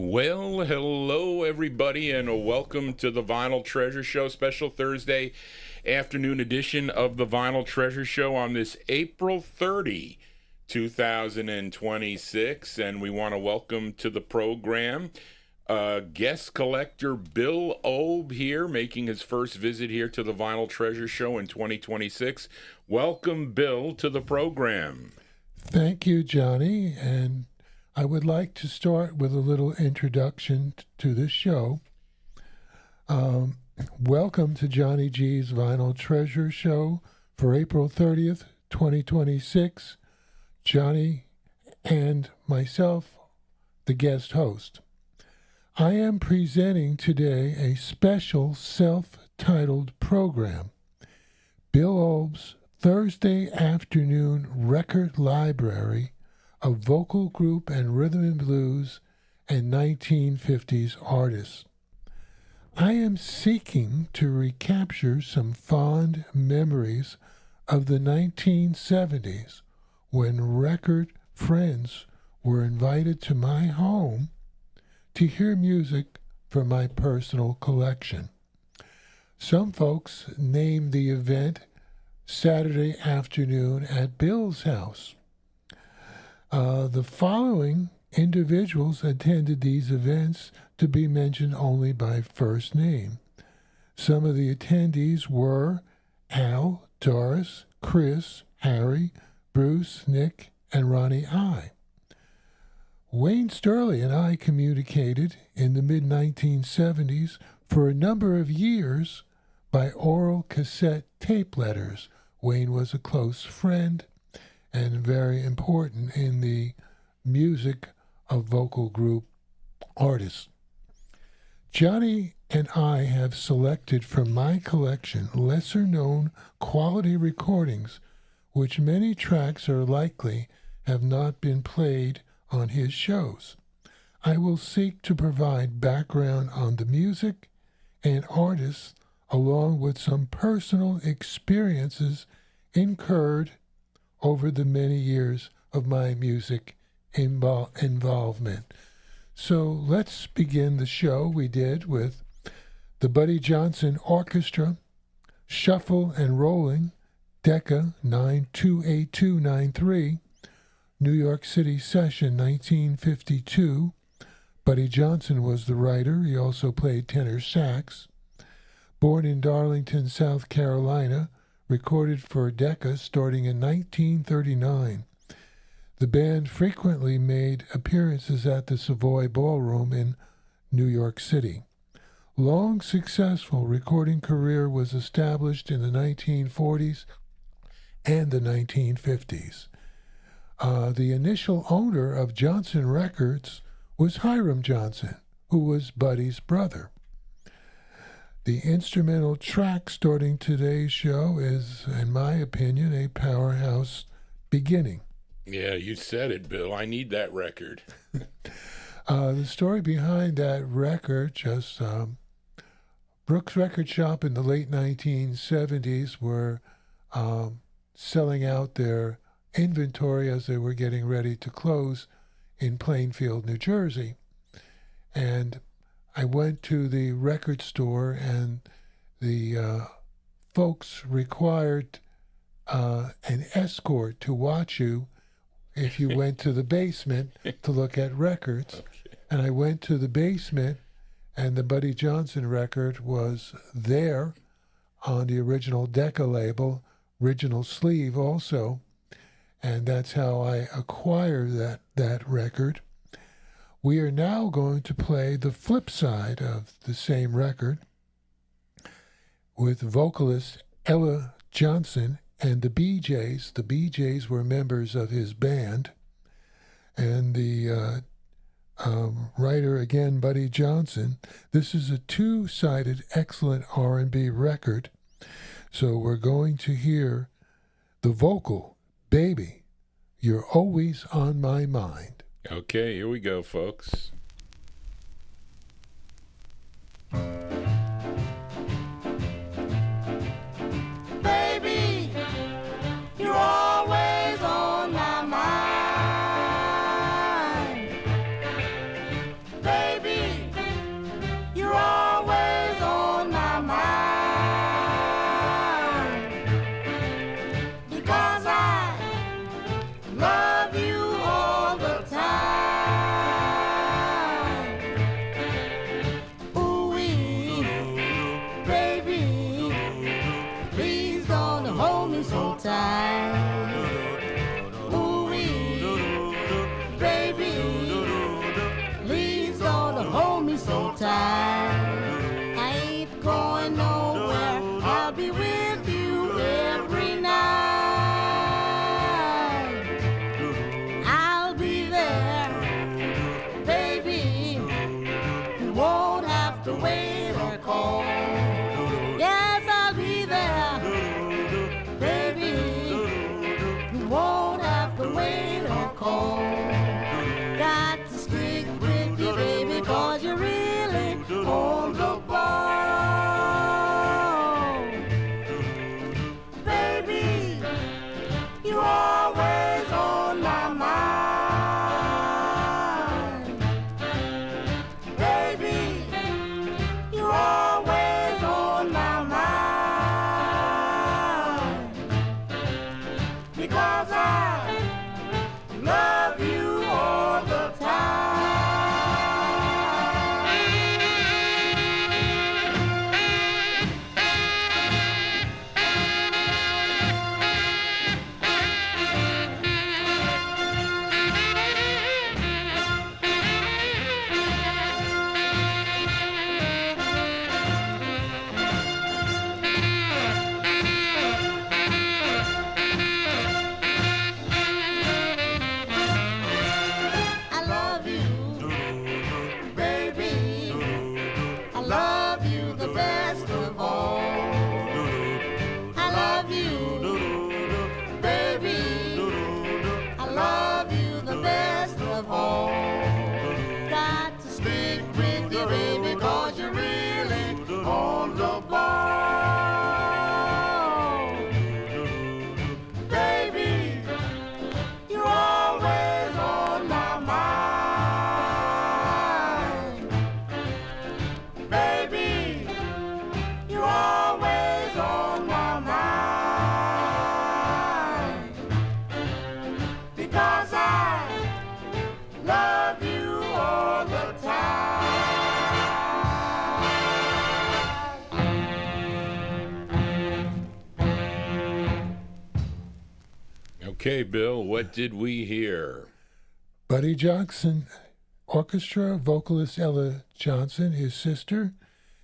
Well, hello everybody, and welcome to the Vinyltreasure Show, special Thursday afternoon edition of the Vinyltreasure Show on this April 30, 2026, and we want to welcome to the program guest collector Bill OLB here, making his first visit here to the Vinyltreasure Show in 2026. Welcome, Bill, to the program. Thank you, Johnny, and I would like to start with a little introduction to this show. Welcome to JohnnyG's Vinyltreasure Show for April 30th, 2026. Johnny and myself, the guest host. I am presenting today a special self-titled program, Bill OLB's Thursday Afternoon Record Library of Vocal Group and Rhythm and Blues and 1950s artists. I am seeking to recapture some fond memories of the 1970s when record friends were invited to my home to hear music from my personal collection. Some folks named the event Saturday afternoon at Bill's house. The following individuals attended these events to be mentioned only by first name. Some of the attendees were Al, Doris, Chris, Harry, Bruce, Nick, and Ronnie I. Wayne Sterling and I communicated in the mid-1970s for a number of years by oral cassette tape letters. Wayne was a close friend and very important in the music of vocal group artists. Johnny and I have selected from my collection lesser-known quality recordings, which many tracks are likely have not been played on his shows. I will seek to provide background on the music and artists, along with some personal experiences incurred over the many years of my music involvement. So let's begin the show. We did with the Buddy Johnson Orchestra, Shuffle and Rolling, Decca 928293, New York City Session 1952. Buddy Johnson was the writer. He also played tenor sax. Born in Darlington, South Carolina, recorded for Decca starting in 1939. The band frequently made appearances at the Savoy Ballroom in New York City. Long successful recording career was established in the 1940s and the 1950s. The initial owner of Johnson Records was Hiram Johnson, who was Buddy's brother. The instrumental track starting today's show is, in my opinion, a powerhouse beginning. Yeah, you said it, Bill. I need that record. The story behind that record, just Brooks Record Shop in the late 1970s were selling out their inventory as they were getting ready to close in Plainfield, New Jersey. And I went to the record store, and the folks required an escort to watch you if you went to the basement to look at records. Okay. And I went to the basement, and the Buddy Johnson record was there on the original Decca label, original sleeve also. And that's how I acquired that record. We are now going to play the flip side of the same record with vocalist Ella Johnson and the BJs. The BJs were members of his band. And the writer, again, Buddy Johnson. This is a two-sided excellent R&B record. So we're going to hear the vocal, Baby, You're Always on My Mind. Okay, here we go, folks. Baby, you're always on my mind. Baby, so tight. Ooh-wee, baby, please don't hold me so tight. I ain't going nowhere, I'll be with you every night. I'll be there, baby, you won't have to wait or call. Yes, I'll be there, baby, you won't have to wait or call. Got to stick with you, baby, 'cause you really hold the ball. Baby, you're always on my mind. Baby, you're always on my mind. Because I love you all the time. I love you, baby. I love you the best of all. I love you, baby. I love you the best of all. Got to stick with you, baby, 'cause you really on the ball. Baby, you're always on my mind. Baby, you're always on my mind. Because I love you all the time. Okay, Bill, what did we hear? Buddy Jackson Orchestra, vocalist Ella Johnson, his sister,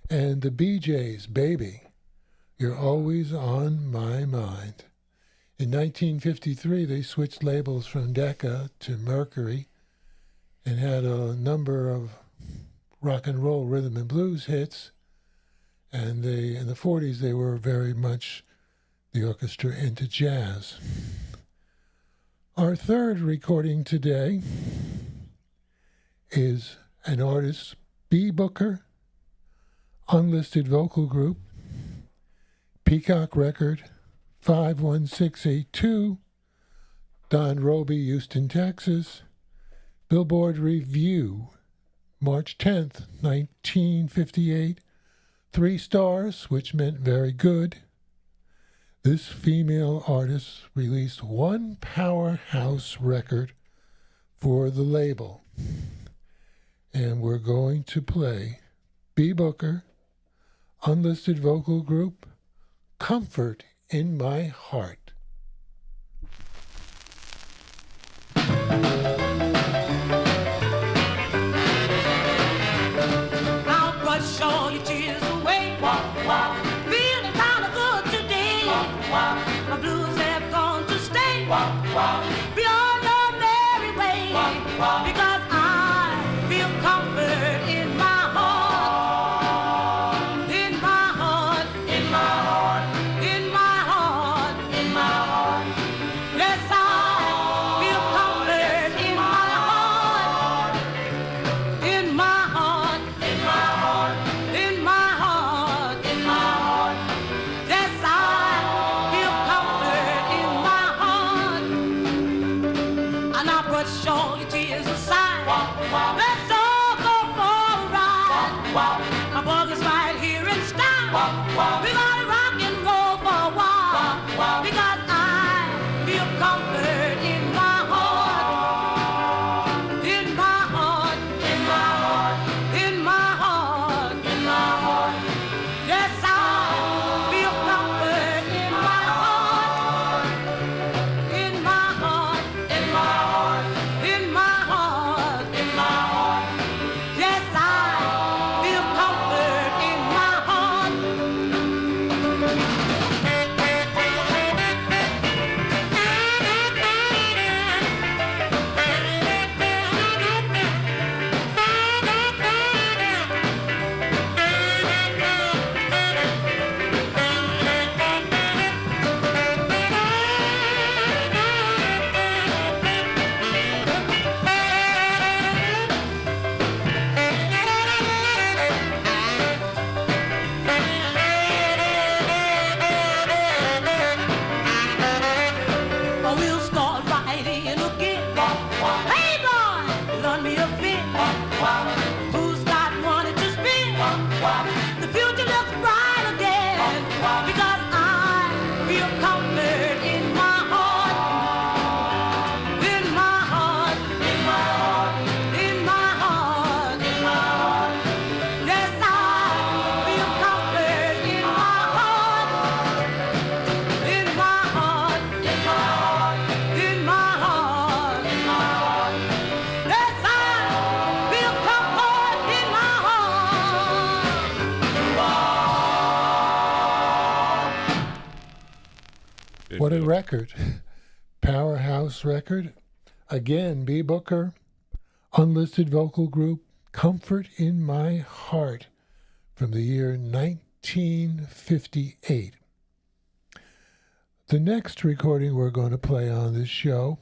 and the BJ's, Baby, You're Always on My Mind. In 1953, they switched labels from Decca to Mercury and had a number of rock and roll rhythm and blues hits. And in the 40s, they were very much, the orchestra, into jazz. Our third recording today is an artist, Bea Booker, unlisted vocal group, Peacock Record, 51682, Don Roby, Houston, Texas, Billboard Review, March 10th, 1958, 3 stars, which meant very good. This female artist released one powerhouse record for the label. And we're going to play Bea Booker, unlisted vocal group, Comfort in My Heart. I'll brush all your tears away. Feeling kind of good today. My blues have gone to stay. Beyond your merry way. Because I feel comfort in my heart. In my heart. In my heart. In my heart. In my What a record. Powerhouse record. Again, Bea Booker, unlisted vocal group, Comfort in My Heart, from the year 1958. The next recording we're going to play on this show,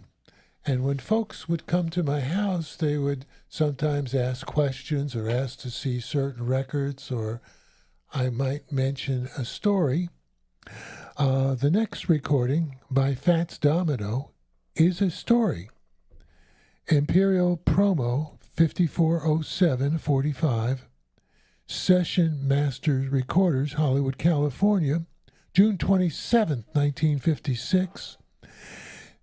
and when folks would come to my house, they would sometimes ask questions or ask to see certain records, or I might mention a story. The next recording by Fats Domino is a story. Imperial Promo 540745, Session Masters Recorders, Hollywood, California, June 27th, 1956.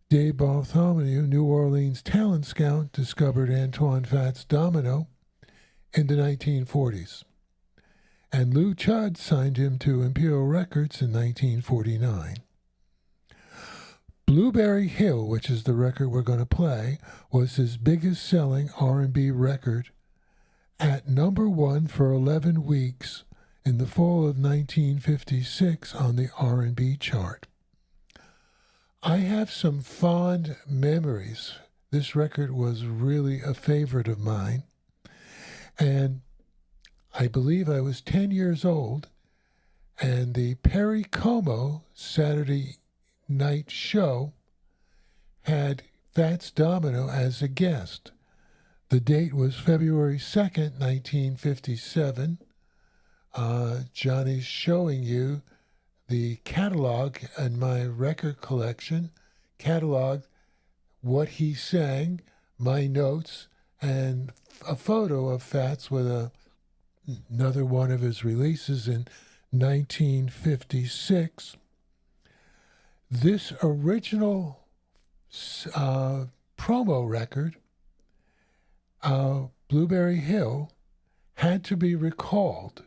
Dave Bartholomew, New Orleans talent scout, discovered Antoine Fats Domino in the 1940s. And Lou Chudd signed him to Imperial Records in 1949. Blueberry Hill, which is the record we're going to play, was his biggest selling R&B record at number 1 for 11 weeks in the fall of 1956 on the R&B chart. I have some fond memories. This record was really a favorite of mine, and I believe I was 10 years old, and the Perry Como Saturday night show had Fats Domino as a guest. The date was February 2nd, 1957. Johnny's showing you the catalog in my record collection, catalog what he sang, my notes, and a photo of Fats with another one of his releases in 1956. This original promo record, Blueberry Hill, had to be recalled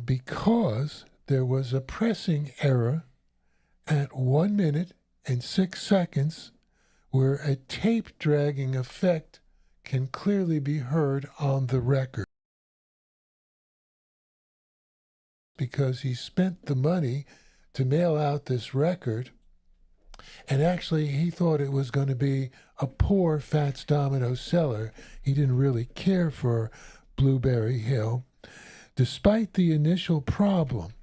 because there was a pressing error at 1 minute and 6 seconds where a tape dragging effect can clearly be heard on the record. Because he spent the money to mail out this record, and actually he thought it was going to be a poor Fats Domino seller. He didn't really care for Blueberry Hill. Despite the initial problem,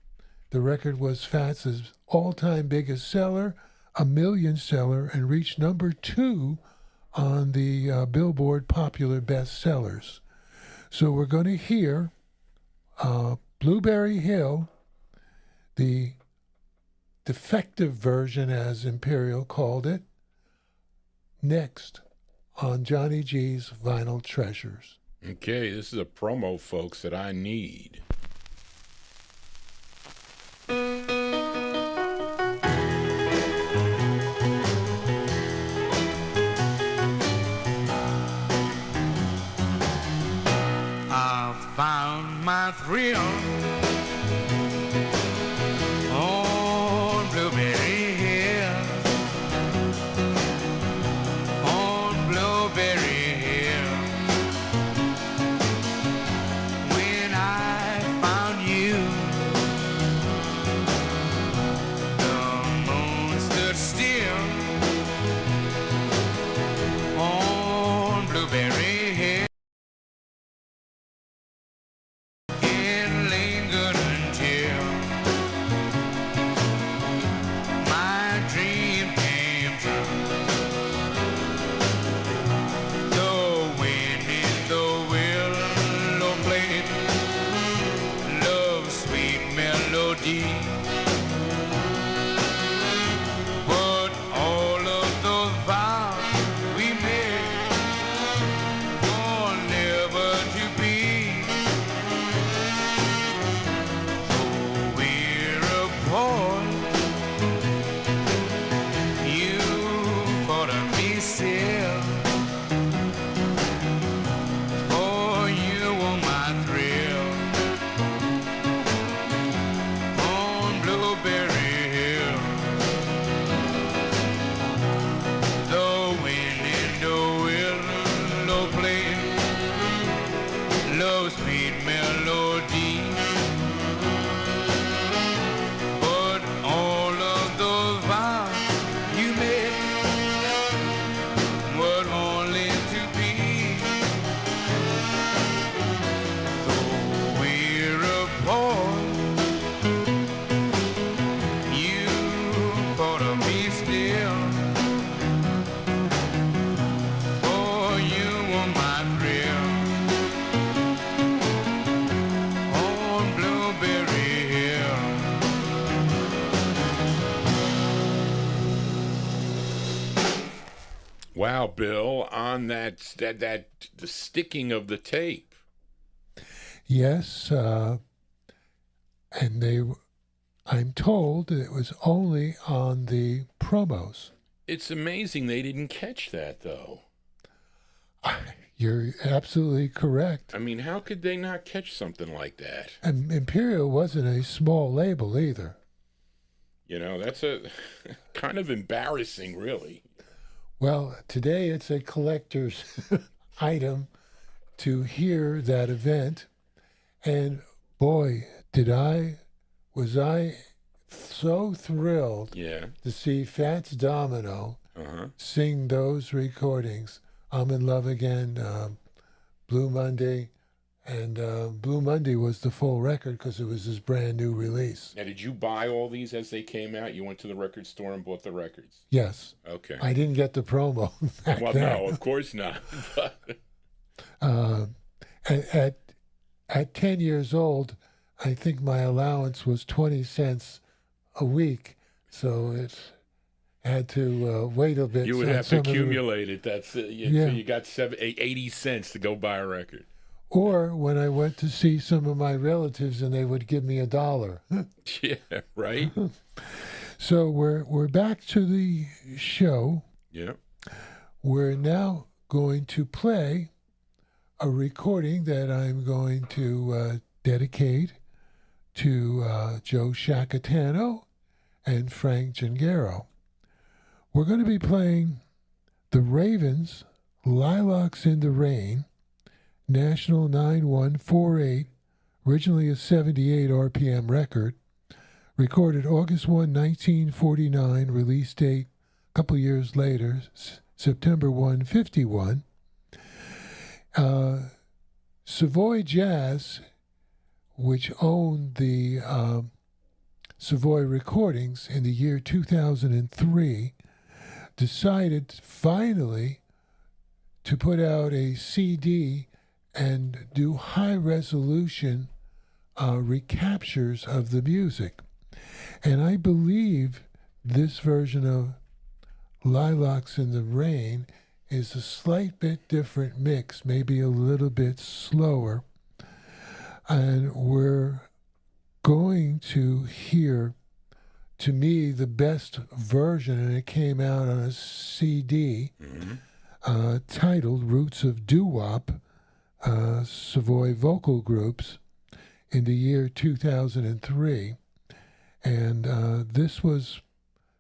the record was Fats's all-time biggest seller, a million seller, and reached number 2 on the Billboard Popular Bestsellers. So we're going to hear Blueberry Hill, the defective version, as Imperial called it, next on Johnny G's Vinyltreasures. Okay, this is a promo, folks, that I need. I found my thrill on Blueberry Hill, on Blueberry Hill. When I found you, the moon stood still on Blueberry Hill. It lingered until my dream came true. The wind in the willow played love's sweet melody. But all of those vows we made were never to be. We're apart. You thought of me still. Oh, you were my thrill on Blueberry Hill. The wind in the willow played love's sweet melody. But Wow, Bill, on that the sticking of the tape. Yes, and I'm told it was only on the promos. It's amazing they didn't catch that, though. You're absolutely correct. I mean, how could they not catch something like that? And Imperial wasn't a small label either. You know, that's a kind of embarrassing, really. Well, today it's a collector's item to hear that event. And boy, was I so thrilled to see Fats Domino sing those recordings. I'm in Love Again, Blue Monday, and Blue Monday was the full record because it was his brand new release. Now, did you buy all these as they came out? You went to the record store and bought the records? Yes. Okay. I didn't get the promo back well, then. no, of course not. At 10 years old, I think my allowance was 20 cents a week, so it had to wait a bit. You would have to accumulate it. That's so you got 80 cents to go buy a record. Or when I went to see some of my relatives and they would give me $1. Yeah, right. So we're back to the show. Yeah. We're now going to play a recording that I'm going to dedicate to Joe Shacatano and Frank Gengaro. We're going to be playing The Ravens, Lilacs in the Rain, National 9148, originally a 78 RPM record, recorded August 1, 1949, release date a couple years later, September 1, 51. Savoy Jazz, which owned the Savoy Recordings in the year 2003, decided finally to put out a CD and do high-resolution recaptures of the music. And I believe this version of Lilacs in the Rain is a slight bit different mix, maybe a little bit slower. And we're going to hear, to me, the best version, and it came out on a CD titled Roots of Doo-Wop, Savoy Vocal Groups, in the year 2003. And this was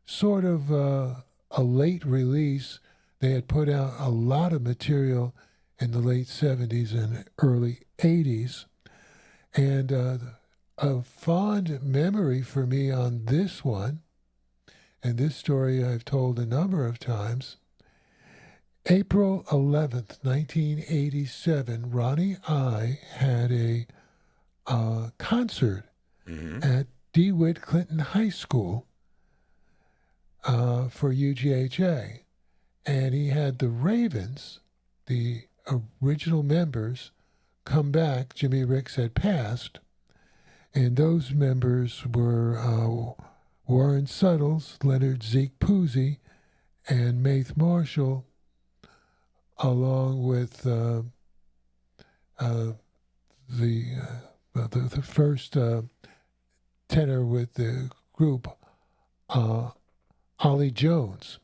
sort of a late release. They had put out a lot of material in the late 70s and early 80s. And a fond memory for me on this one, and this story I've told a number of times, April 11th, 1987, Ronnie I had a concert at DeWitt Clinton High School for UGHA. And he had the Ravens, the original members, come back. Jimmy Ricks had passed. And those members were Warren Suttles, Leonard Zeke Pusey, and Maith Marshall, along with the first tenor with the group, Ollie Jones.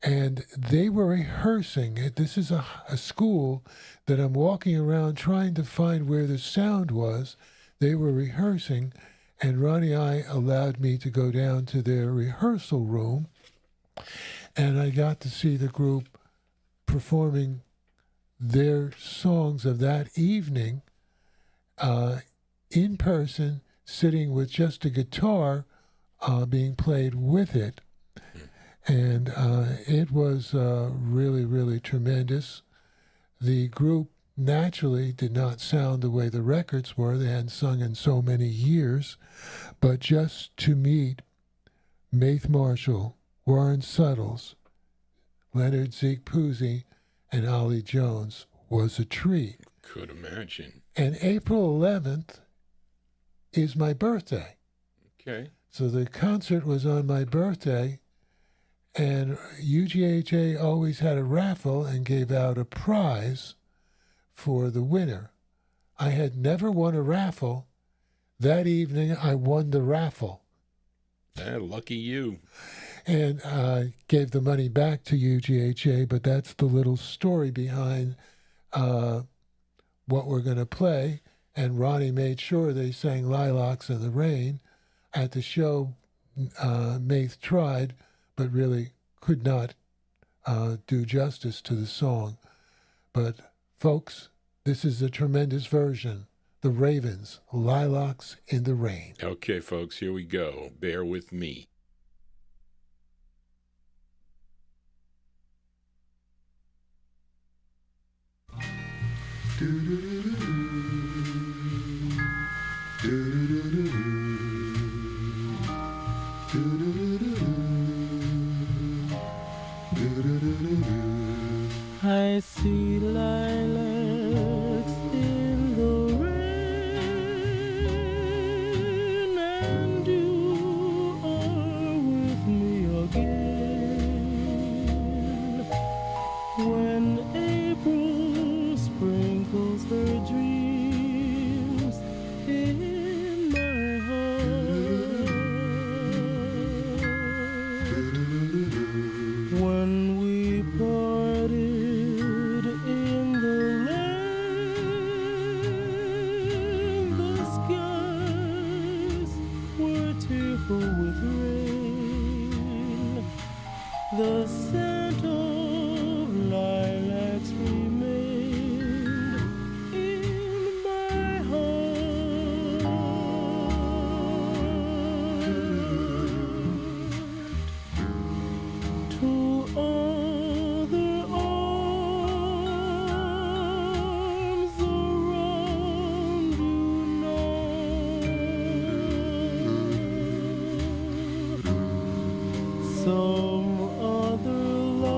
And they were rehearsing. This is a school that I'm walking around trying to find where the sound was. They were rehearsing, and Ronnie I allowed me to go down to their rehearsal room, and I got to see the group performing their songs of that evening in person, sitting with just a guitar being played with it. And it was really, really tremendous. The group naturally did not sound the way the records were. They hadn't sung in so many years. But just to meet Maith Marshall, Warren Suttles, Leonard Zeke Pusey, and Ollie Jones was a treat. Could imagine. And April 11th is my birthday. Okay. So the concert was on my birthday. And UGHA always had a raffle and gave out a prize for the winner. I had never won a raffle. That evening, I won the raffle. Lucky you. And I gave the money back to UGHA, but that's the little story behind what we're going to play. And Ronnie made sure they sang Lilacs in the Rain. At the show, Maith tried, but really could not do justice to the song. But folks, this is a tremendous version. The Ravens, Lilacs in the Rain. Okay, folks, here we go. Bear with me. I see lilacs in the rain, and you are with me again. When April sprinkles her dreams in my heart, when we parted in the lane, the skies were tearful with rain. The scent of lilacs remained in my heart. To other arms around you now. Some other love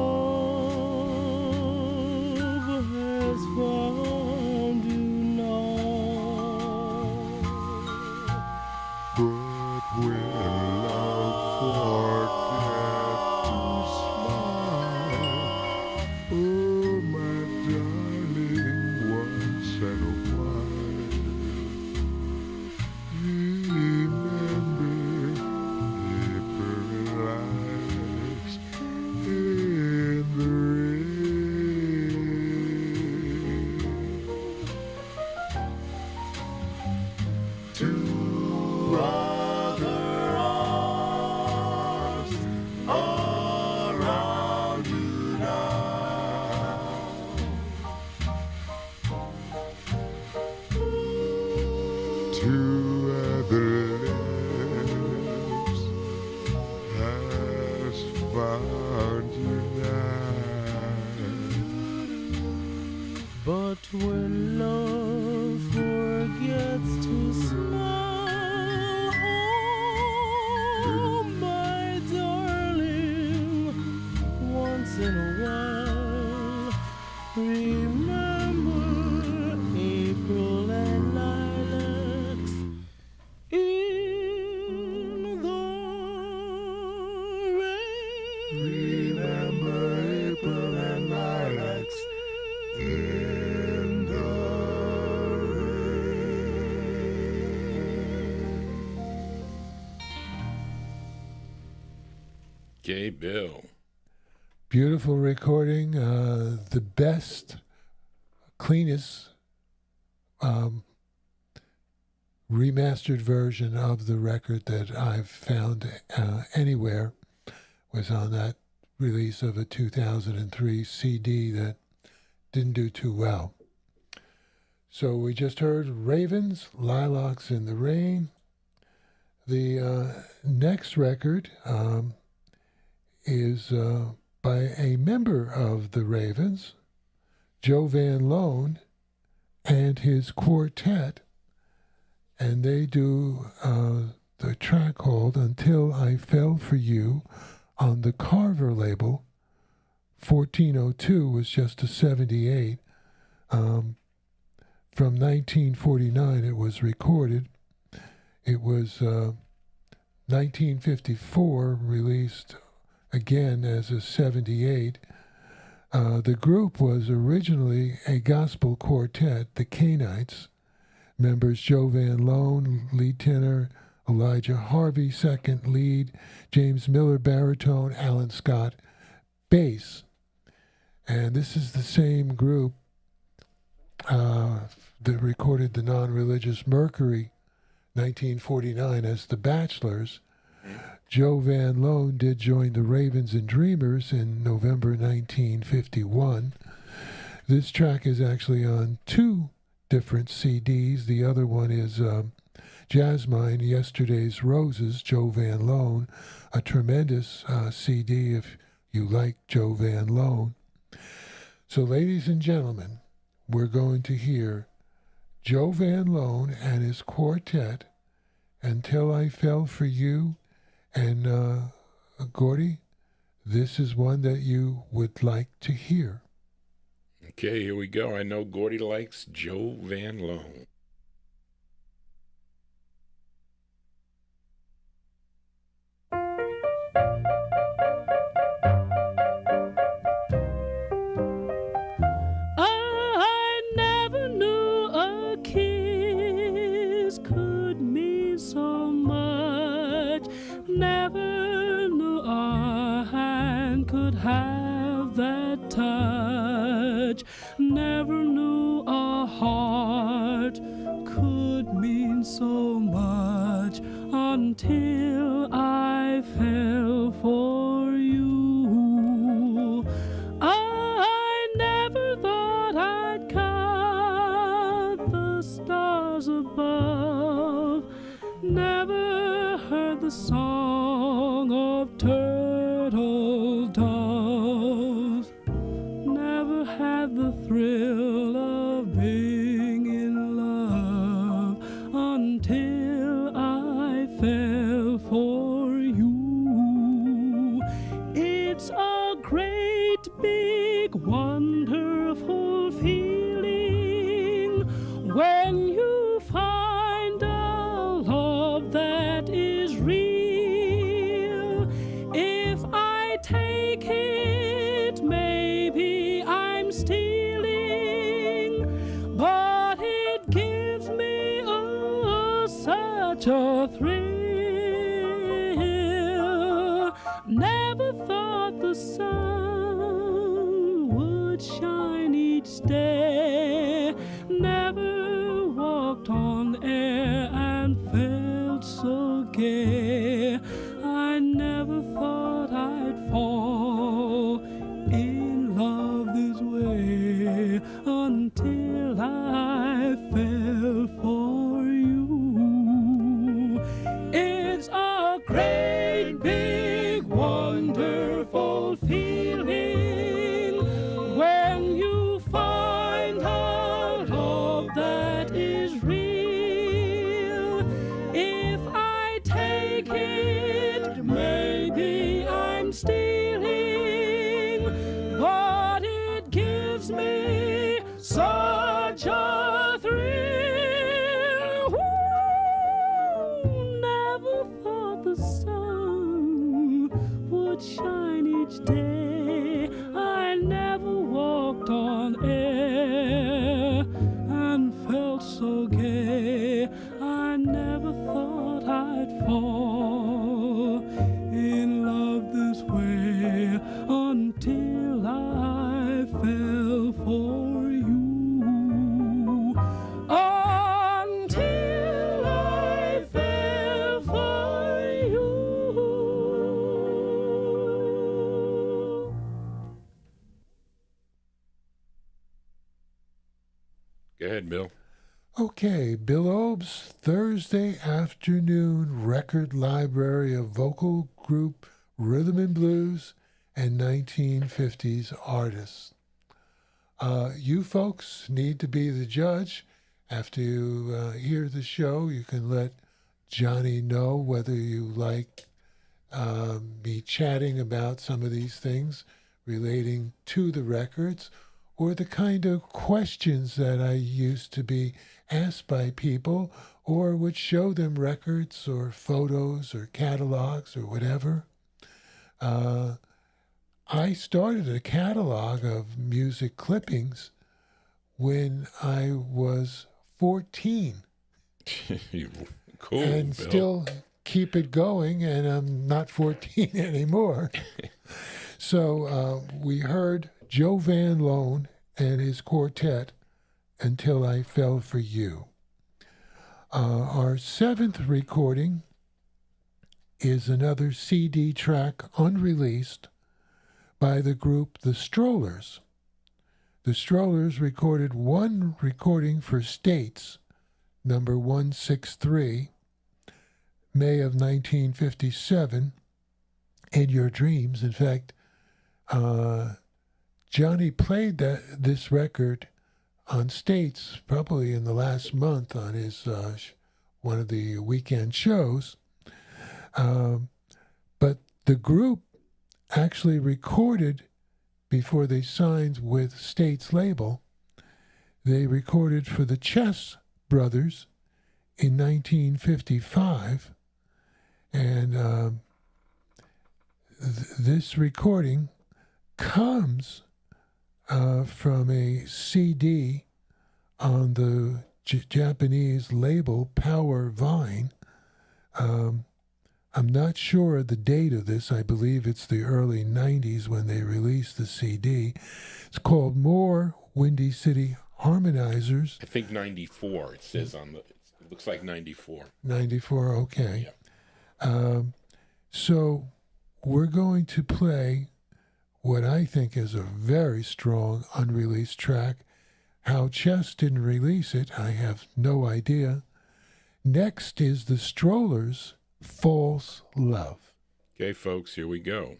has found you now. But when love forget to smile, oh my darling, once in a while, remember April lights in the rain. Two other arms around you now. Two other lips has found you now. But when love forgets to smile, oh my darling, once in a while, remember April and lilacs in the rain. Remember April and lilacs in the rain. Okay, Bill. Beautiful recording, the best, cleanest remastered version of the record that I've found anywhere was on that release of a 2003 CD that didn't do too well. So we just heard Ravens, Lilacs in the Rain. The next record is by a member of the Ravens, Joe Van Loan, and his quartet, and they do the track called Until I Fell for You on the Carver label. 1402 was just a 78. From 1949 it was recorded. It was 1954 released again as a 78. The group was originally a gospel quartet, the Canites. Members Joe Van Loan, lead tenor, Elijah Harvey, second lead, James Miller, baritone, Alan Scott, bass. And this is the same group that recorded the non-religious Mercury 1949 as the Bachelors. Joe Van Loan did join the Ravens and Dreamers in November 1951. This track is actually on 2 different CDs. The other one is Jasmine, Yesterday's Roses, Joe Van Loan, a tremendous CD if you like Joe Van Loan. So, ladies and gentlemen, we're going to hear Joe Van Loan and his quartet, Until I Fell for You. And Gordy, this is one that you would like to hear. Okay, here we go. I know Gordy likes Joe Van Loan. I never knew a kiss could mean so much. Never knew a hand could have that touch. Never knew a heart could mean so much until I fell for you. I never thought I'd count the stars above. Never heard the song of turtle doves. Never had the thrill of being in love until I fell for you. It's a great big wonderful feeling when you find a love that is real. If I take it, maybe I'm stealing, but it gives me such a thrill. Never thought the sun would shine each day. Never walked on air and felt so gay. I never thought I'd fall in love this way until I fell for you. It's a great big wonderful feeling when you find a love that is real. If I take it, maybe I'm stealing, but it gives me such a thrill. Ooh, never thought the sun would shine each day. I never walked on air and felt so gay. I never thought I'd fall in love this way until I fell for you. Until I fell for you. Go ahead, Bill. Okay, Bill Obe's Thursday afternoon record library of vocal group rhythm and blues and 1950s artists. You folks need to be the judge. After you hear the show, you can let Johnny know whether you like me chatting about some of these things relating to the records, or the kind of questions that I used to be asked by people, or would show them records or photos or catalogs or whatever. I started a catalog of music clippings when I was 14. Cool, And Bill. still keep it going, and I'm not 14 anymore. So we heard Joe Van Loan and his quartet, Until I Fell for You. Our seventh recording is another CD track unreleased by the group The Strollers. The Strollers recorded one recording for States, number 163, May of 1957, In Your Dreams. In fact, Johnny played this record on States probably in the last month on his one of the weekend shows. But the group actually recorded before they signed with States label. They recorded for the Chess Brothers in 1955, and this recording comes from a CD on the Japanese label Power Vine. I'm not sure of the date of this. I believe it's the early 90s when they released the CD. It's called More Windy City Harmonizers. I think 94. It says on the. It looks like 94. 94, okay. Yeah. So we're going to play what I think is a very strong unreleased track. How Chess didn't release it, I have no idea. Next is the Strollers, False Love. Okay, folks, here we go.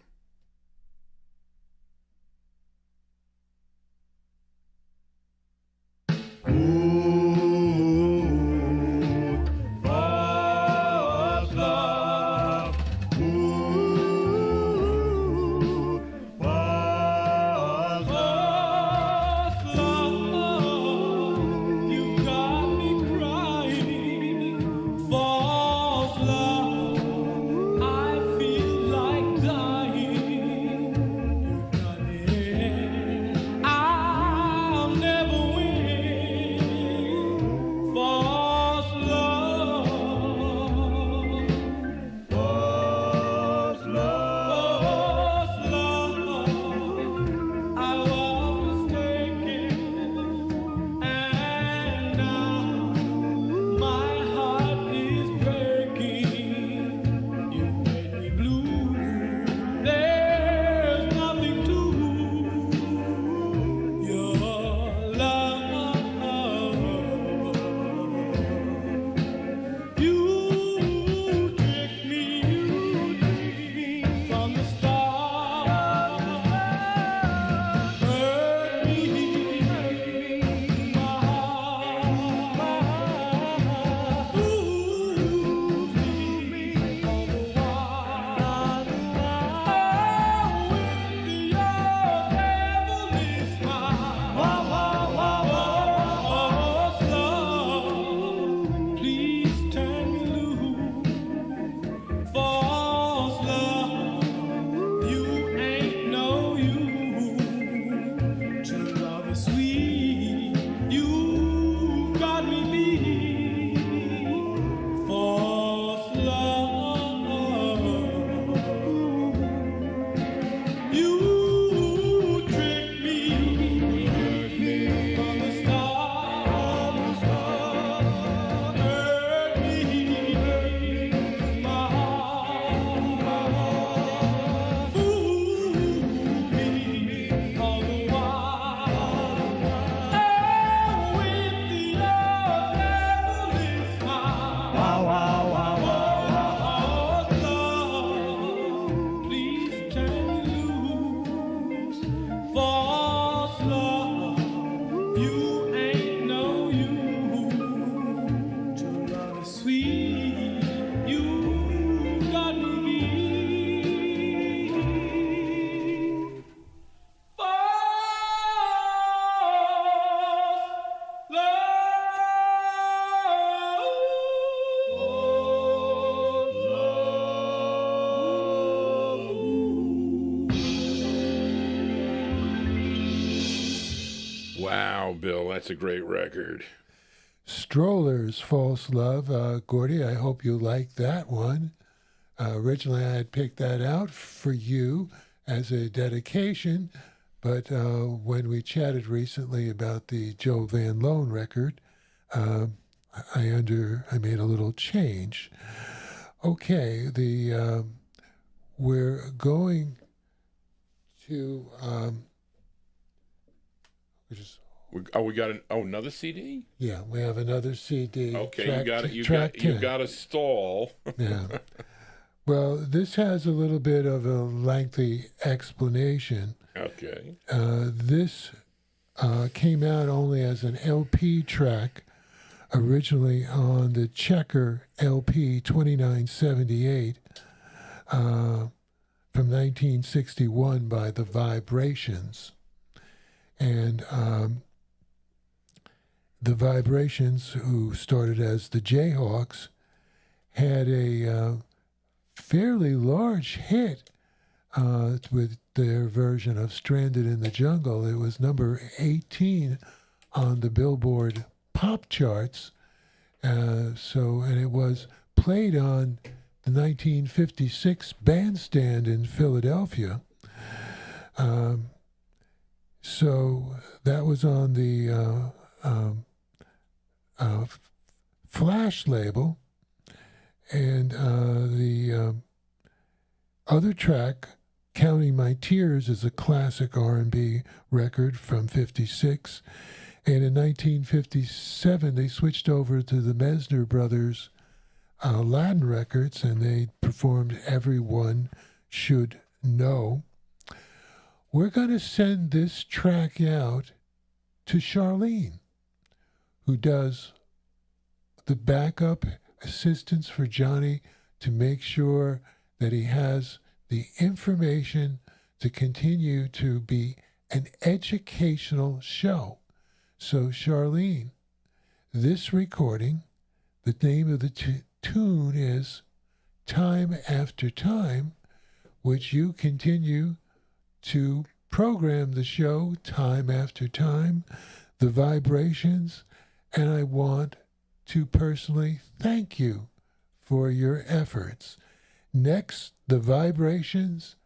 False love, I feel like dying. Wow, Bill, that's a great record. Strollers, False Love. Gordy, I hope you like that one. Originally, I had picked that out for you as a dedication, but when we chatted recently about the Joe Van Loan record, I made a little change. Okay, we're going to We got another CD? Yeah, we have another CD. Okay, you got a stall. Yeah. Well, this has a little bit of a lengthy explanation. Okay. This came out only as an LP track, originally on the Checker LP 2978 from 1961 by the Vibrations. And the Vibrations, who started as the Jayhawks, had a fairly large hit with their version of Stranded in the Jungle. It was number 18 on the Billboard pop charts. And it was played on the 1956 bandstand in Philadelphia. So that was on the Flash label. And the other track, Counting My Tears, is a classic R&B record from 56. And in 1957, they switched over to the Mesner Brothers Latin records, and they performed Everyone Should Know. We're going to send this track out to Charlene, who does the backup assistance for Johnny to make sure that he has the information to continue to be an educational show. So, Charlene, this recording, the name of the tune is Time After Time, which you continue to program the show time after time, the Vibrations, and I want to personally thank you for your efforts. Next, the Vibrations,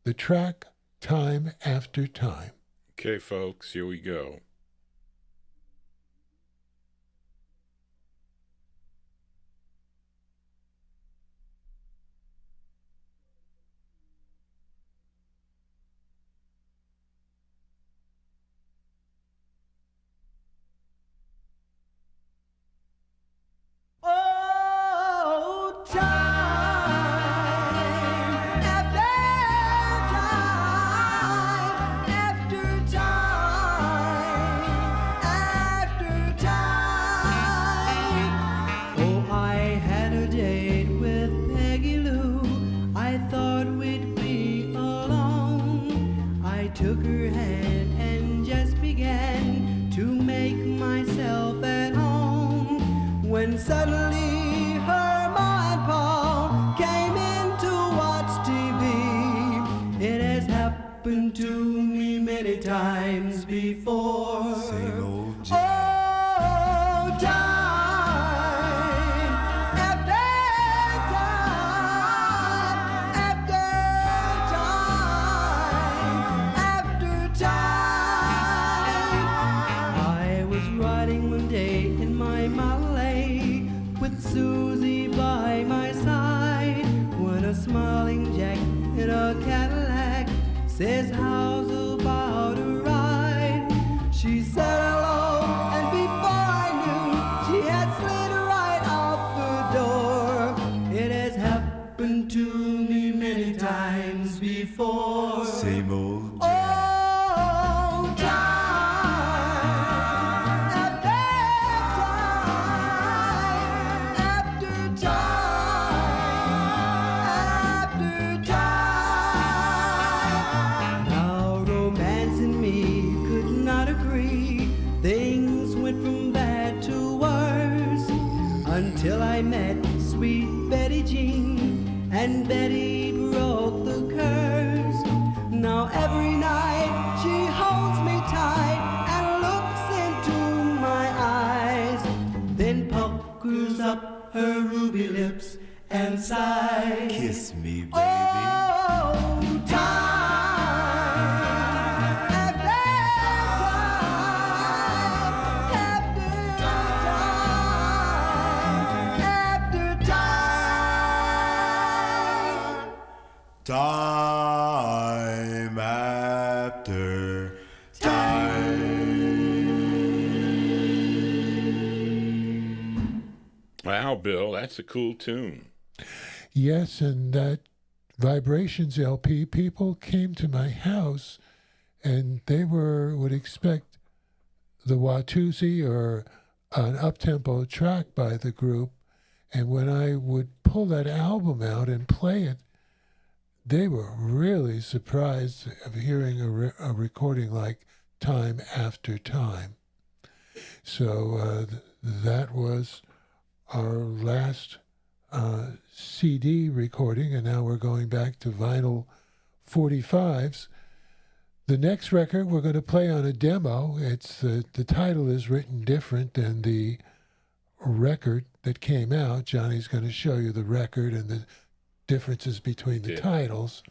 the track Time After Time. Okay, folks, here we go. Suddenly her mind Paul came in to watch TV. It has happened to me many times before. Same old oh, time after time after time. I was riding one day in my Malay with Susie by my side, when a smiling Jack in a Cadillac says, "How's about a ride?" She said hello, and before I knew, she had slid right out the door. It has happened to me many times before. Same old oh, time after time. Now romance and me could not agree. Things went from bad to worse until I met sweet Betty Jean, and Betty broke the curse. lips and sigh. Kiss me, baby. Oh, time after Time after time. Wow, Bill, that's a cool tune. Yes, and that Vibrations LP, people came to my house and they would expect the Watusi or an up-tempo track by the group. And when I would pull that album out and play it, they were really surprised of hearing a recording like Time After Time. So that was our last CD recording, and now we're going back to vinyl 45s. The next record we're going to play on a demo. It's the title is written different than the record that came out. Johnny's going to show you the record and the differences between the titles.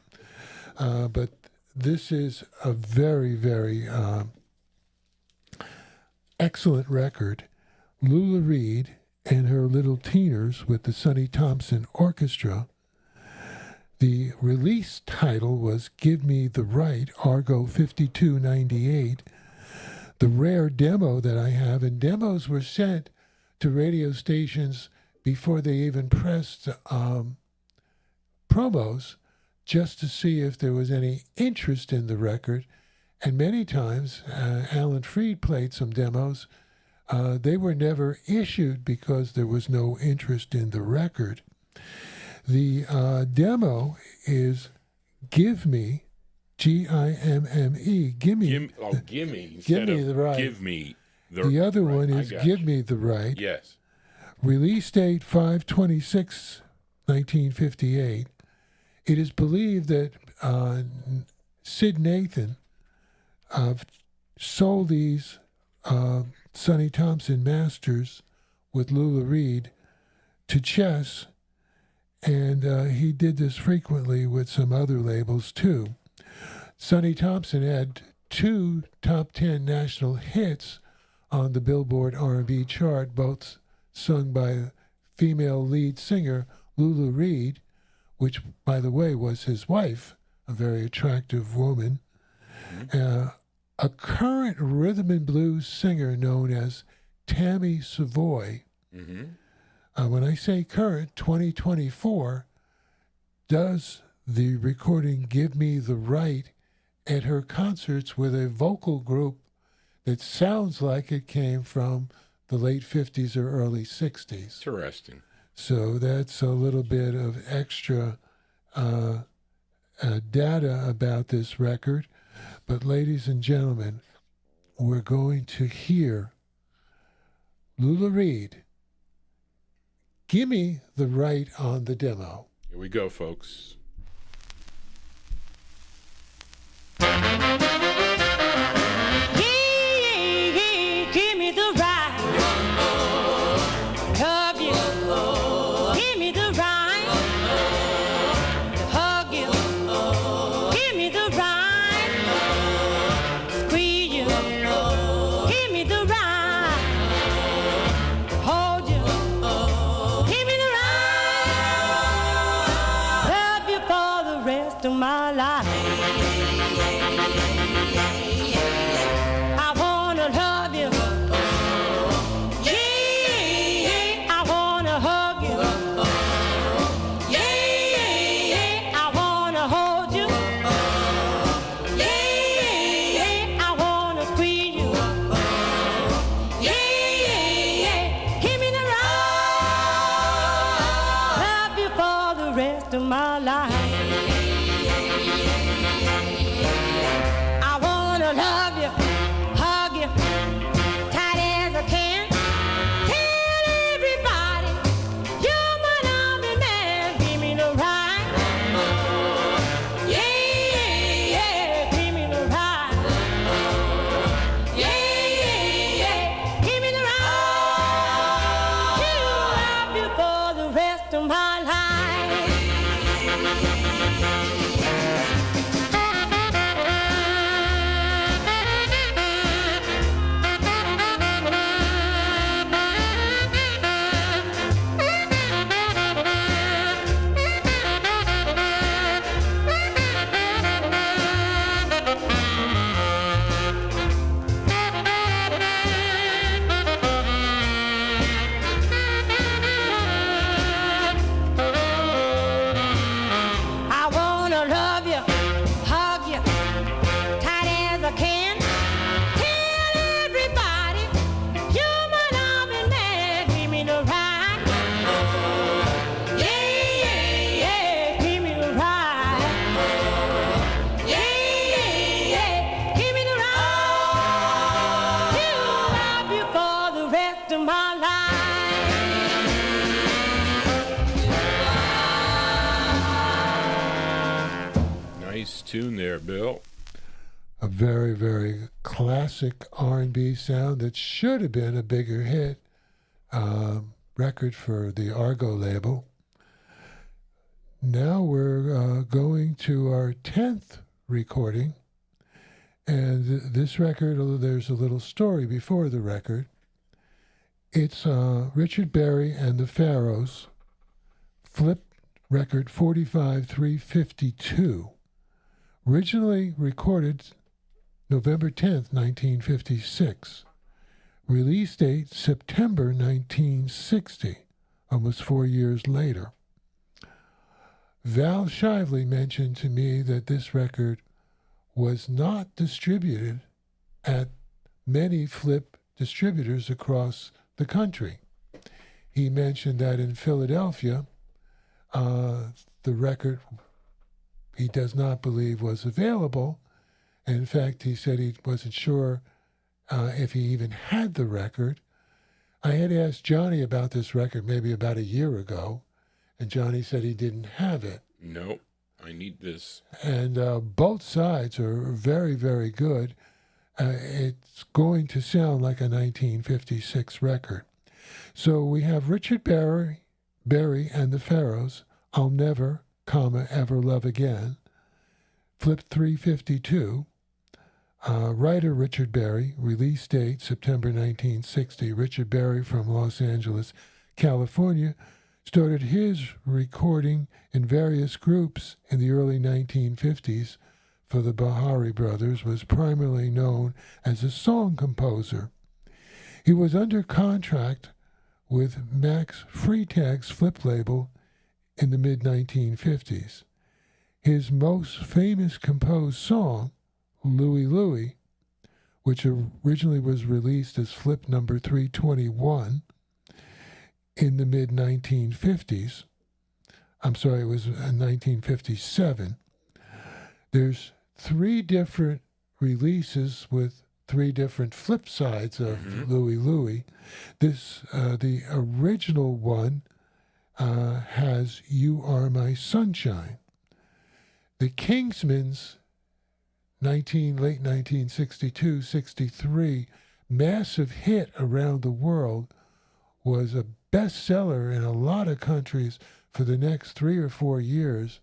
But this is a very, very excellent record. Lula Reed and her Little Teeners with the Sonny Thompson Orchestra. The release title was Give Me the Right, Argo 5298. The rare demo that I have, and demos were sent to radio stations before they even pressed promos, just to see if there was any interest in the record. And many times, Alan Freed played some demos. They were never issued because there was no interest in the record. The demo is Give Me, Gimme, Gimme. Gimme. Give Me the Right. Give Me The other right. one is Give Me the Right. Yes. Release date 5/26/1958. It is believed that Sid Nathan sold these Sonny Thompson masters with Lula Reed to Chess, and he did this frequently with some other labels too. Sonny Thompson had 2 top 10 national hits on the Billboard R&B chart, both sung by female lead singer Lula Reed, which, by the way, was his wife, a very attractive woman. A current rhythm and blues singer known as Tammy Savoy. When I say current, 2024, does the recording Give Me the Right at her concerts with a vocal group that sounds like it came from the late 50s or early 60s. Interesting. So that's a little bit of extra data about this record. But ladies and gentlemen, we're going to hear Lula Reed, Gimme the Right on the demo. Here we go, folks. Give me the right, love you. Give me the right, hug you. Give me the right, squeeze you. Give me the right, hold you. Give me the right, love you for the rest of my life. my life. nice tune there, Bill. A very, very classic R&B sound that should have been a bigger hit record for the Argo label. Now we're going to our 10th recording. And this record, there's a little story before the record. It's Richard Berry and the Pharaohs, flip record 45-352. Originally recorded November 10th, 1956. Release date September 1960, almost 4 years later. Val Shively mentioned to me that this record was not distributed at many flip distributors across the country. He mentioned that in Philadelphia, the record he does not believe was available. And in fact, he said he wasn't sure if he even had the record. I had asked Johnny about this record maybe about a year ago, and Johnny said he didn't have it. Nope, I need this. And both sides are very, very good. It's going to sound like a 1956 record. So we have Richard Berry and the Pharaohs, I'll Never, Ever Love Again. Flip 352. Writer Richard Berry, release date September 1960. Richard Berry from Los Angeles, California, started his recording in various groups in the early 1950s for the Bahari Brothers, was primarily known as a song composer. He was under contract with Max Freitag's flip label in the mid-1950s. His most famous composed song, Louie Louie, which originally was released as flip number 321 in the mid-1950s. I'm sorry, it was in 1957. There's 3 different releases with 3 different flip sides of Louie Louie. This, the original one has You Are My Sunshine. The Kingsmen's late 1962-63 massive hit around the world was a bestseller in a lot of countries for the next 3 or 4 years,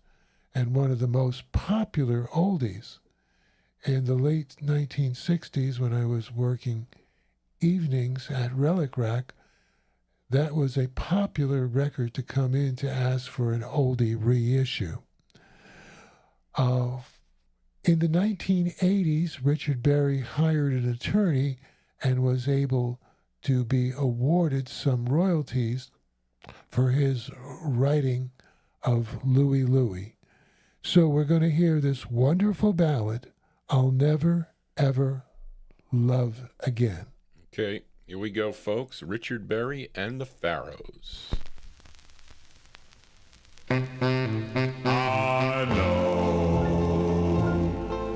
and one of the most popular oldies. In the late 1960s, when I was working evenings at Relic Rack, that was a popular record to come in to ask for an oldie reissue. In the 1980s, Richard Berry hired an attorney and was able to be awarded some royalties for his writing of Louie Louie. So we're going to hear this wonderful ballad, I'll Never, Ever Love Again. Okay, here we go, folks. Richard Berry and the Pharaohs. I know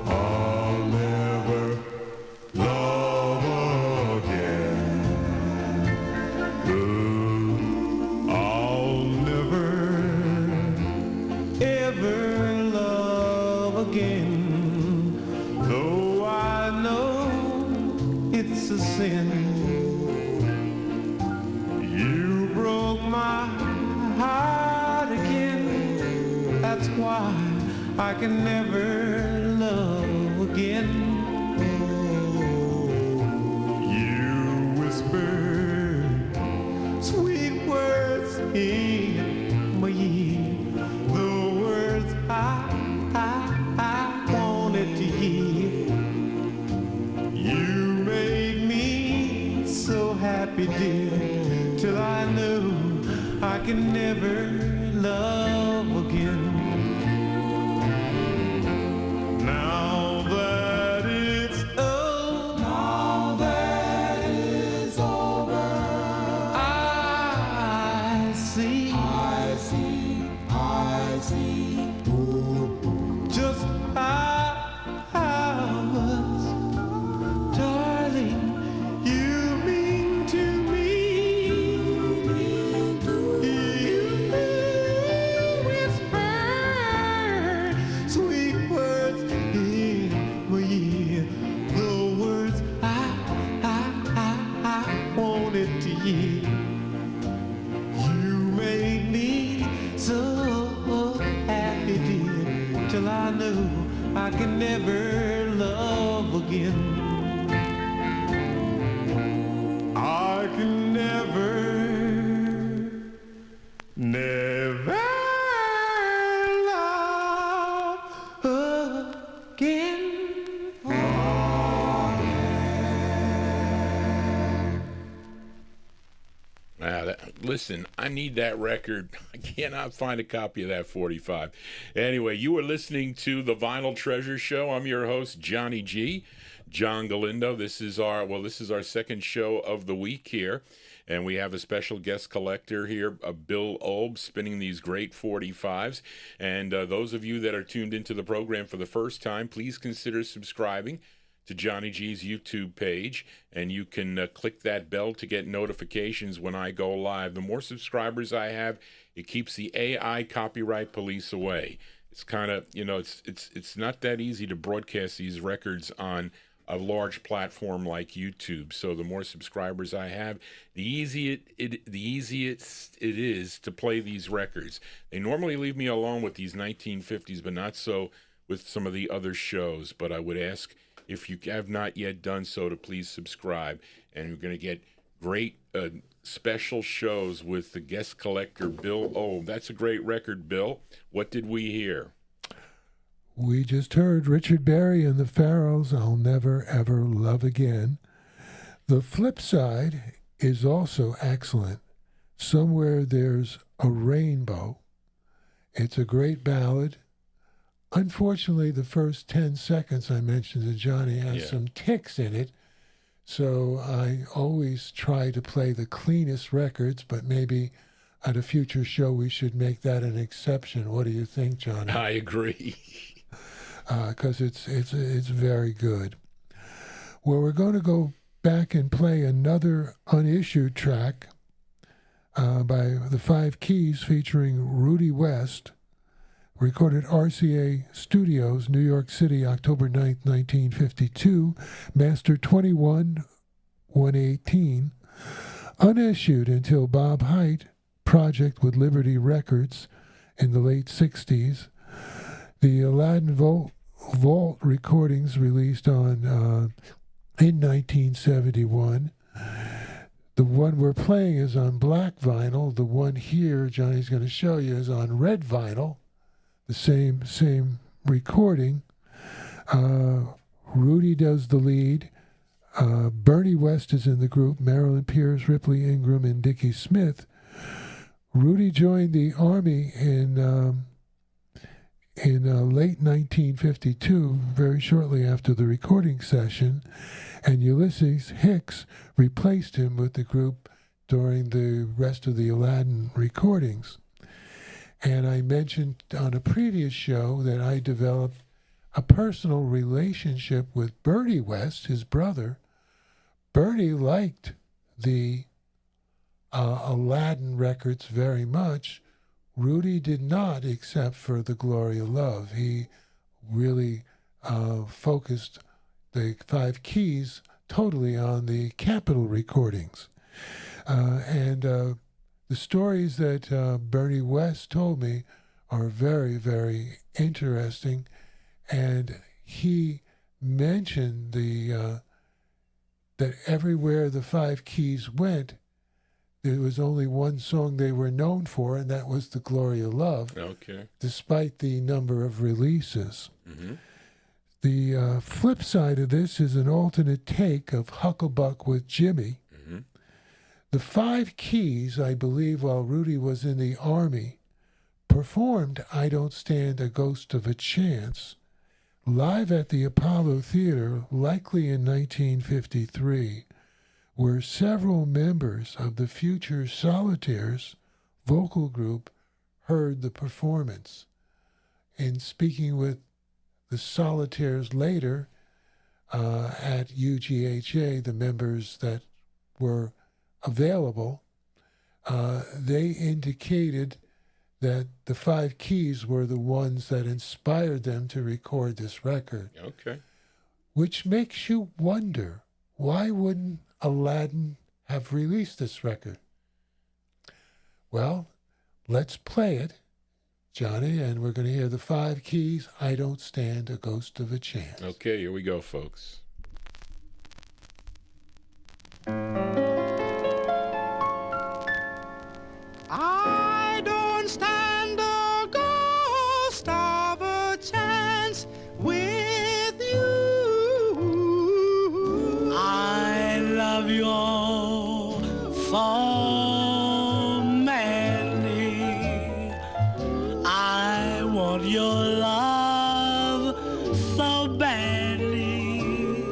I'll never love again. Ooh, I'll never ever love again. Though I know it's a sin. You broke my heart again. That's why I can never love again. You whispered sweet words in my ear, the words I wanted to hear. You made me so happy, dear, till I knew I could never love again. Now that it's over, I see just how much, darling, you mean to me. till I knew I could never love again. I can never love again. Listen, I need that record. I cannot find a copy of that 45. Anyway, you are listening to the Vinyl Treasure Show. I'm your host, Johnny G. John Galindo. This is our second show of the week here, and we have a special guest collector here, Bill Olb, spinning these great 45s. And those of you that are tuned into the program for the first time, please consider subscribing to Johnny G's YouTube page, and you can click that bell to get notifications when I go live. The more subscribers I have, it keeps the AI copyright police away. It's kind of, it's not that easy to broadcast these records on a large platform like YouTube. So the more subscribers I have, the easiest it is to play these records. They normally leave me alone with these 1950s, but not so with some of the other shows. But I would ask, if you have not yet done so, to please subscribe. And you're going to get great special shows with the guest collector, Bill Olb. That's a great record, Bill. What did we hear? We just heard Richard Berry and the Pharaohs, I'll Never Ever Love Again. The flip side is also excellent. Somewhere There's a Rainbow. It's a great ballad. Unfortunately, the first 10 seconds I mentioned to Johnny has some ticks in it, so I always try to play the cleanest records, but maybe at a future show we should make that an exception. What do you think, Johnny? I agree. Because it's very good. Well, we're going to go back and play another unissued track by the Five Keys featuring Rudy West, recorded RCA Studios, New York City, October 9th, 1952, master 21-118, unissued until Bob Haidt project with Liberty Records in the late 60s. The Aladdin Vault recordings released in 1971. The one we're playing is on black vinyl. The one here Johnny's going to show you is on red vinyl. The same recording. Rudy does the lead. Bernie West is in the group. Marilyn Pierce, Ripley Ingram, and Dickie Smith. Rudy joined the Army in late 1952, very shortly after the recording session, and Ulysses Hicks replaced him with the group during the rest of the Aladdin recordings. And I mentioned on a previous show that I developed a personal relationship with Bernie West, his brother. Bernie liked the Aladdin records very much. Rudy did not, except for the Gloria Love. He really focused the Five Keys totally on the Capitol recordings. The stories that Bernie West told me are very, very interesting, and he mentioned that everywhere the Five Keys went, there was only one song they were known for, and that was the Gloria Love, despite the number of releases. Mm-hmm. The flip side of this is an alternate take of Hucklebuck with Jimmy. Mm-hmm. The Five Keys, I believe, while Rudy was in the Army, performed I Don't Stand a Ghost of a Chance live at the Apollo Theater, likely in 1953, where several members of the Future Solitaires vocal group heard the performance. In speaking with the Solitaires later at UGHA, the members that were available, they indicated that the Five Keys were the ones that inspired them to record this record. Okay. Which makes you wonder, why wouldn't Aladdin have released this record? Well, let's play it. Johnny, and we're going to hear the 5 keys, I Don't Stand a Ghost of a Chance. Okay, here we go, folks. I don't stand a ghost of a chance with you. I love you all so madly. I want your love so badly,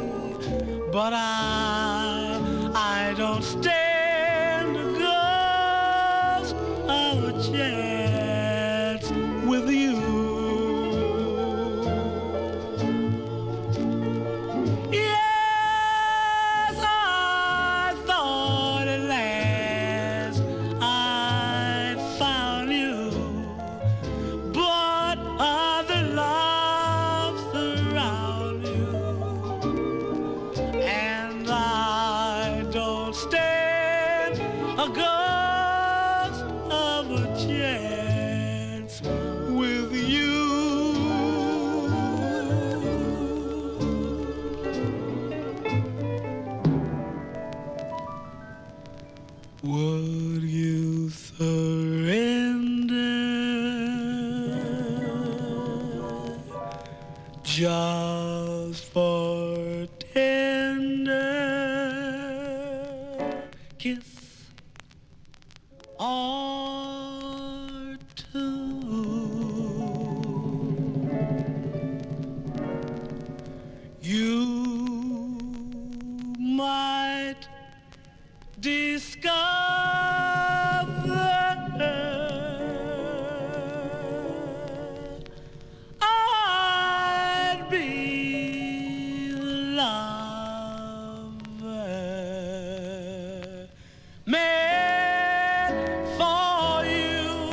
but I don't stand a ghost of a chance with you. Yes, I thought at last I'd found you, but other loves surround you, and I don't stand a ghost of a chance with you. Would you surrender just for tender kiss or two? You might discover I'd be the lover meant for you,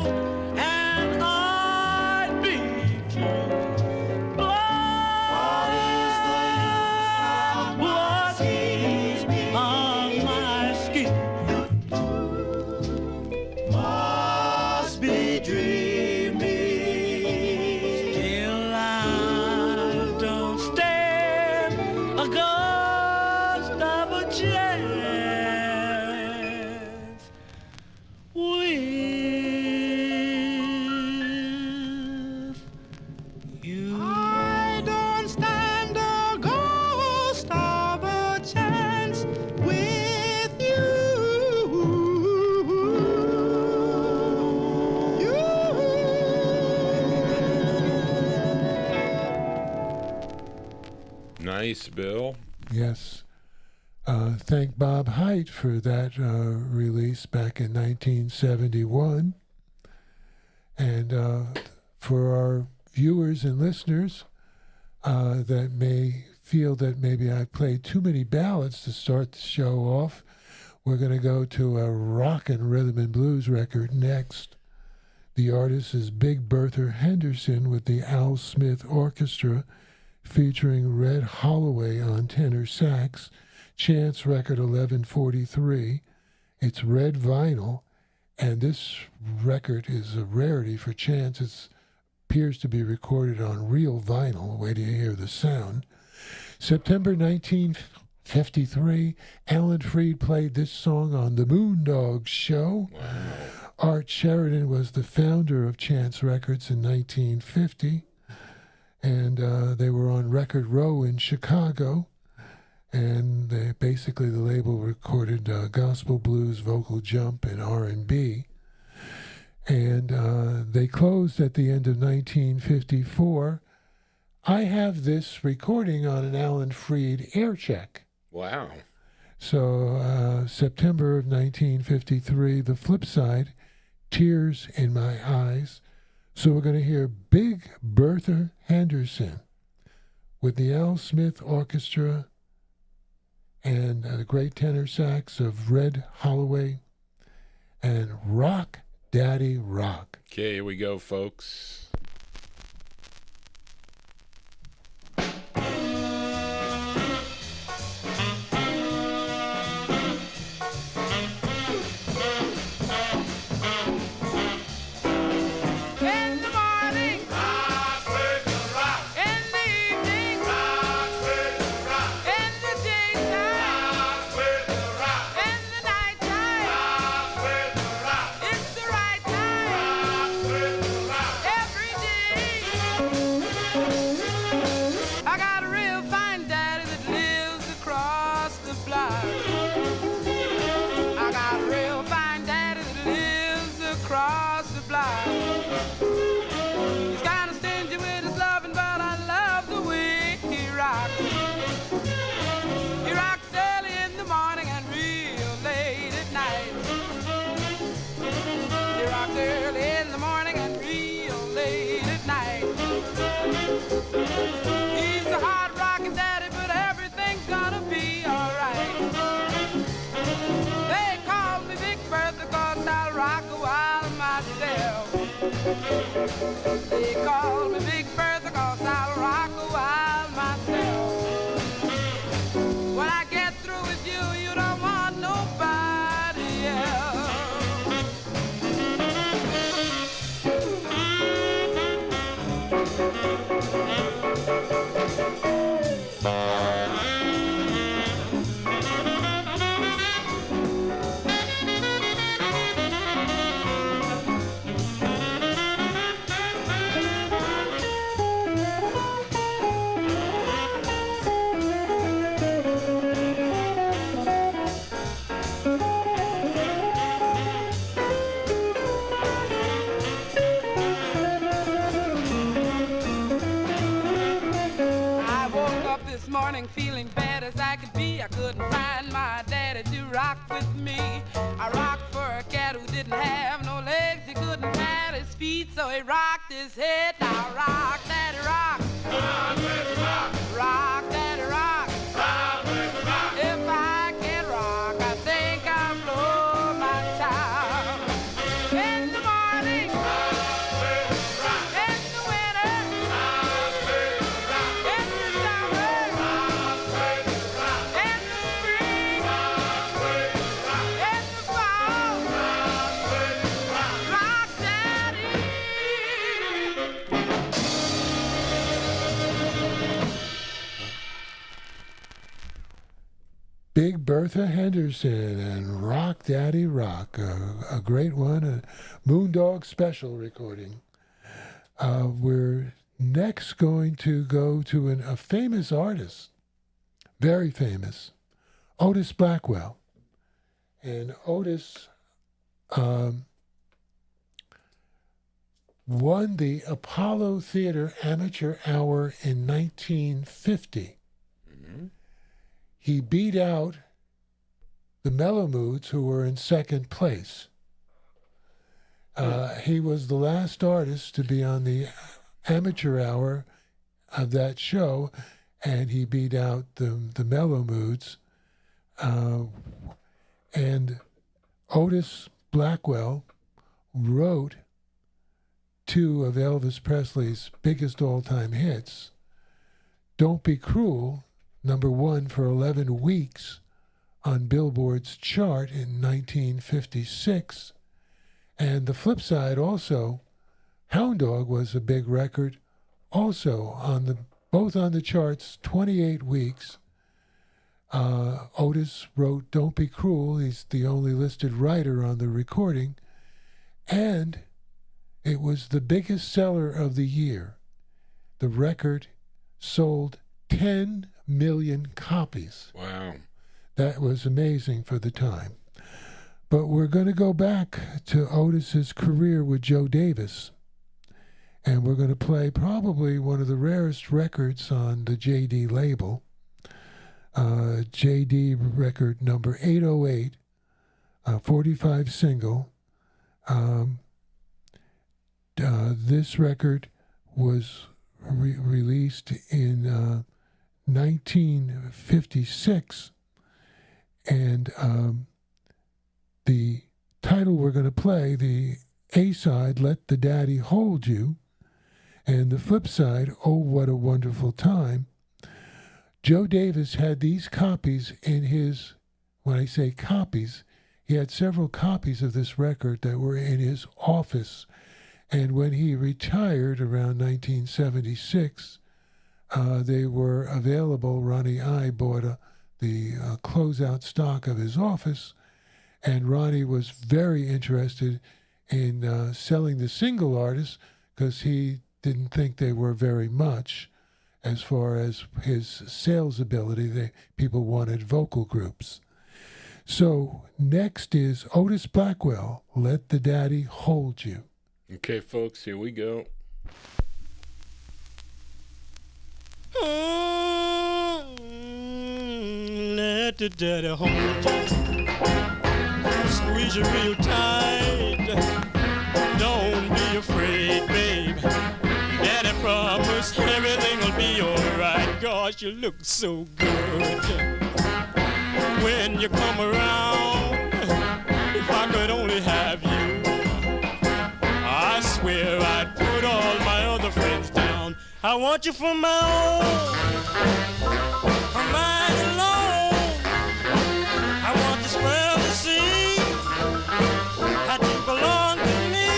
and I'd be true. What is the use of my skin? Must be dreaming. Still I don't stand a ghost of a chance with you. I don't stand a ghost of a chance with you. Nice, Bill. Yes. Thank Bob Haidt for that release back in 1971. And for our viewers and listeners that may feel that maybe I played too many ballads to start the show off, we're going to go to a rock and rhythm and blues record next. The artist is Big Bertha Henderson with the Al Smith Orchestra, featuring Red Holloway on tenor sax, Chance record 1143. It's red vinyl, and this record is a rarity for Chance. It appears to be recorded on real vinyl. Wait till you hear the sound. September 1953, Alan Freed played this song on the Moondogs Show. Wow. Art Sheridan was the founder of Chance Records in 1950. And they were on Record Row in Chicago, and the label recorded gospel, blues, vocal jump, and R&B. And they closed at the end of 1954. I have this recording on an Alan Freed air check. Wow. So September of 1953, the flip side, Tears in My Eyes. So we're going to hear Big Bertha Henderson with the Al Smith Orchestra and the great tenor sax of Red Holloway and Rock Daddy Rock. Okay, here we go, folks. In the morning They call me Big Bertha 'cause I'll rock a while myself. When I get through with you, you don't want nobody else. Feeling bad as I could be, I couldn't find my daddy to rock with me. I rocked for a cat who didn't have no legs, he couldn't pat his feet, so he rocked his head. Now rock, daddy, rock. Rock, daddy, rock. Rock, daddy, rock. Rock, daddy, rock. If I can rock, I think I'll blow my top. In the morning, rock, daddy, rock. In the winter, rock, daddy, rock. In the summer, rock, daddy, rock. In the spring, rock, daddy, rock. In the fall, rock, daddy, rock. Rock, daddy. Big Bertha Henderson and Rock Daddy Rock, a great one, a Moondog special recording. We're next going to go to a famous artist, very famous, Otis Blackwell. And Otis won the Apollo Theater Amateur Hour in 1950. He beat out the Mellow Moods, who were in second place. He was the last artist to be on the amateur hour of that show, and he beat out the Mellow Moods. And Otis Blackwell wrote two of Elvis Presley's biggest all-time hits, Don't Be Cruel, #1 for 11 weeks on Billboard's chart in 1956. And the flip side also, Hound Dog was a big record, also both on the charts, 28 weeks. Otis wrote Don't Be Cruel. He's the only listed writer on the recording. And it was the biggest seller of the year. The record sold 10 million copies. Wow. That was amazing for the time. But we're going to go back to Otis's career with Joe Davis. And we're going to play probably one of the rarest records on the JD label. JD record number 808, 45 single. This record was released in 1956, and the title we're going to play, the A-side, Let the Daddy Hold You, and the flip side, Oh, What a Wonderful Time. Joe Davis had these copies in his, when I say copies, he had several copies of this record that were in his office. And when he retired around 1976, they were available. Ronnie I bought the closeout stock of his office, and Ronnie was very interested in selling the single artists because he didn't think they were very much as far as his sales ability. People wanted vocal groups. So next is Otis Blackwell, Let the Daddy Hold You. Okay, folks, here we go. Let the daddy hold you, squeeze you real tight. Don't be afraid, babe. Daddy promise everything will be alright. Gosh, you look so good when you come around. If I could only have you, I swear I'd put all I want you for my own, for mine alone. I want this world to see that you belong to me.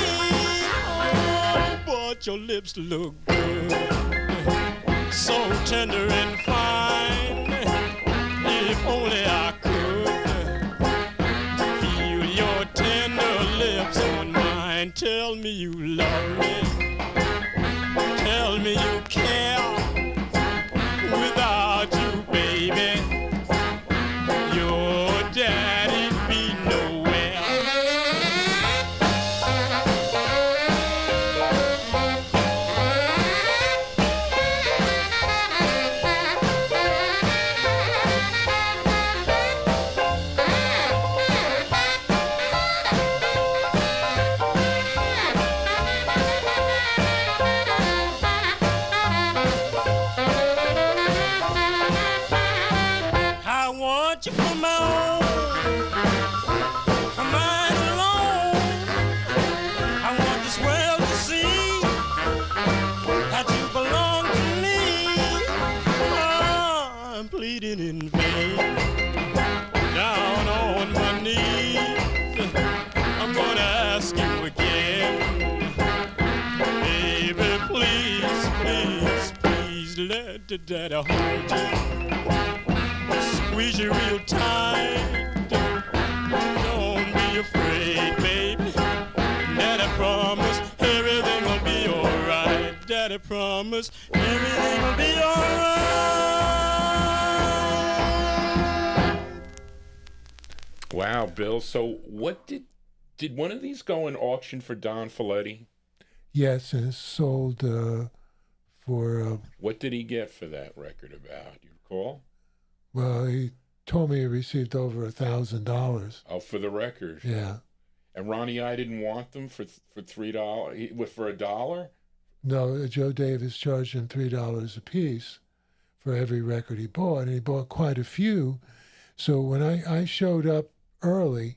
Oh, but your lips look good, so tender and fine. If only I could feel your tender lips on mine. Tell me you love me. Tell me you care. Without you, baby, your daddy'd be nowhere. I want you for my own, for mine alone. I want this world to see that you belong to me. Oh, I'm pleading in vain, down on my knees. I'm gonna ask you again, baby, please, please, please let the daddy hold you. Squeeze you real tight. Don't be afraid, baby. Daddy promise everything will be alright. Daddy promise everything will be alright. Wow, Bill. So what did one of these go in auction for Don Folletti? Yes, and it's sold for, What did he get for that record about? You recall? well, he told me he received over $1,000. Oh, for the record. Yeah. And Ronnie I didn't want them for $3. For $1? No, Joe Davis charged him $3 a piece for every record he bought, and he bought quite a few. So when I showed up early,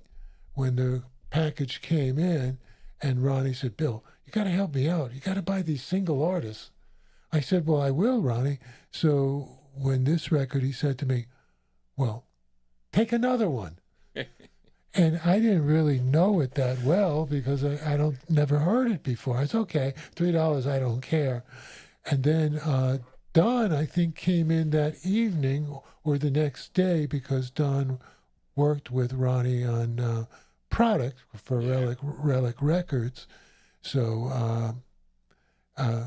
when the package came in, and Ronnie said, "Bill, you got to help me out. You got to buy these single artists." I said, "Well, I will, Ronnie." So when this record, he said to me, "Well, take another one." And I didn't really know it that well because I never heard it before. It's okay, $3, I don't care. And then Don, I think, came in that evening or the next day because Don worked with Ronnie on product for Relic Records. So a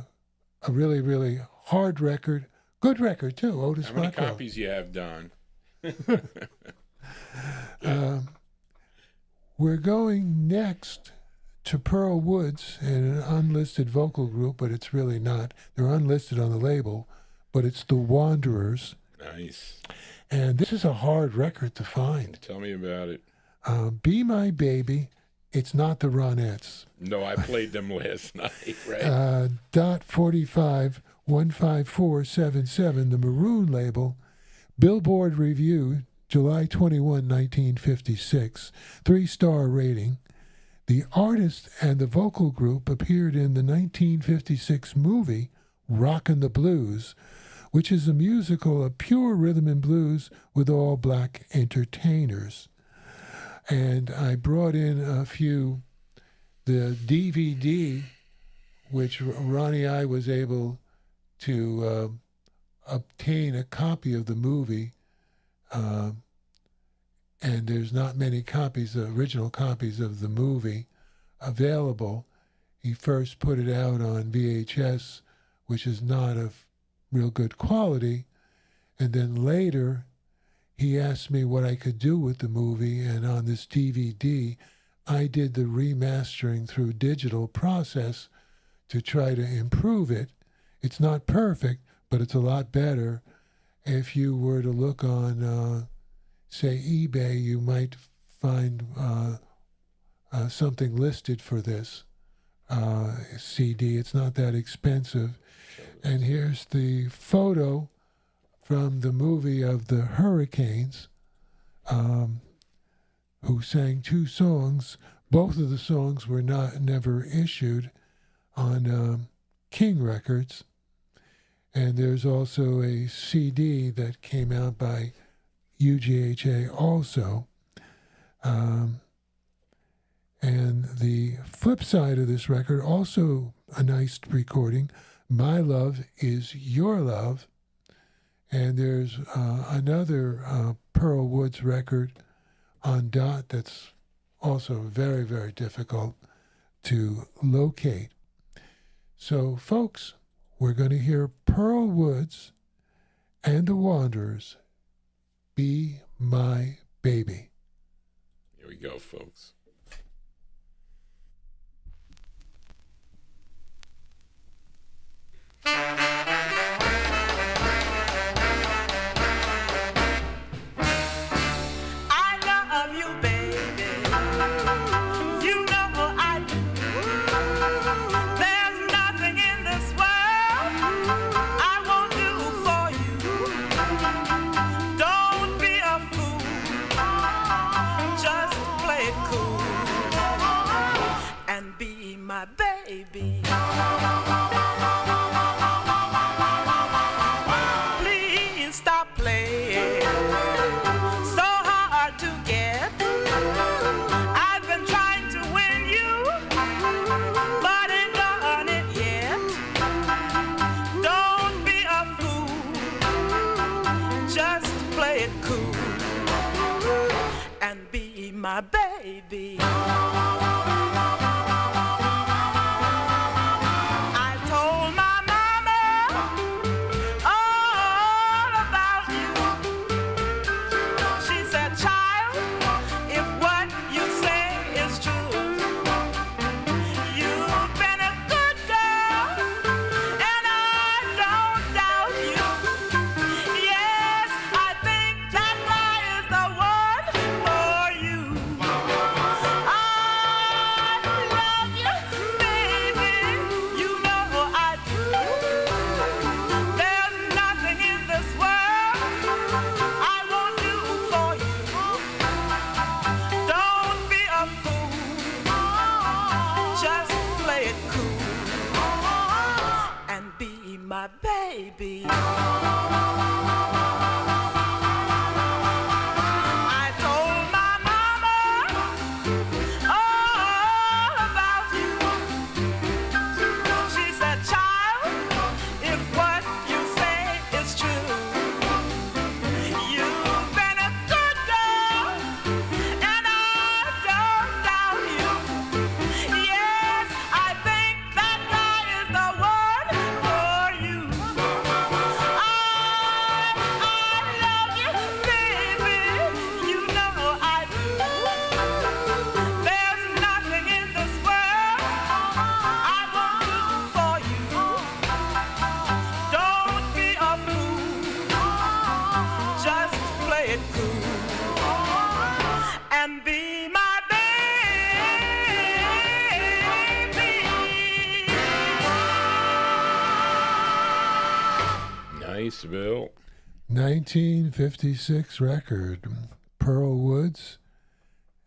really, really hard record, good record too. Otis Blackwell. How many copies you have, Don? We're going next to Pearl Woods in an unlisted vocal group, but it's really not. They're unlisted on the label, but it's the Wanderers. Nice. And this is a hard record to find. Tell me about it. Be My Baby. It's not the Ronettes. No, I played them last night, right? Dot 45 15477, the Maroon label. Billboard Review, July 21, 1956. 3-star rating. The artist and the vocal group appeared in the 1956 movie Rockin' the Blues, which is a musical of pure rhythm and blues with all black entertainers. And I brought in a few, the DVD, which Ronnie I was able to obtain a copy of the movie, and there's not many copies, original copies of the movie available. He first put it out on VHS, which is not of real good quality, and then later he asked me what I could do with the movie, and on this DVD I did the remastering through digital process to try to improve it. It's not perfect, but it's a lot better. If you were to look on, say, eBay, you might find something listed for this CD. It's not that expensive. And here's the photo from the movie of the Hurricanes, who sang 2 songs. Both of the songs were never issued on King Records. And there's also a CD that came out by UGHA also. And the flip side of this record, also a nice recording, My Love Is Your Love. And there's another Pearl Woods record on Dot that's also very, very difficult to locate. So, folks, we're going to hear Pearl Woods and the Wanderers, Be My Baby. Here we go, folks. My baby, please stop playing so hard to get. I've been trying to win you, but ain't done it yet. Don't be a fool, just play it cool and be my baby. Baby, I told my mama all about you. She said, child, if what you say is true, you've been a good girl, and I don't doubt you. Yes, I think that guy is the one for you. Bill. 1956 record, Pearl Woods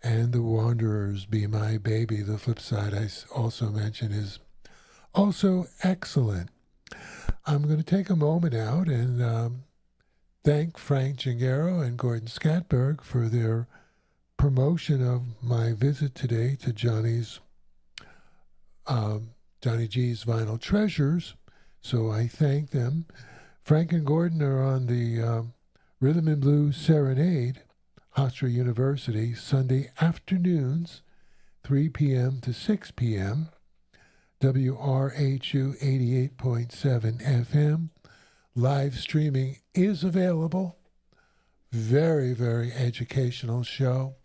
and the Wanderers, Be My Baby. The flip side I also mentioned is also excellent. I'm going to take a moment out and thank Frank Gingero and Gordon Scatberg for their promotion of my visit today to Johnny G's Vinyltreasures. So I thank them. Frank and Gordon are on the Rhythm and Blues Serenade, Hofstra University, Sunday afternoons, 3 p.m. to 6 p.m., WRHU 88.7 FM. Live streaming is available. Very, very educational show.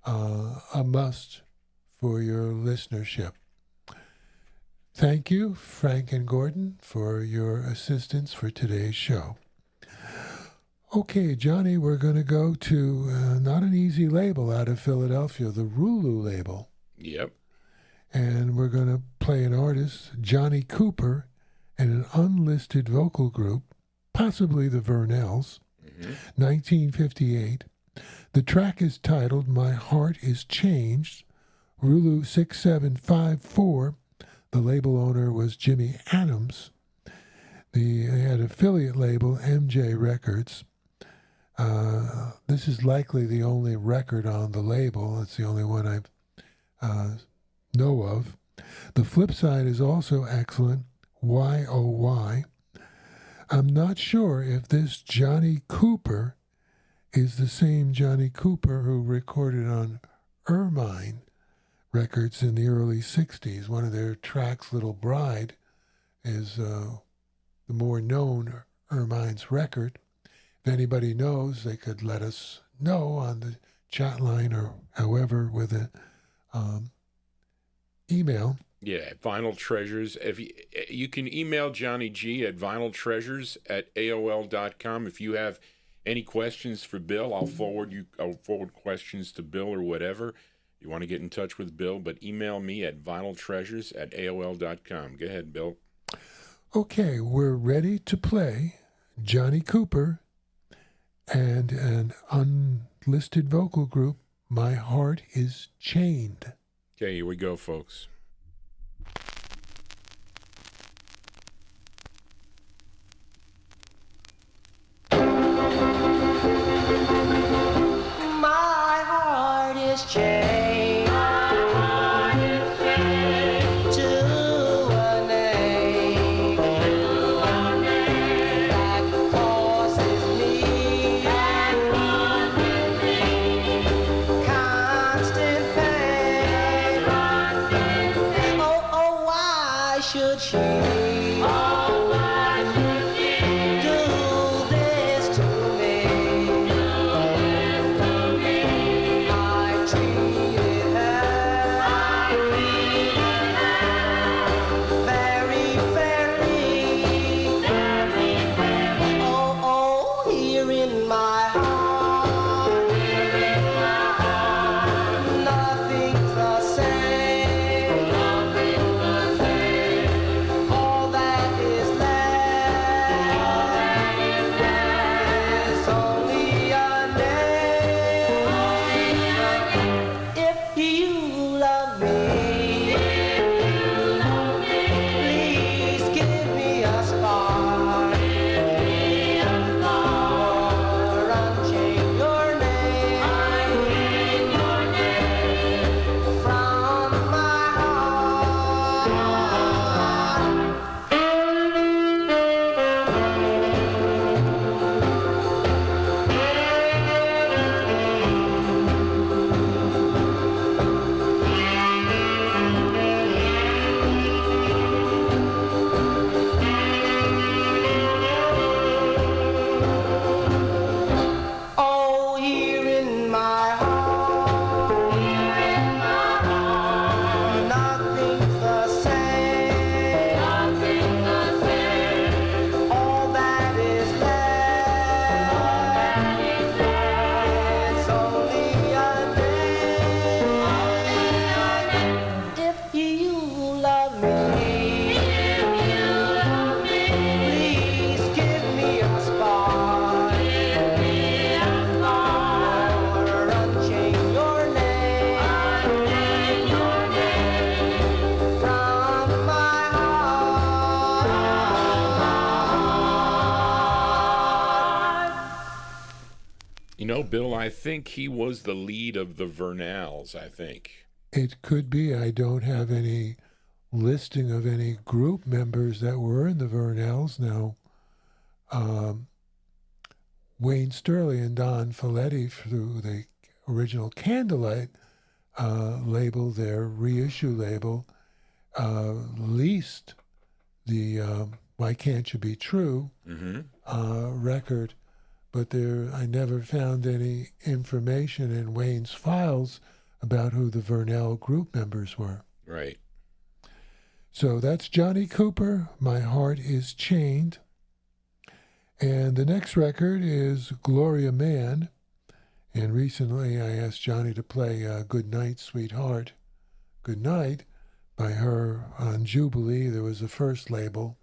A must for your listenership. Thank you, Frank and Gordon, for your assistance for today's show. Okay, Johnny, we're going to go to not an easy label out of Philadelphia, the Rulu label. Yep. And we're going to play an artist, Johnny Cooper, and an unlisted vocal group, possibly the Vernells, 1958. The track is titled My Heart Is Changed, Rulu 6754. The label owner was Jimmy Adams. They had affiliate label, MJ Records. This is likely the only record on the label. It's the only one I know of. The flip side is also excellent, YOY. I'm not sure if this Johnny Cooper is the same Johnny Cooper who recorded on Ermine Records in the early 60s. One of their tracks, Little Bride, is the more known Ermine's record. If anybody knows, they could let us know on the chat line or however with an email. Yeah, Vinyltreasures. If you can email Johnny G at vinyltreasures@aol.com. If you have any questions for Bill, I'll forward questions to Bill or whatever. You want to get in touch with Bill, but email me at vinyltreasures@aol.com. Go ahead, Bill. Okay, we're ready to play Johnny Cooper and an unlisted vocal group, My Heart Is Chained. Okay, here we go, folks. My heart is chained to a name that causes me constant pain. Oh, why should she do this to me? I treated her very fairly. Oh, here in my heart, nothing's the same. All that is left is only a name. If you love me, please give me a spark, or unchain your name from my Oh, here in my heart, nothing's the same. All that is left is only a name. If you love me, please give me a spark, or unchain your name from my heart. You know, Bill, I think he was the lead of the Vernals, I think. It could be. I don't have any listing of any group members that were in the Vernals now. Wayne Sterling and Don Folletti, through the original Candlelight label, their reissue label, leased the Why Can't You Be True record, but I never found any information in Wayne's files about who the Vernal group members were. Right. So that's Johnny Cooper, My Heart Is Chained. And the next record is Gloria Mann. And recently I asked Johnny to play Good Night, Sweetheart, Good Night by her on Jubilee. There was a first label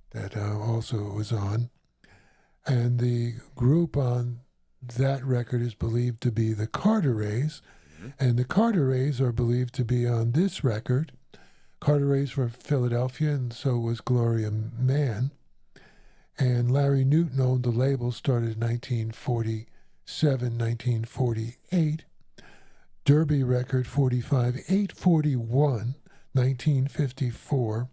that also was on. And the group on that record is believed to be the Carterets. And the Carterets are believed to be on this record. Carterets were Philadelphia, and so was Gloria Mann. And Larry Newton owned the label, started in 1947, 1948. Derby record 45, 841, 1954.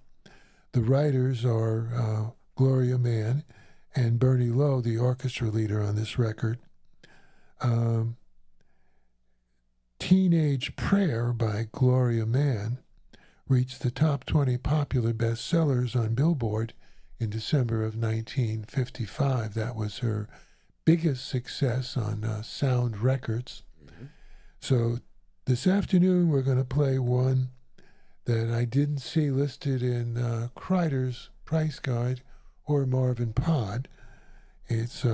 The writers are Gloria Mann and Bernie Lowe, the orchestra leader on this record. Teenage Prayer by Gloria Mann reached the top 20 popular bestsellers on Billboard in December of 1955. That was her biggest success on Sound Records. So this afternoon we're going to play one that I didn't see listed in Kreider's Price Guide or Marvin Pod. It's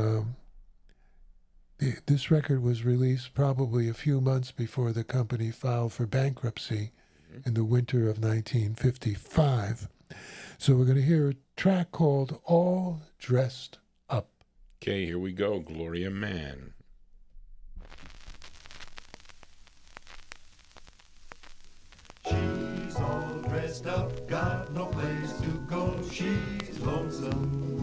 this record was released probably a few months before the company filed for bankruptcy in the winter of 1955. So we're going to hear a track called All Dressed Up. Okay, here we go. Gloria Mann. She's all dressed up, got no place to go, she's lonesome.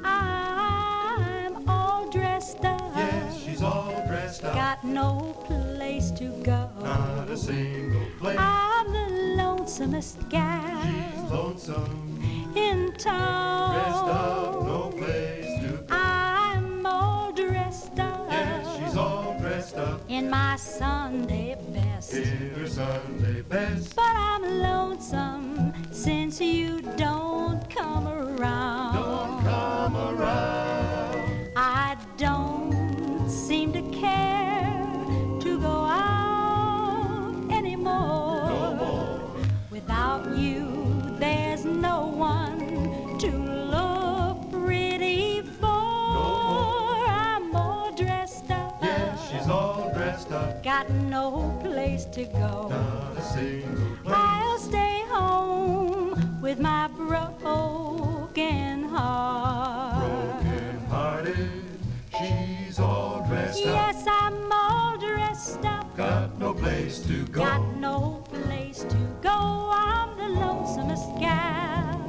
I'm all dressed up. Yes, she's all dressed up. Got no place to go. Not a single place. I'm the lonesomest gal. She's lonesome. In town. Dressed up, no place to go. I'm all dressed up. Yes, she's all dressed up. In my Sunday best. In her Sunday best. But I'm lonesome since you don't come around. Don't come around. I don't seem to care to go out anymore. No more. Without you, there's no one to look pretty for. No more. I'm all dressed up. Yes, she's all dressed up. Got no place to go. Not a single place. I'll stay home with my broken heart. Broken hearted, she's all dressed up. Yes, I'm all dressed up. Got no place to go. Got no place to go. I'm the lonesomest gal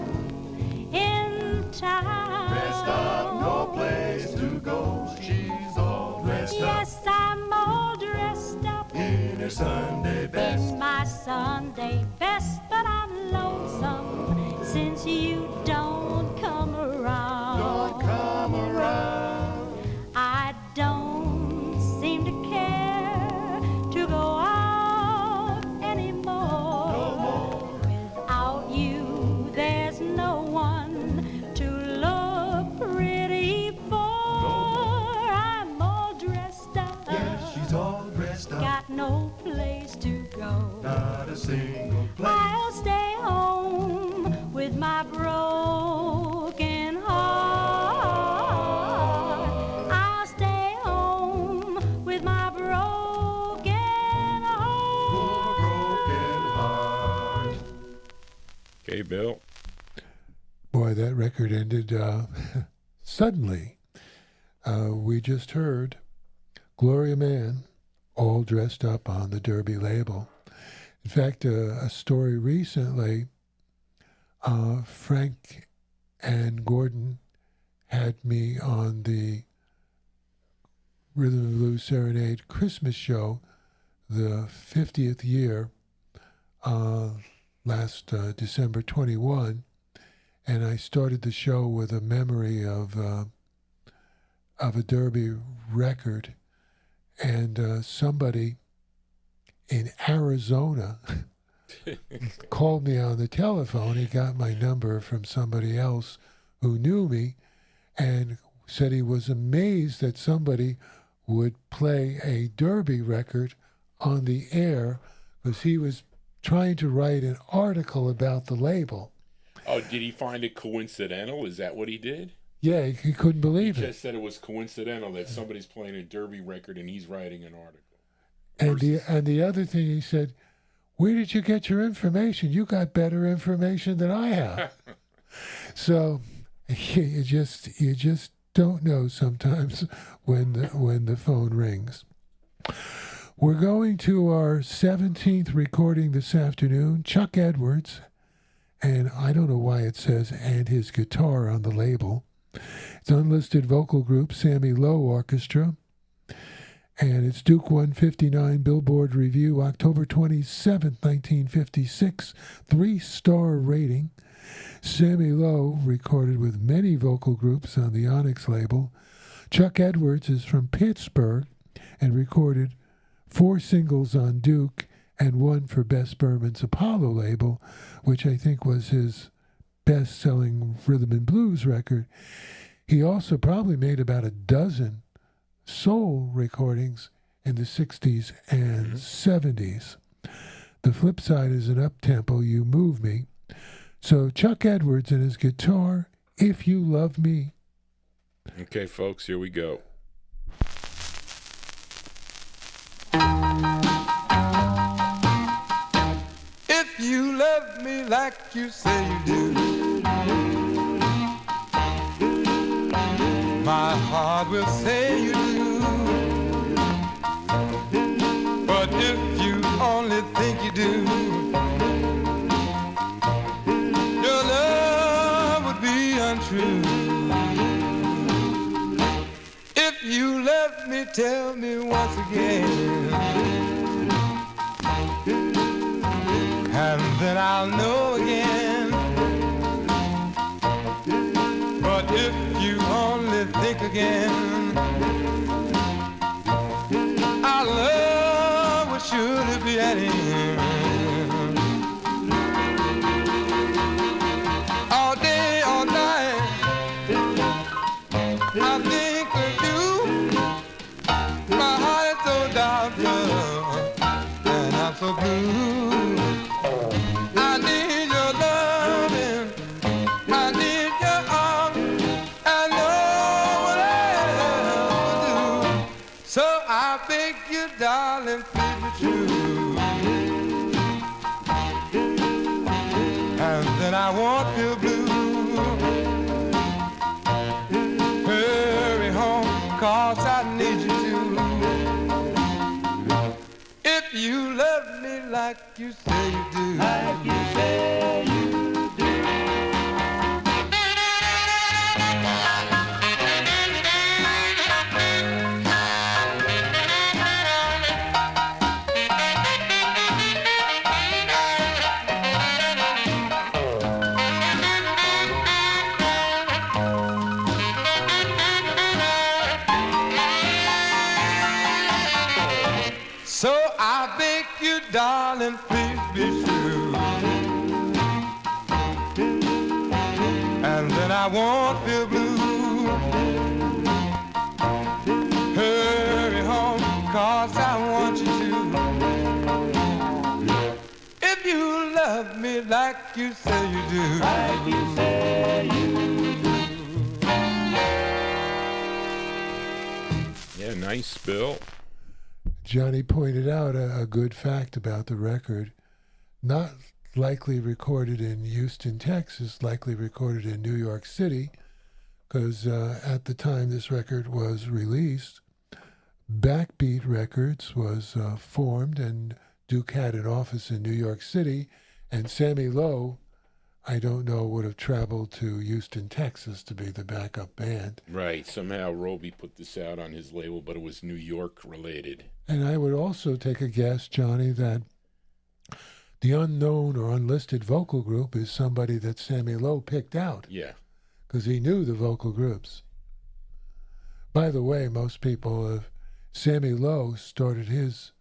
in town. Dressed up, no place to go. She's all dressed up. Yes, I'm all dressed up. In her Sunday best. In my Sunday best, but I'm lonesome since you don't come around. Don't come around. I don't seem to care to go out anymore. No more. Without you, there's no one to look pretty for. more. I'm all dressed up. Yes, she's all dressed up. Got no place to go. Not a single place. I'll stay home with my broken heart. I'll stay home with my broken heart. Broken heart. Okay, Bill. Boy, that record ended suddenly. We just heard Gloria Mann, all dressed up on the Derby label. In fact, a story recently, Frank and Gordon had me on the Rhythm and Blues Serenade Christmas show, the 50th year, last December 21, and I started the show with a memory of a Derby record, and somebody in Arizona called me on the telephone. He got my number from somebody else who knew me and said he was amazed that somebody would play a Derby record on the air because he was trying to write an article about the label. Oh, did he find it coincidental? Is that what he did? Yeah, he couldn't believe He it. just said it was coincidental that somebody's playing a Derby record and he's writing an article. And the other thing he said, where did you get your information? You got better information than I have. So you just don't know sometimes when the phone rings. We're going to our 17th recording this afternoon, Chuck Edwards and I don't know why it says "and his guitar" on the label. It's unlisted vocal group Sammy Lowe Orchestra, and it's Duke 159 Billboard Review, October 27th, 1956, 3-star rating. Sammy Lowe recorded with many vocal groups on the Onyx label. Chuck Edwards is from Pittsburgh and recorded 4 singles on Duke and 1 for Bess Berman's Apollo label, which I think was his best-selling rhythm and blues record. He also probably made about a dozen soul recordings in the 60s and 70s. The flip side is an up-tempo, You Move Me. So Chuck Edwards and his guitar, If You Love Me. Okay, folks, here we go. If you love me like you say you do, my heart will say you do. But if you only think you do, your love would be untrue. If you love me, tell me once again, and then I'll know again. But if you only think again, our love would surely be at end. All day, all night, I think of you. My heart is so doubtful, and I'm so blue. I need your loving, I need your arms, I know what else to do. So I beg you, darling, please be true, and then I won't feel blue. Hurry home, 'cause I need you to. If you love me like you say you do, like you say you do. So I beg you, darling, please be true, and then I won't feel blue. Hurry home, 'cause I want you to. If you love me like you say you do, like you say you do. Yeah, nice, Bill. Johnny pointed out a good fact about the record. Not likely recorded in Houston, Texas, likely recorded in New York City, because at the time this record was released, Backbeat Records was formed, and Duke had an office in New York City, and Sammy Lowe, I don't know, would have traveled to Houston, Texas to be the backup band. Right. Somehow Roby put this out on his label, but it was New York related. And I would also take a guess, Johnny, that the unknown or unlisted vocal group is somebody that Sammy Lowe picked out. Yeah. Because he knew the vocal groups. By the way, most people, Sammy Lowe started his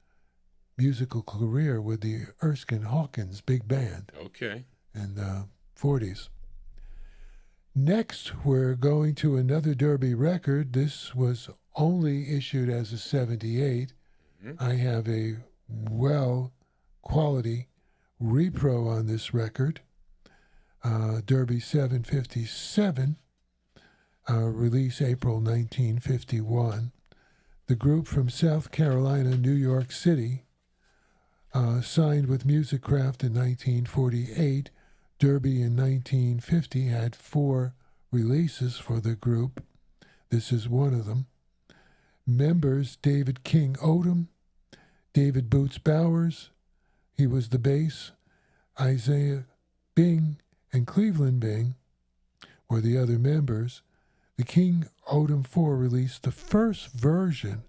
musical career with the Erskine Hawkins Big Band. Okay. In the 40s. Next, we're going to another Derby record. This was only issued as a 78. I have a quality repro on this record. Derby 757, release April 1951. The group from South Carolina, New York City, signed with Musicraft in 1948. Derby in 1950 had 4 releases for the group. This is one of them. Members: David King Odum, David Boots Bowers, he was the bass, Isaiah Bing, and Cleveland Bing were the other members, the King Odum 4 released the first version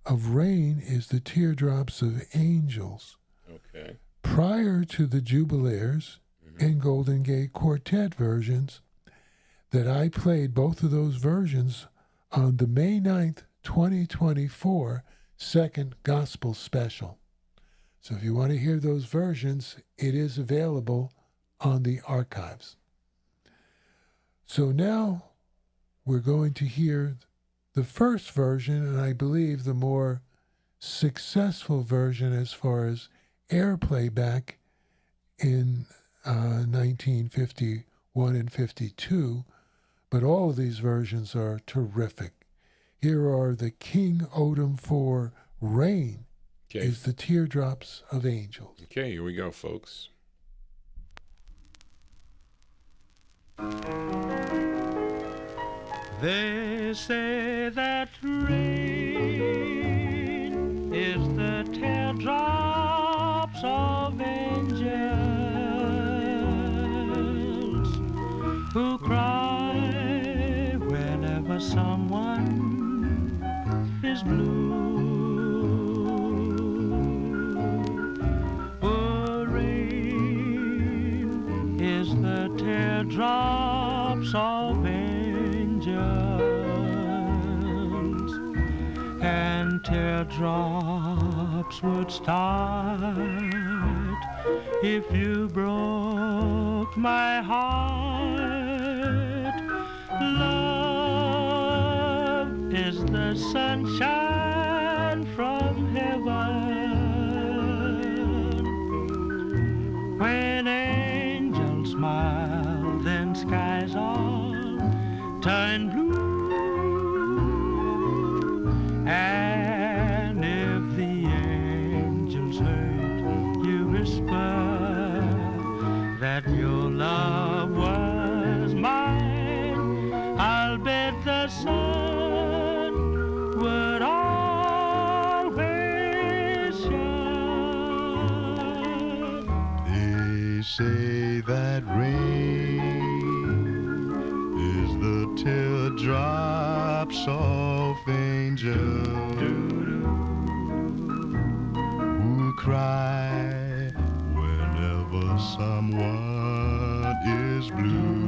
of Rain is the Teardrops of Angels. Okay. Prior to the Jubilaires and Golden Gate Quartet versions, that I played both of those versions on the May 9th, 2024 second gospel special. So if you want to hear those versions, it is available on the archives. So now we're going to hear the first version, and I believe the more successful version as far as airplay back in 1951 and 52, but all of these versions are terrific. Here are the King Odum 4 Rain is the Teardrops of Angels. Okay, here we go, folks. They say that rain is the teardrops of angels who cry whenever someone is blue. Oh, rain is the teardrops of angels, and teardrops would start if you broke my heart. Love is the sunshine from heaven. When angels smile, then skies all turn blue. And if the angels heard you whisper that your love was mine, I'll bet the sun would always shine. They say that rain is the teardrops of angels who cry whenever someone is blue.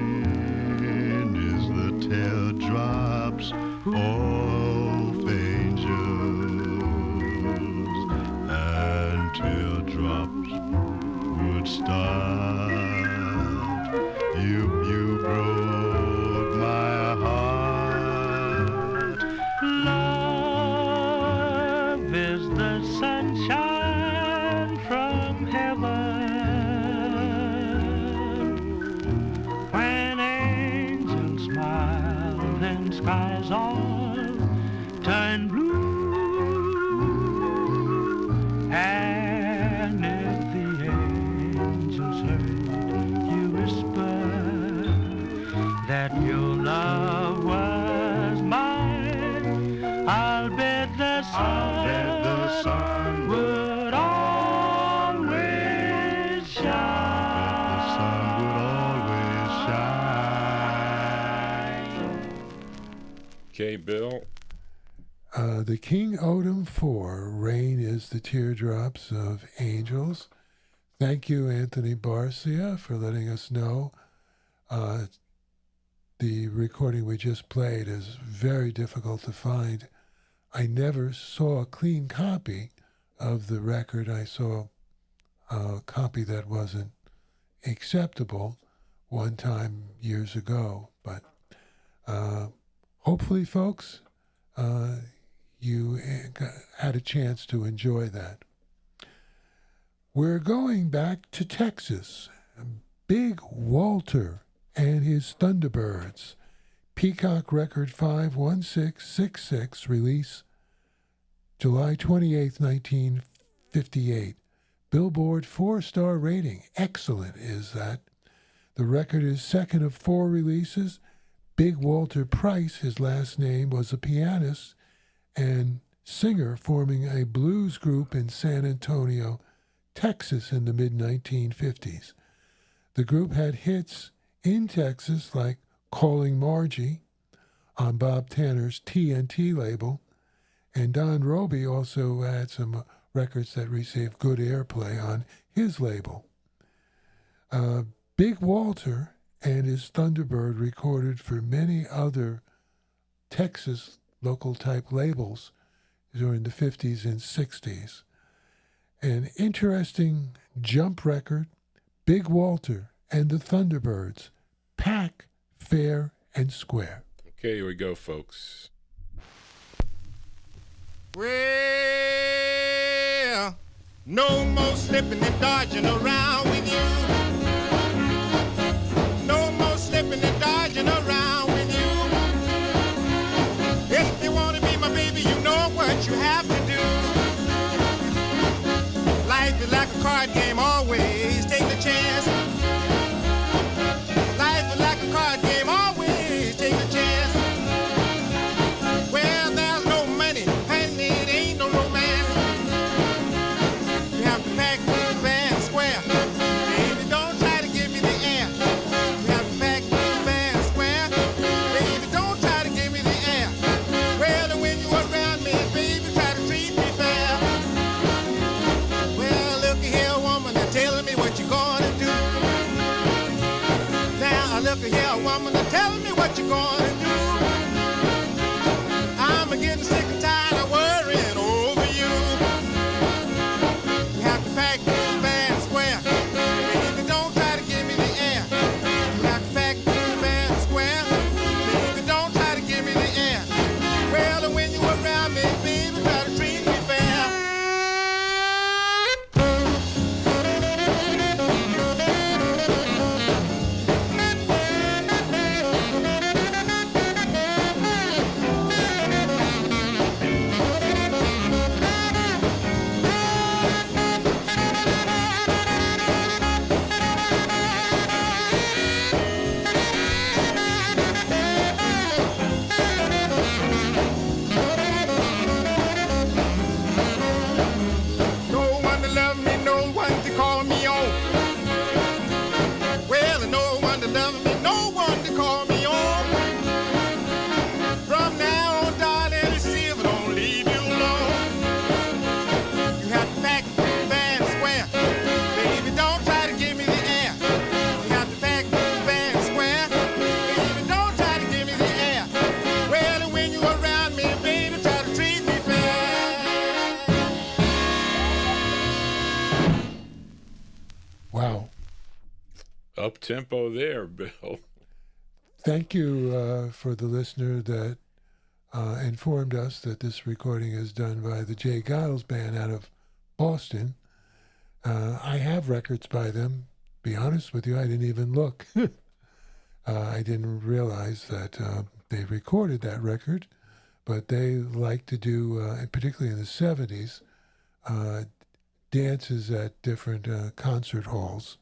Rain is the teardrops of angels, and teardrops would start if you broke my heart. Love is the sunshine from heaven. When angels smile, then skies all turn blue. And if the angels heard you whisper that your love was mine, I'll bet the sun would always shine. The sun would always shine. Okay, Bill. The King Odum 4, Rain is the Teardrops of Angels. Thank you, Anthony Barcia, for letting us know. The recording we just played is very difficult to find. I never saw a clean copy of the record. I saw a copy that wasn't acceptable one time years ago. But hopefully, folks, you had a chance to enjoy that. We're going back to Texas. Big Walter and his Thunderbirds. Peacock Record 51666, release July 28th, 1958. Billboard 4-star rating. Excellent is that. The record is second of 4 releases. Big Walter Price, his last name, was a pianist, and singer forming a blues group in San Antonio, Texas in the mid-1950s. The group had hits in Texas like Calling Margie on Bob Tanner's TNT label, and Don Roby also had some records that received good airplay on his label. Big Walter and his Thunderbird recorded for many other Texas local type labels during the 50s and 60s. An interesting jump record, Big Walter and the Thunderbirds, Pack, Fair, and Square. Okay, here we go, folks. Well, no more slipping and dodging around with you. No more slipping and dodging around with you. If you want to be my baby, you know what you have to do. Life is like a card game, always take the chance. Life is like a card game, always take the chance. Well, there's no money, and it ain't no romance. You have to pack fair and square. Baby, don't try to give me the air. You have to pack fair and square. Baby, don't try to give me the air. Well, and when you around me, baby, try to treat me fair. Well, look here, woman, they're telling me what you're gonna do. Now, look here, woman, they're telling me what you're gonna do. I'm getting sick and tired of worrying over you. You have to pack fair and square. Baby, don't try to give me the air. You have to pack fair and square. Baby, don't try to give me the air. Well, and when you around me, baby, try to treat me fair. No one to love me, no one to call me on. Well, no one to love me, no one to call me on. From now on, darling, see if I don't leave you alone. You have to pack fair and square. Baby, don't try to give me the air. You have to pack fair and square. Baby, don't try to give me the air. Well, and when you around me, baby, try to treat me fair. Wow. Up tempo there, Bill. Thank you for the listener that informed us that this recording is done by the Jay Giles Band out of Boston. I have records by them. Be honest with you, I didn't even look. I didn't realize that they recorded that record, but they like to do, particularly in the 70s, dances at different concert halls.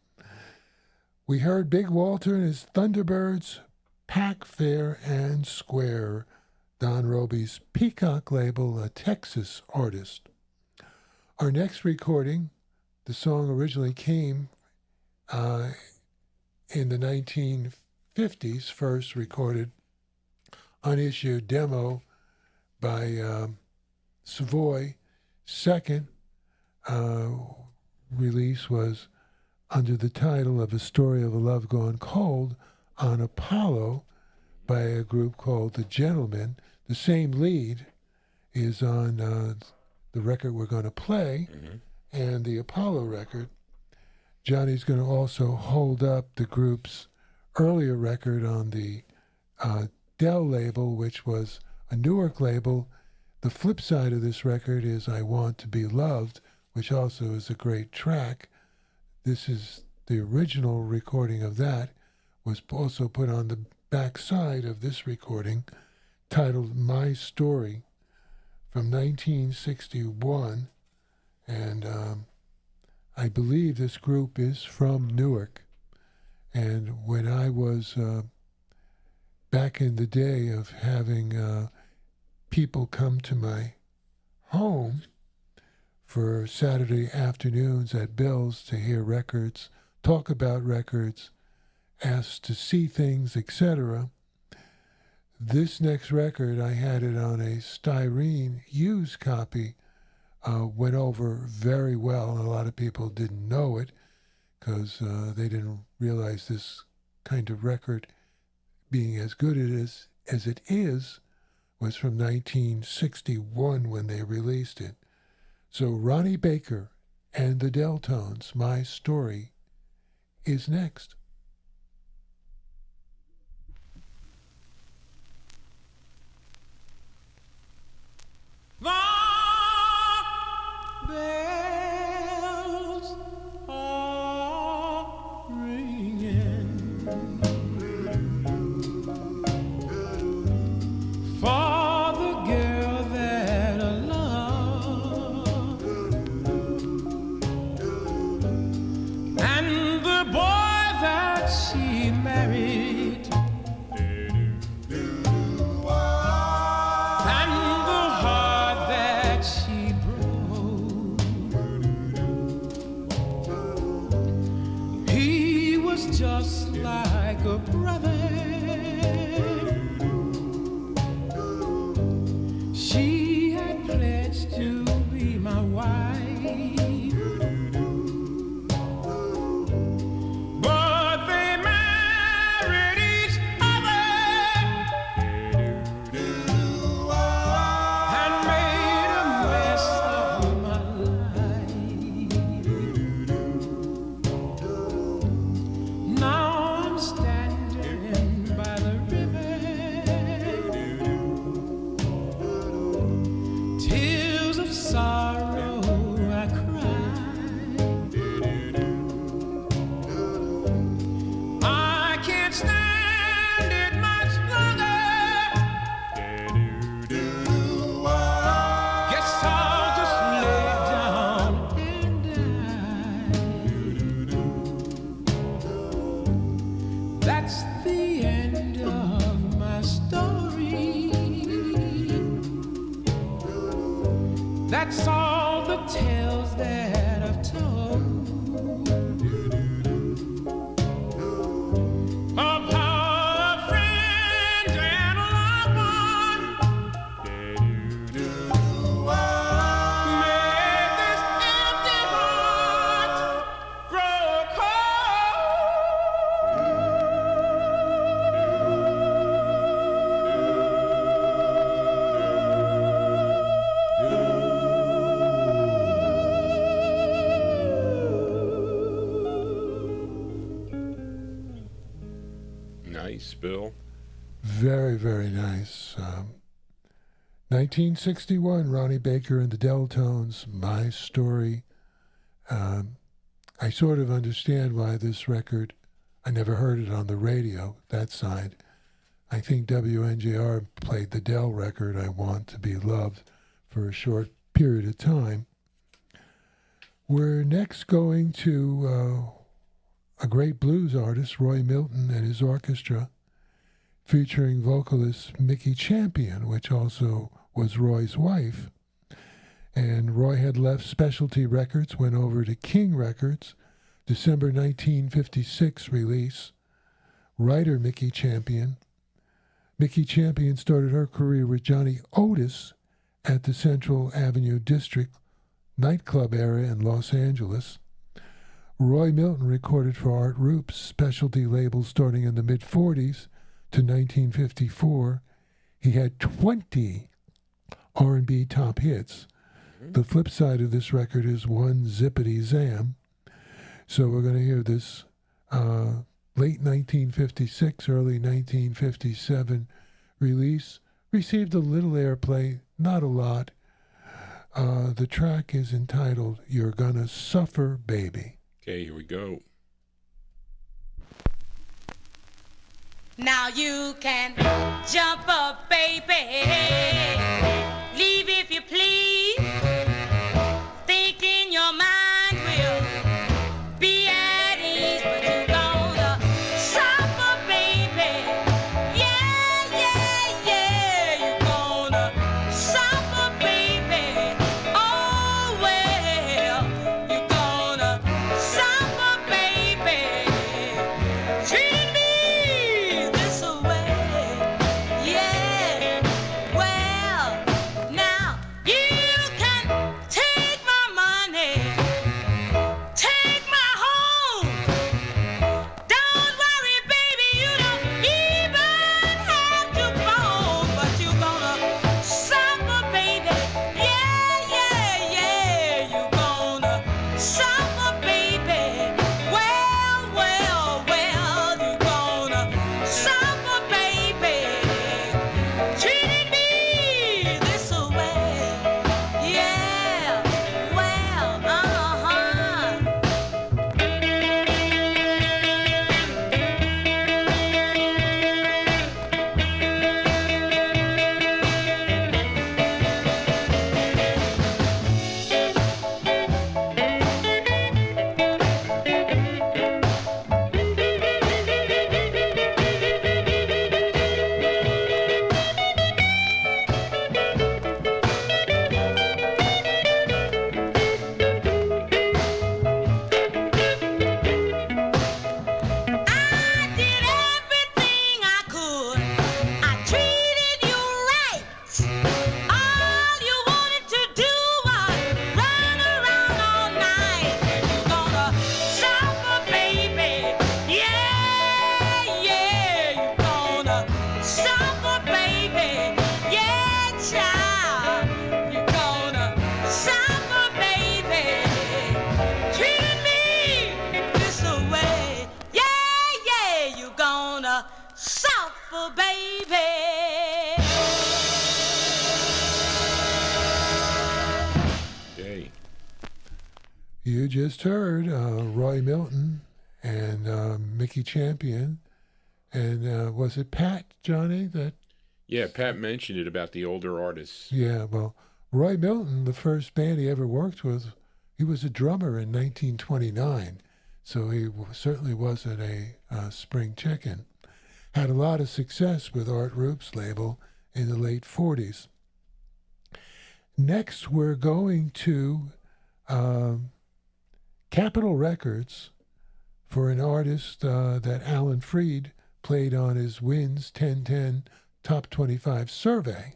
We heard Big Walter and his Thunderbirds, Pack, Fair, and Square, Don Roby's Peacock label, a Texas artist. Our next recording, the song originally came in the 1950s, first recorded unissued demo by Savoy. Second release was under the title of A Story of a Love Gone Cold on Apollo by a group called The Gentlemen. The same lead is on the record we're going to play, and the Apollo record. Johnny's going to also hold up the group's earlier record on the Dell label, which was a Newark label. The flip side of this record is I Want to Be Loved, which also is a great track. This is the original recording of that, was also put on the back side of this recording, titled My Story, from 1961. And I believe this group is from Newark. And when I was back in the day of having people come to my home for Saturday afternoons at Bill's to hear records, talk about records, asked to see things, etc. This next record, I had it on a styrene used copy, went over very well. A lot of people didn't know it because they didn't realize this kind of record being as good as it is was from 1961 when they released it. So Ronnie Baker and the Deltones, My Story, is next. Bells are ringing for the girl that I love and the boy that she married and the heart that she broke. He was just like a brother. She had pledged to be my wife, but they married each other and made a mess of my life. Now I'm standing by the river, tears of sorrow I cry. I can't stand it much longer. Guess I'll just lay down and die. That's the end of my story. That's all the tales that I've told of how a friend and a loved one made this empty heart grow Nice, Bill. Very, very nice. 1961, Ronnie Baker and the Deltones, My Story. I sort of understand why this record, I never heard it on the radio, that side. I think WNJR played the Del record, I Want to Be Loved, for a short period of time. We're next going to a great blues artist, Roy Milton and his orchestra, featuring vocalist Mickey Champion, which also was Roy's wife. And Roy had left Specialty Records, went over to King Records, December 1956 release. Writer Mickey Champion. Mickey Champion started her career with Johnny Otis at the Central Avenue District nightclub area in Los Angeles. Roy Milton recorded for Art Roop's Specialty label starting in the mid-40s to 1954. He had 20 R&B top hits. The flip side of this record is One Zippity Zam. So we're going to hear this late 1956, early 1957 release. Received a little airplay, not a lot. The track is entitled You're Gonna Suffer, Baby. Okay, here we go. Now you can jump up, baby. Leave if you please. Think in your mind will be at ease, but you're gonna suffer, baby. Yeah, yeah, yeah. You're gonna suffer, baby. South, baby. Okay. You just heard Roy Milton and Mickey Champion. And was it Pat, Johnny, that? Yeah, Pat mentioned it about the older artists. Yeah, well, Roy Milton, the first band he ever worked with, he was a drummer in 1929, so he certainly wasn't a spring chicken. Had a lot of success with Art Roop's label in the late 40s. Next, we're going to Capitol Records for an artist that Alan Freed played on his Wins 1010 Top 25 survey.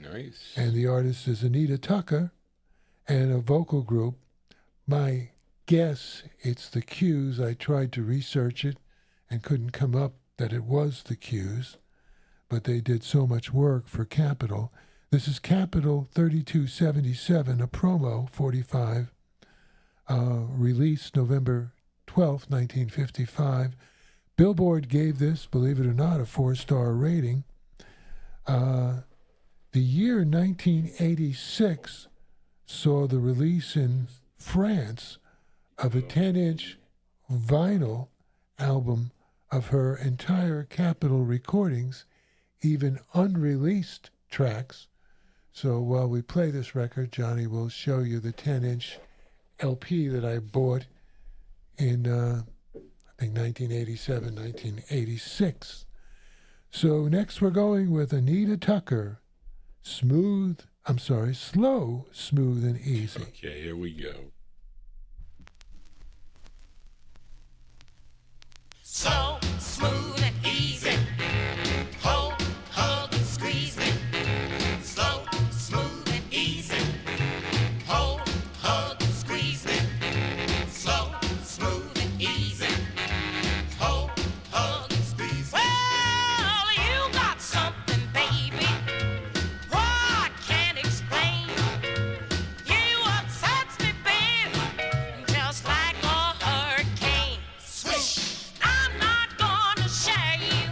Nice. And the artist is Anita Tucker and a vocal group. My guess, it's the Q's. I tried to research it and couldn't come up that it was the Q's, but they did so much work for Capitol. This is Capitol 3277, a promo 45, released November 12th, 1955. Billboard gave this, believe it or not, a 4-star rating. The year 1986 saw the release in France of a 10-inch vinyl album of her entire Capitol recordings, even unreleased tracks. So while we play this record, Johnny will show you the 10-inch LP that I bought in, I think, 1987, 1986. So next we're going with Anita Tucker, Slow, Smooth, and Easy. Okay, here we go. Slow, smooth, and easy. Hold, hug, and squeeze me. Slow, smooth, and easy. Hold, hug, and squeeze me. Slow, smooth, and easy. Hold, hug, and squeeze me. Well, you got something, baby. Oh, I can't explain. You upsets me, baby, just like a hurricane. Swish. I'm not gonna share you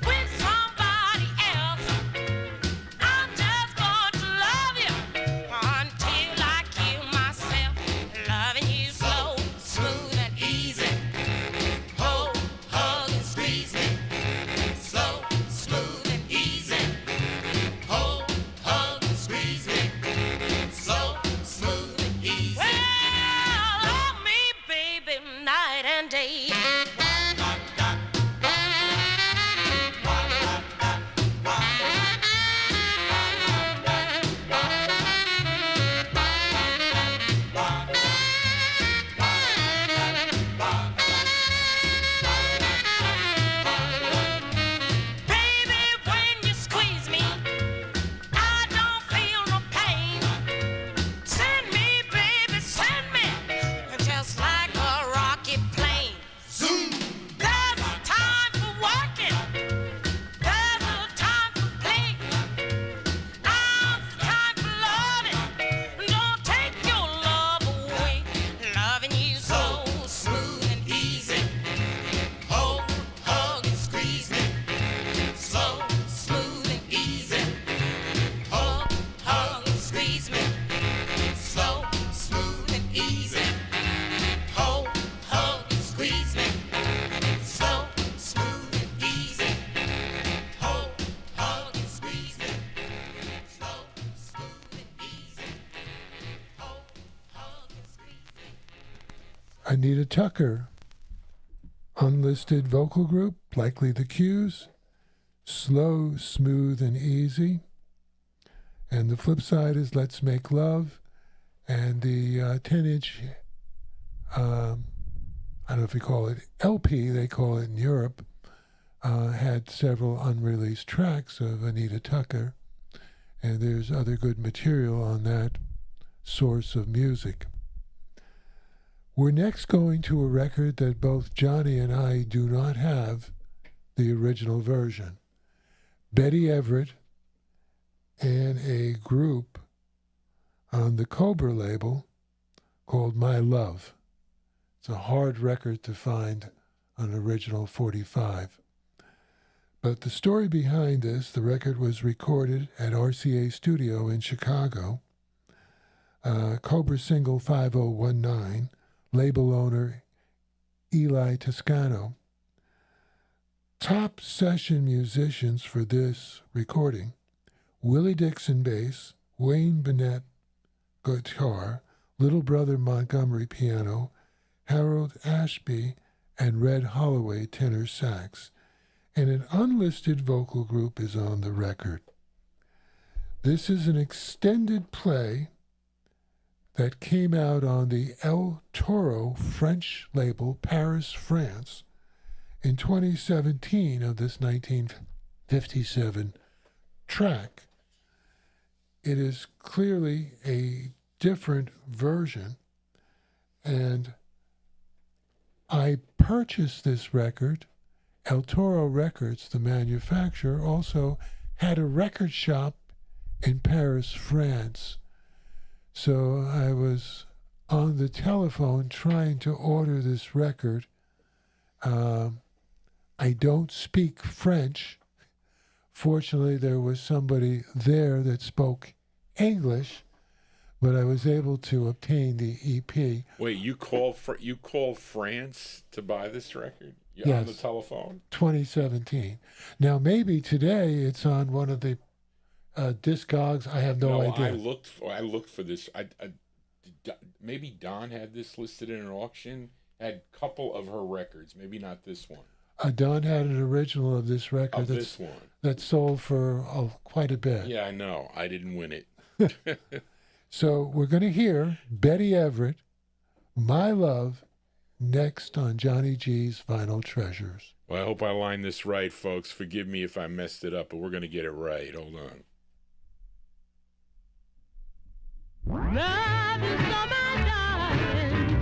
with somebody else. I'm just going to love you until I kill myself. Loving you slow, smooth, and easy. Hold, hug, and squeeze me. Slow, smooth, and easy. Hold, hug, and squeeze me. Slow, smooth, and easy. Well, love me, baby, night and day. Baby, when you squeeze me, I don't feel no pain. Send me, baby, send me, just like a rocket plane. Zoom. There's a time for working. There's a time for play. Now's the time for loving. Don't take your love away. Loving you so smooth and easy. Hold, hug, and squeeze me. Slow, smooth, and easy. Hold, hug, and squeeze me. Slow, smooth, and easy. Hold, hug, and squeeze me. Slow, smooth, and easy. Hold, hug, and squeeze me. Slow, smooth, and easy. Hold, hug, and squeeze me. Anita Tucker, unlisted vocal group, likely the Q's, Slow, Smooth, and Easy. And the flip side is Let's Make Love. And the 10-inch, I don't know if you call it LP, they call it in Europe, had several unreleased tracks of Anita Tucker. And there's other good material on that source of music. We're next going to a record that both Johnny and I do not have the original version. Betty Everett and a group on the Cobra label called My Love. It's a hard record to find an original 45. But the story behind this, the record was recorded at RCA Studio in Chicago. Cobra single 5019, label owner Eli Toscano. Top session musicians for this recording: Willie Dixon bass, Wayne Bennett guitar, Little Brother Montgomery piano, Harold Ashby and Red Holloway tenor sax, and an unlisted vocal group is on the record. This is an extended play that came out on the El Toro French label, Paris, France, in 2017 of this 1957 track. It is clearly a different version, and I purchased this record. El Toro Records, the manufacturer, also had a record shop in Paris, France. So I was on the telephone trying to order this record. I don't speak French. Fortunately, there was somebody there that spoke English, but I was able to obtain the EP. Wait, you called France to buy this record? You're Yes. on the telephone? 2017. Now, maybe today it's on one of the Discogs. I have no idea. I looked for this. Maybe Don had this listed in an auction. Had a couple of her records, maybe not this one. Don had an original of this record This one. that sold for quite a bit. Yeah, I know. I didn't win it. So we're going to hear Betty Everett, My Love, next on Johnny G's Vinyltreasures. Well, I hope I lined this right, folks. Forgive me if I messed it up, but we're going to get it right. Hold on. Love is so my darling.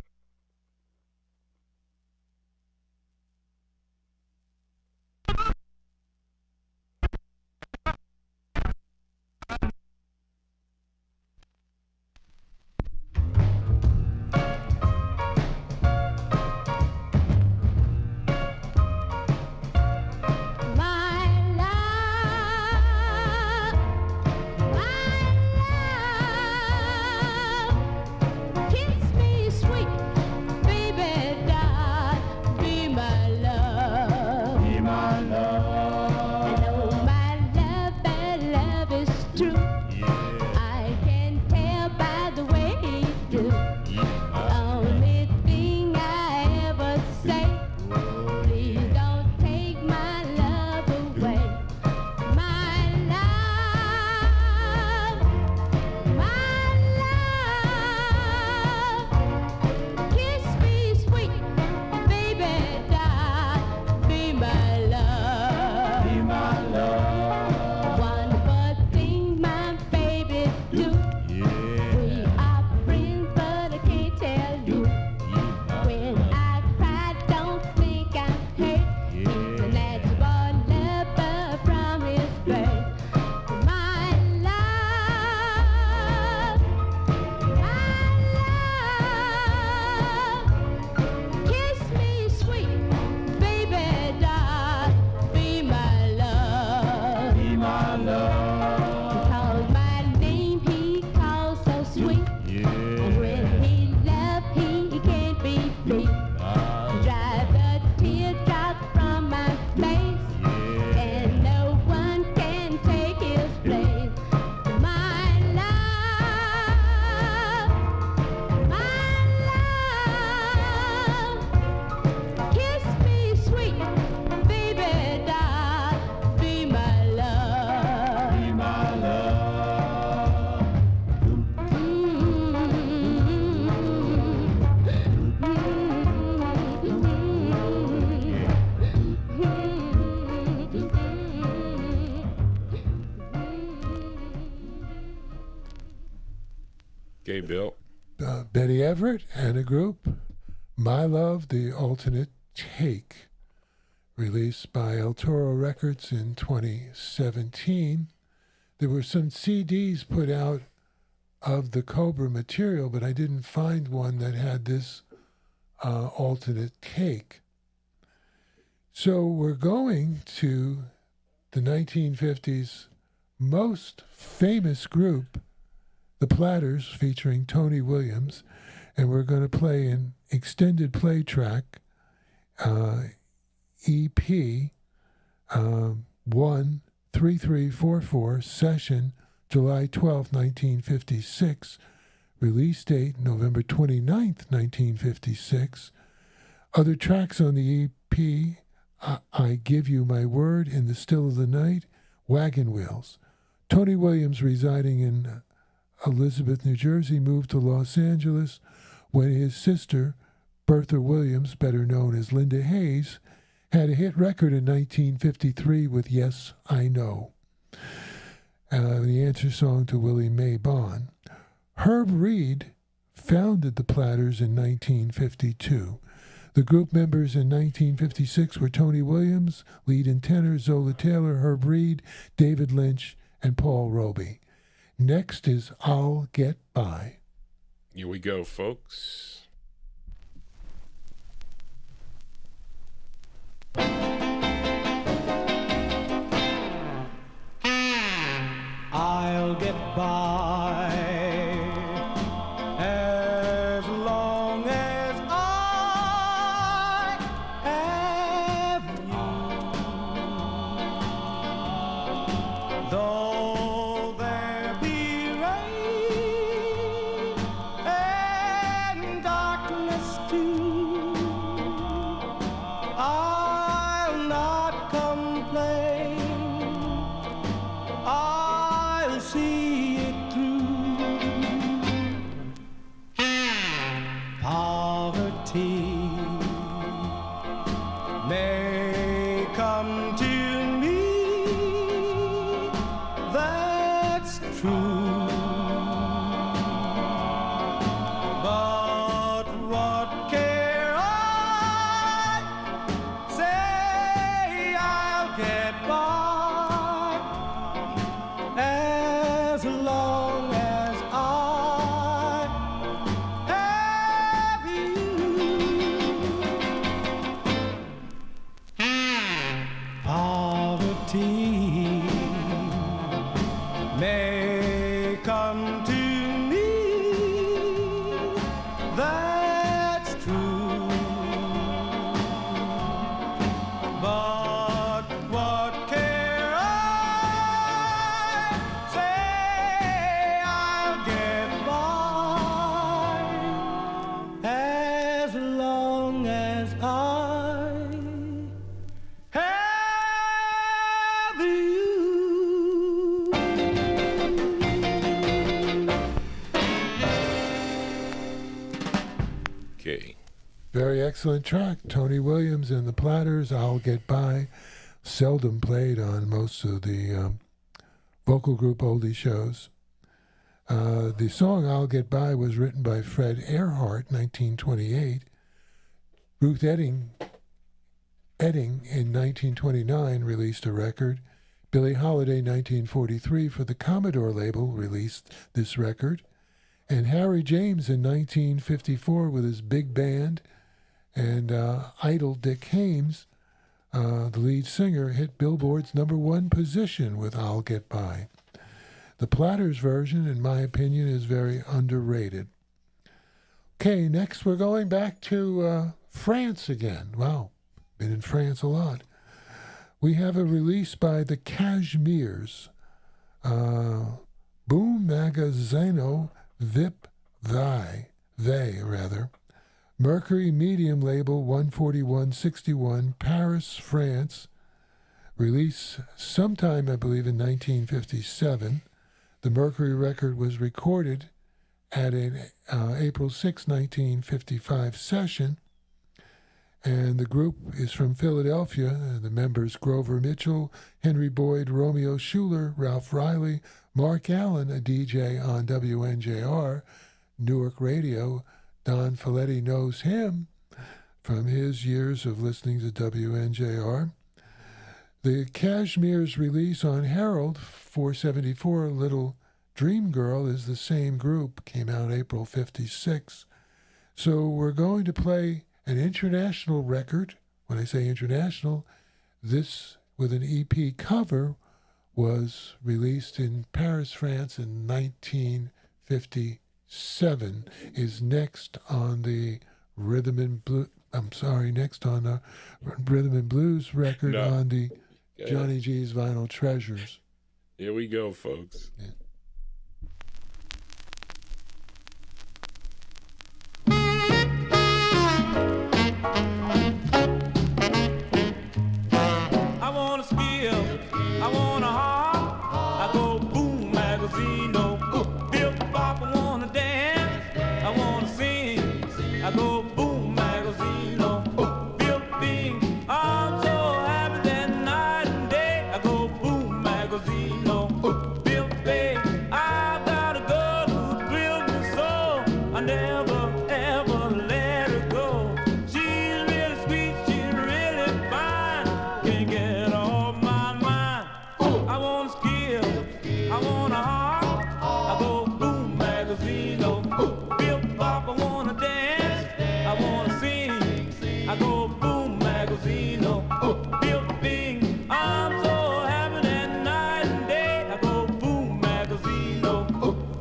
Okay, Bill. Betty Everett and a group, My Love, the Alternate Take, released by El Toro Records in 2017. There were some CDs put out of the Cobra material, but I didn't find one that had this alternate take. So we're going to the 1950s most famous group, the Platters, featuring Tony Williams, and we're going to play an extended play track, EP 13344, session July 12, 1956, release date November 29th, 1956. Other tracks on the EP, I Give You My Word, In the Still of the Night, Wagon Wheels. Tony Williams, residing in Elizabeth, New Jersey, moved to Los Angeles when his sister, Bertha Williams, better known as Linda Hayes, had a hit record in 1953 with Yes, I Know, the answer song to Willie Mae Bon. Herb Reed founded the Platters in 1952. The group members in 1956 were Tony Williams, lead and tenor, Zola Taylor, Herb Reed, David Lynch, and Paul Roby. Next is I'll Get By. Here we go, folks. I'll get by as long as I have you. Though there be rain and darkness too, I'll not complain. I'll see it through. Poverty may come to me, that's true. But what care I? Say I'll get by as long as I have you. Poverty may come to me, that's true. But what care I? Say I'll get by as long as I have you. Okay. Very excellent track. Tony Williams and the Platters, I'll Get By. Seldom played on most of the vocal group oldie shows. The song I'll Get By was written by Fred Earhart, 1928. Ruth Edding in 1929 released a record. Billie Holiday, 1943, for the Commodore label, released this record. And Harry James in 1954 with his big band and idol Dick Haymes, the lead singer, hit Billboard's #1 position with I'll Get By. The Platters version, in my opinion, is very underrated. Okay, next we're going back to France again. Wow, been in France a lot. We have a release by the Cashmeres. Boom Magazino Vip They, Mercury Medium label 14161, Paris, France. Release sometime, I believe, in 1957. The Mercury record was recorded at an April 6, 1955 session. And the group is from Philadelphia. The members Grover Mitchell, Henry Boyd, Romeo Schuler, Ralph Riley, Mark Allen, a DJ on WNJR, Newark Radio. Don Folletti knows him from his years of listening to WNJR. The Cashmere's release on Herald 474, Little Dream Girl, is the same group, came out April 56. So we're going to play an international record. When I say international, this with an EP cover was released in Paris, France in 1957, is next on the Rhythm and Blues. Next on the Rhythm and Blues record on the Johnny G's Vinyltreasures. Here we go, folks. Yeah. I want to skill, I want to hop, I go boom magazine, no Bill Bop, I want to dance, I want to sing, I go boom magazine, no Bill Bing, I'm so happy that night and day, I go boom magazine, no Bill Bay, I got a girl who thrills me so, I never ever let her go. She's really sweet, she's really fine, can't get off my mind. I want to skill, I want to hop, I go boom magazine, no Bill Bop, I want to dance, I want to sing, I go boom magazine, no Bill Bing, I'm so happy that night and day, I go boom magazine, no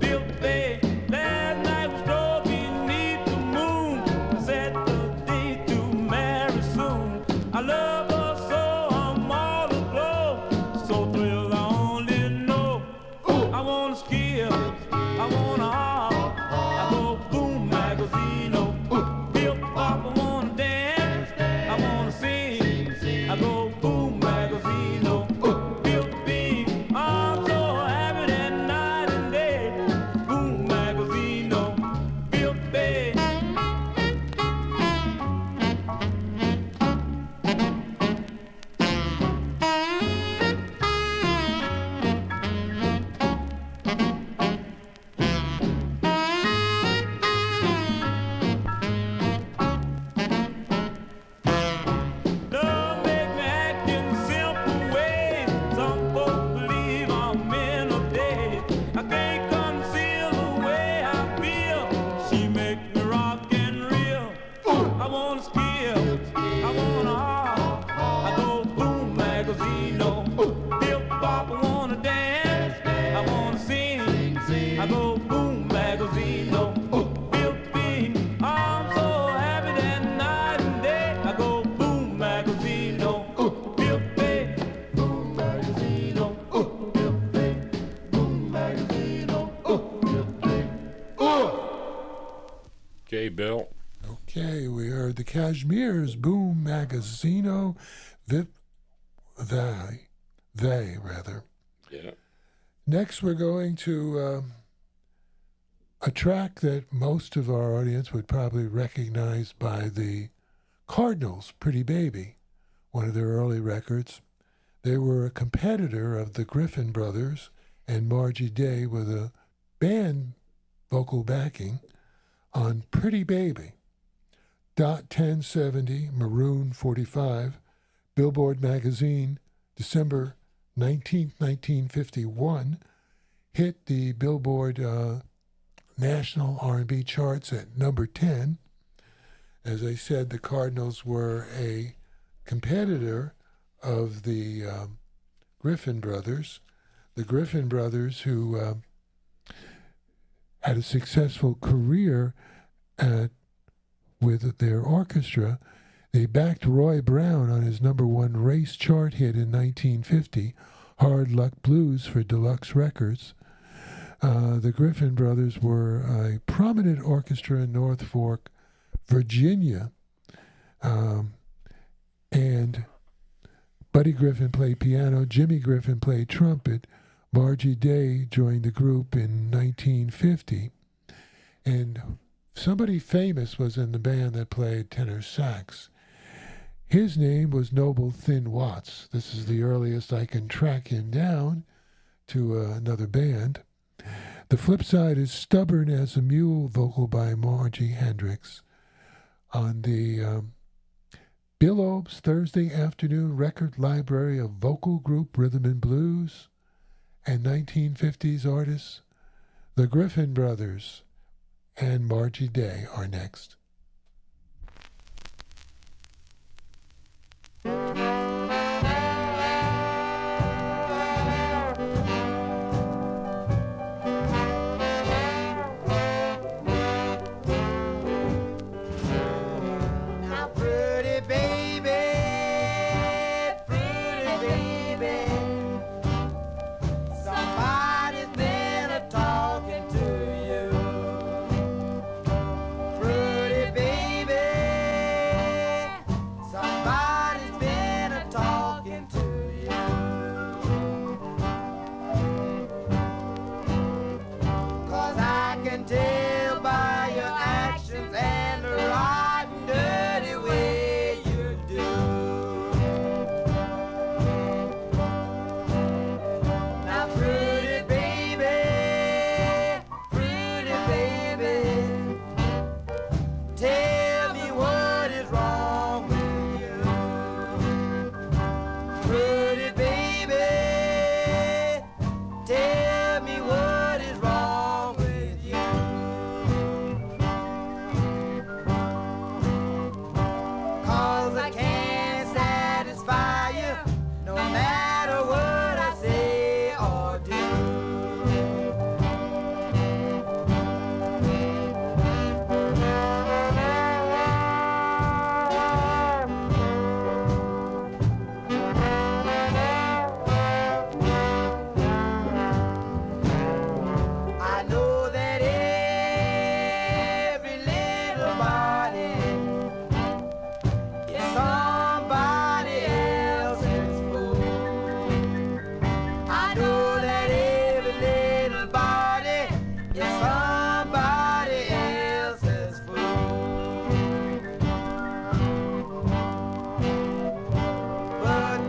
Bill Bay. Last night we strolled beneath the moon, set the date to marry soon. I love her so, I'm all aglow, so thrilled I only know. I want to skill, I want to hop, I go boom magazine, no Bill Bop, I want to dance, I want to sing, I go boom magazine, no Bill Bing, I'm so happy that night and day, boom magazine, no Bill Bay. Love make me act in simple ways. Some folks believe I'm in a daze. I can't conceal the way I feel. She make me rock and reel. I want to skill, I want to hop, I go boom magazine, no Bill Bop, I want to dance, I want to sing, I go boom magazine, no Bill Bing, I'm so happy that night and day, I go boom magazine, no Bill Bay, boom magazine, no Bill Bay, boom magazine, no Bill Bay. Okay, Bill. Okay, we heard the Cashmere's Boom Magazino, they. Yeah. Next, we're going to a track that most of our audience would probably recognize by the Cardinals, Pretty Baby, one of their early records. They were a competitor of the Griffin Brothers and Margie Day with a band vocal backing on Pretty Baby. Dot 1070, Maroon 45, Billboard Magazine, December 19th, 1951, hit the Billboard National R&B charts at number 10. As I said, the Cardinals were a competitor of the Griffin Brothers. The Griffin Brothers, who had a successful career with their orchestra. They backed Roy Brown on his #1 race chart hit in 1950, Hard Luck Blues for Deluxe Records. The Griffin Brothers were a prominent orchestra in North Fork, Virginia, and Buddy Griffin played piano, Jimmy Griffin played trumpet, Margie Day joined the group in 1950, and somebody famous was in the band that played tenor sax. His name was Noble Thin Watts. This is the earliest I can track him down to another band. The flip side is Stubborn as a Mule, vocal by Margie Hendricks. On the Bill Obe's Thursday Afternoon Record Library of Vocal Group Rhythm and Blues and 1950s artists, the Griffin Brothers and Margie Day are next.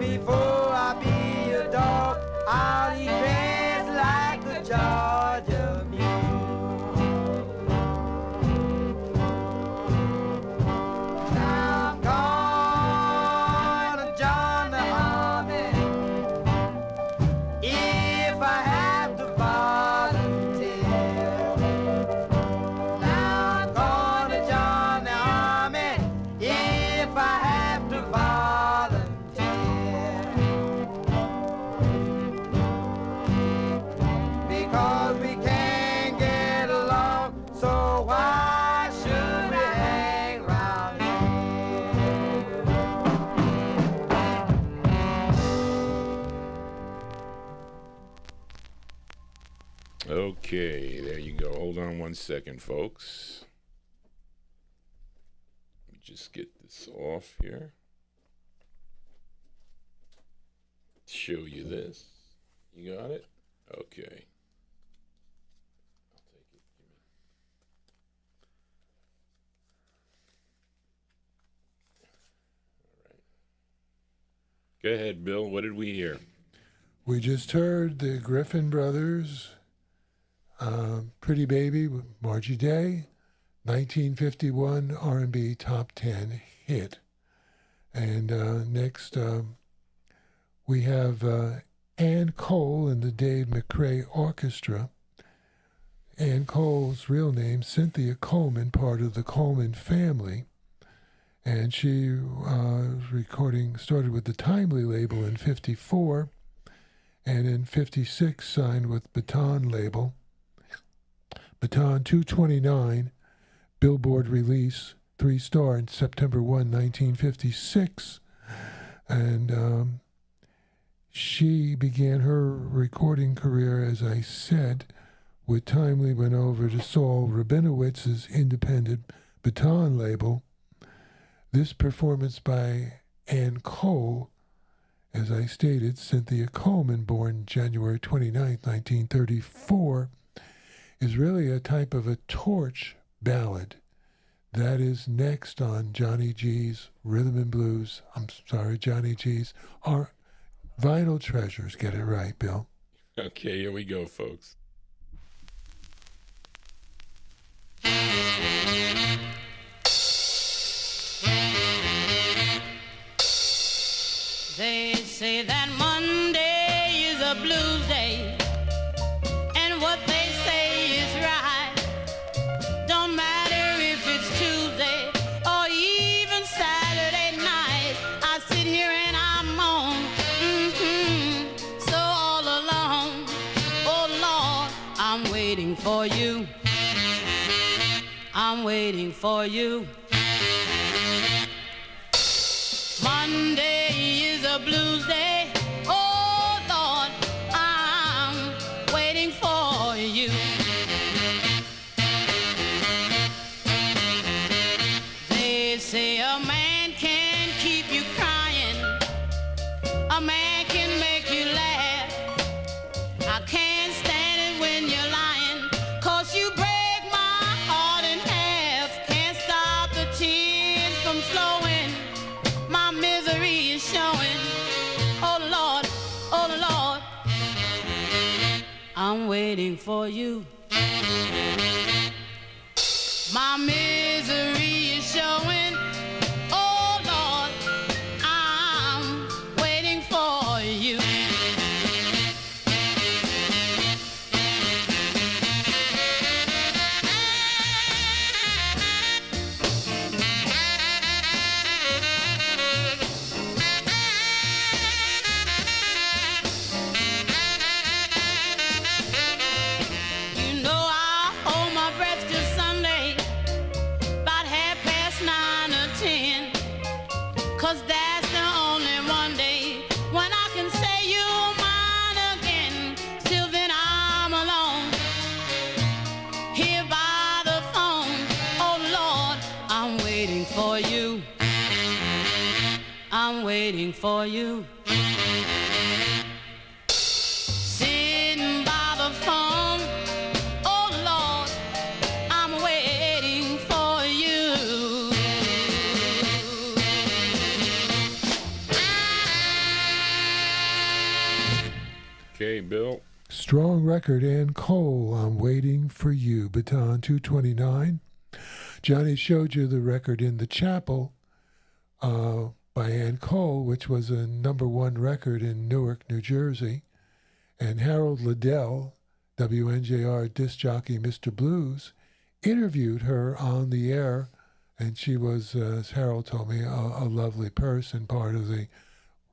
before I be a dog, I'll eat grass like a Georgia mule. Now I'm gonna join the army if I have to volunteer. Now I'm gonna join the army if I have to volunteer. Because we can't get along, so why should we hang around here? Okay, there you go. Hold on one second, folks. Let me just get this off here. Show you this. You got it? Okay. I'll take it. All right. Go ahead, Bill. What did we hear? We just heard the Griffin Brothers, Pretty Baby with Margie Day, 1951 R&B Top 10 hit. And next we have Ann Cole and the Dave McRae Orchestra. Ann Cole's real name, Cynthia Coleman, part of the Coleman family. And she started with the Timely label in 54, and in 56 signed with Baton label. Baton 229, Billboard release, 3-star in September 1, 1956. And she began her recording career, as I said, with Timely, went over to Saul Rabinowitz's independent Baton label. This performance by Ann Cole, as I stated, Cynthia Coleman, born January 29, 1934, is really a type of a torch ballad. That is next on Johnny G's Rhythm and Blues. Johnny G's Vinyltreasures. Get it right, Bill. Okay, here we go, folks. They say that Monday is a blues day, and what they say is right. Don't matter if it's Tuesday or even Saturday night. I sit here and I moan, so all alone. Oh Lord, I'm waiting for you. I'm waiting for you. Monday is a blues day. Oh Lord, I'm waiting for you. They say a man can keep you crying, a man can make you laugh. I can't stand it when you're lying, 'cause you break my heart in half. Can't stop the tears from flowing, my misery is showing. Oh Lord, I'm waiting for you. My misery is showing. Oh Lord, I'm waiting for you. You know I'll hold my breath till Sunday, about 9:30 or 10, 'cause that's the only one day when I can say you're mine again. Till then I'm alone, here by the phone. Oh Lord, I'm waiting for you. I'm waiting for you. Sitting by the phone. Oh Lord, I'm waiting for you. Okay, Bill. Strong record, Ann Cole, I'm Waiting for You, Baton 229. Johnny showed you the record In the Chapel by Ann Cole, which was a #1 record in Newark, New Jersey. And Harold Liddell, WNJR disc jockey Mr. Blues, interviewed her on the air, and she was, as Harold told me, a lovely person, part of the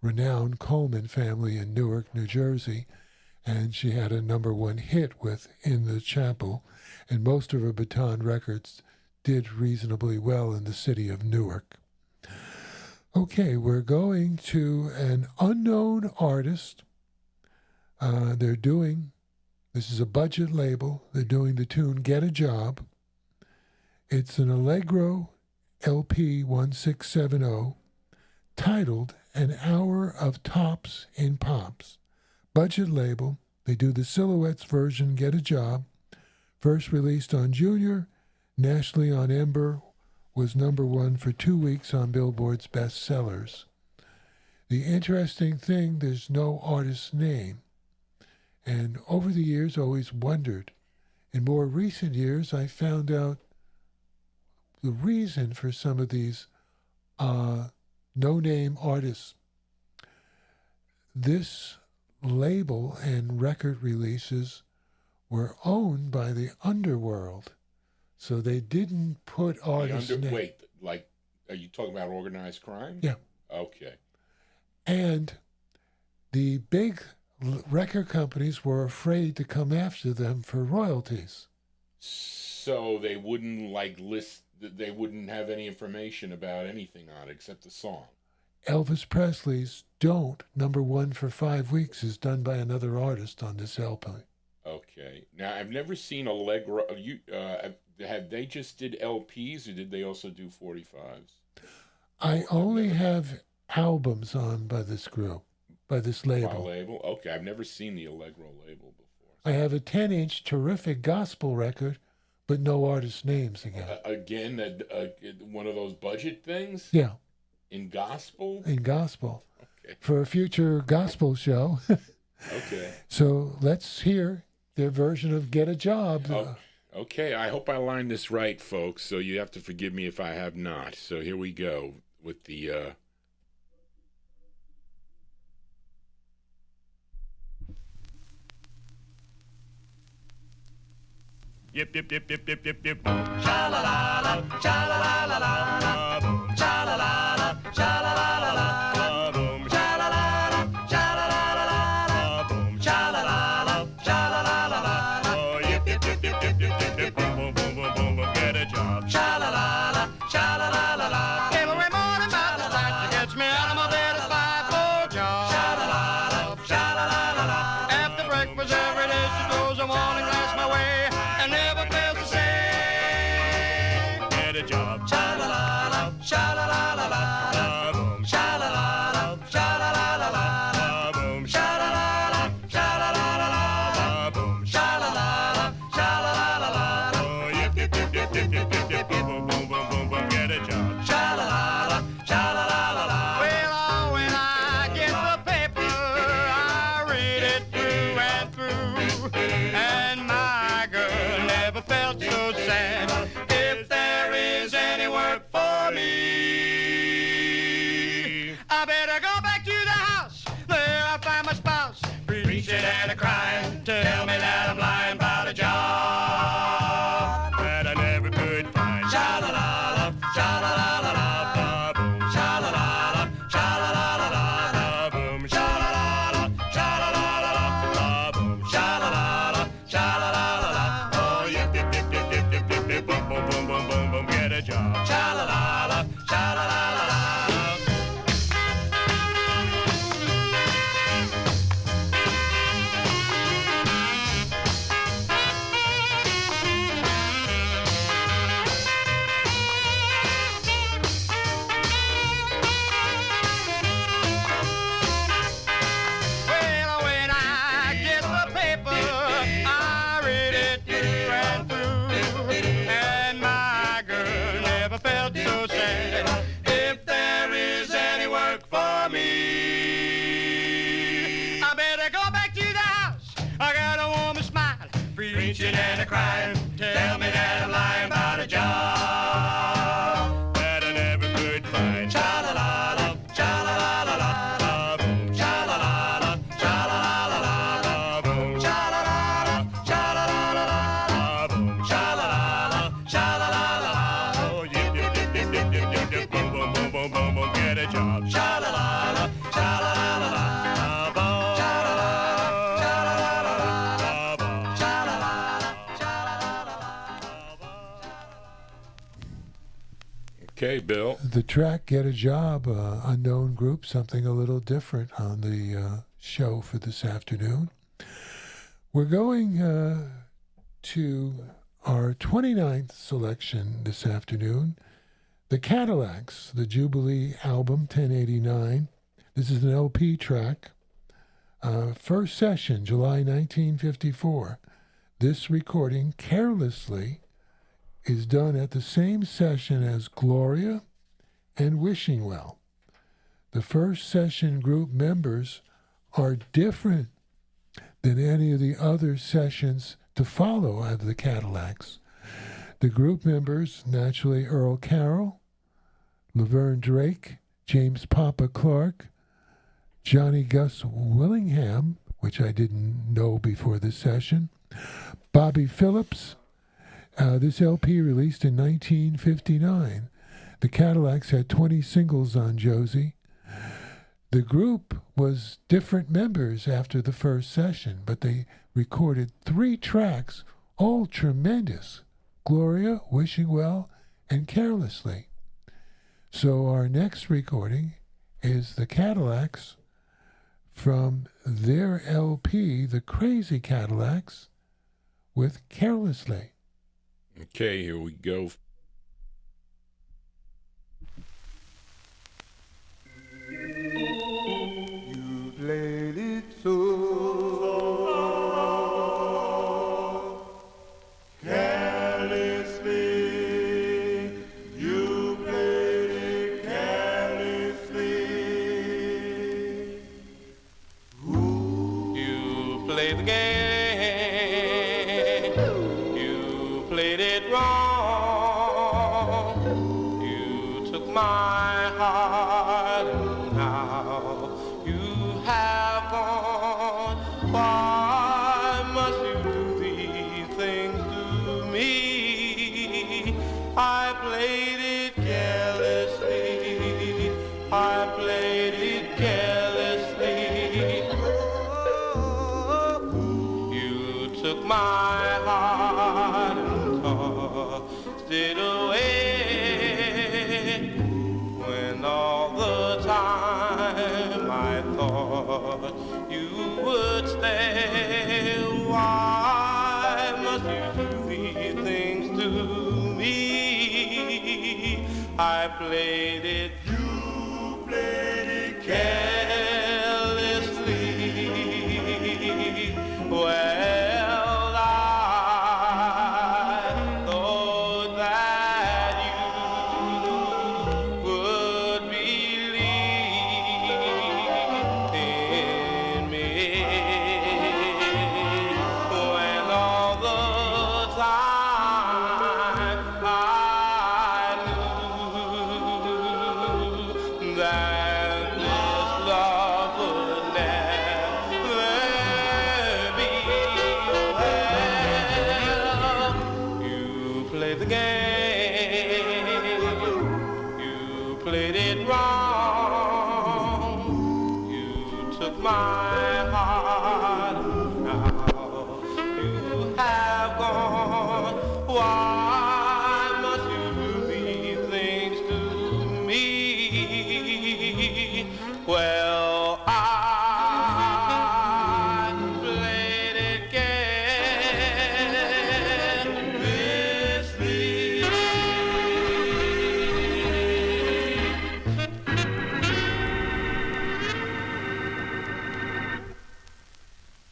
renowned Coleman family in Newark, New Jersey. And she had a #1 hit with In the Chapel, and most of her Baton records did reasonably well in the city of Newark. Okay, we're going to an unknown artist. This is a budget label. They're doing the tune Get a Job. It's an Allegro LP 1670 titled An Hour of Tops in Pops. Budget label. They do the Silhouettes version Get a Job. First released on Junior, nationally on Ember, was #1 for 2 weeks on Billboard's Best Sellers. The interesting thing, there's no artist's name. And over the years, always wondered. In more recent years, I found out the reason for some of these no-name artists. This label and record releases were owned by the underworld. So they didn't put artists' names. Wait, like, are you talking about organized crime? Yeah. Okay. And the big record companies were afraid to come after them for royalties. So they wouldn't they wouldn't have any information about anything on it except the song. Elvis Presley's Don't, #1 for 5 weeks, is done by another artist on this LP. Okay. Now, I've never seen Allegro. Have they just did LPs, or did they also do 45s? I only have albums on by this group, by this label. By label? Okay, I've never seen the Allegro label before. I have a 10-inch terrific gospel record, but no artist names again. Again, one of those budget things? Yeah. In gospel? In gospel. Okay. For a future gospel show. Okay. So let's hear their version of Get a Job. Okay, I hope I lined this right, folks, so you have to forgive me if I have not. So here we go with the... Yip, yip, yip, yip, yip, yip, yip. Cha-la-la-la, cha-la-la-la-la, cha-la-la-la, cha-la-la-la-la, Boom, cha-la-la-la, cha-la-la-la-la, cha-la-la-la, cha-la-la-la-la. oh, yip, yip, yip, yip, yip, yip, yip, yip, boom, boom, boom, boom, boom, boom, get a job. Cha-la-la-la, cha-la-la-la-la. Every morning about the light, she gets me out of my bed at 5 for a job. Cha-la-la-la, cha-la-la-la-la. After breakfast every day she goes a morning glass my way and never fails to say, Get a job. cha-la-la-la, cha-la-la-la-la. bitching and a crying. Tell me that I'm lying about a job that I never could find. Cha-la-la-la, cha-la-la-la-la, boom, cha-la-la-la, cha-la-la-la-la, boom, cha-la-la-la, cha-la-la-la-la, boom, cha-la-la-la, cha-la-la-la-la. Oh, yip, yip, yip, yip, yip, yip, yip, yip, boom, boom, boom, boom, boom, boom, get a job. Cha-la-la-la, cha-la-la-la-la, boom, cha-la-la, cha-la-la-la-la, boom, cha-la-la, cha-la-la-la-la. Okay, Bill. The track Get a Job, unknown group, something a little different on the show for this afternoon. We're going to our 29th selection this afternoon, the Cadillacs, the Jubilee album, 1089. This is an LP track. First session, July 1954. This recording, Carelessly, is done at the same session as Gloria and Wishing Well. The first session group members are different than any of the other sessions to follow of the Cadillacs. The group members, naturally Earl Carroll, Laverne Drake, James Papa Clark, Johnny Gus Willingham, which I didn't know before this session, Bobby Phillips. This LP released in 1959. The Cadillacs had 20 singles on Josie. The group was different members after the first session, but they recorded 3 tracks, all tremendous. Gloria, Wishing Well, and Carelessly. So our next recording is the Cadillacs from their LP, The Crazy Cadillacs, with Carelessly. Okay, here we go. You played it so carelessly. You played it carelessly. You played the game. You played it wrong. You took my heart and now you have gone. Why must you do these things to me? I played it carelessly. I played it carelessly. You took my heart and tossed it away. When all the time I thought you would stay. Why must you do these things to me? I played it. You played it carelessly. Well, I thought that you would believe in me. When all the time I knew that this love would never be. Well, you played the game. You played it wrong. You took my heart and now you have gone. Why must you do these things to me? Well, I played it carelessly.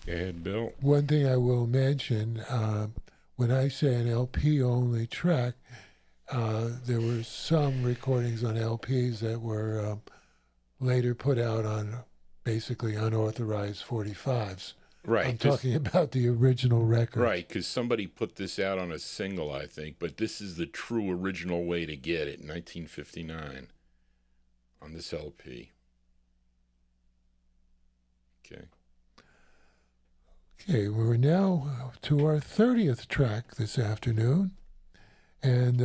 Go ahead, Bill. One thing I will mention, when I say an LP-only track, there were some recordings on LPs that were later put out on basically unauthorized 45s. Right. I'm talking about the original record. Right, because somebody put this out on a single, I think, but this is the true original way to get it, 1959, on this LP. Okay. Okay, we're now to our 30th track this afternoon. And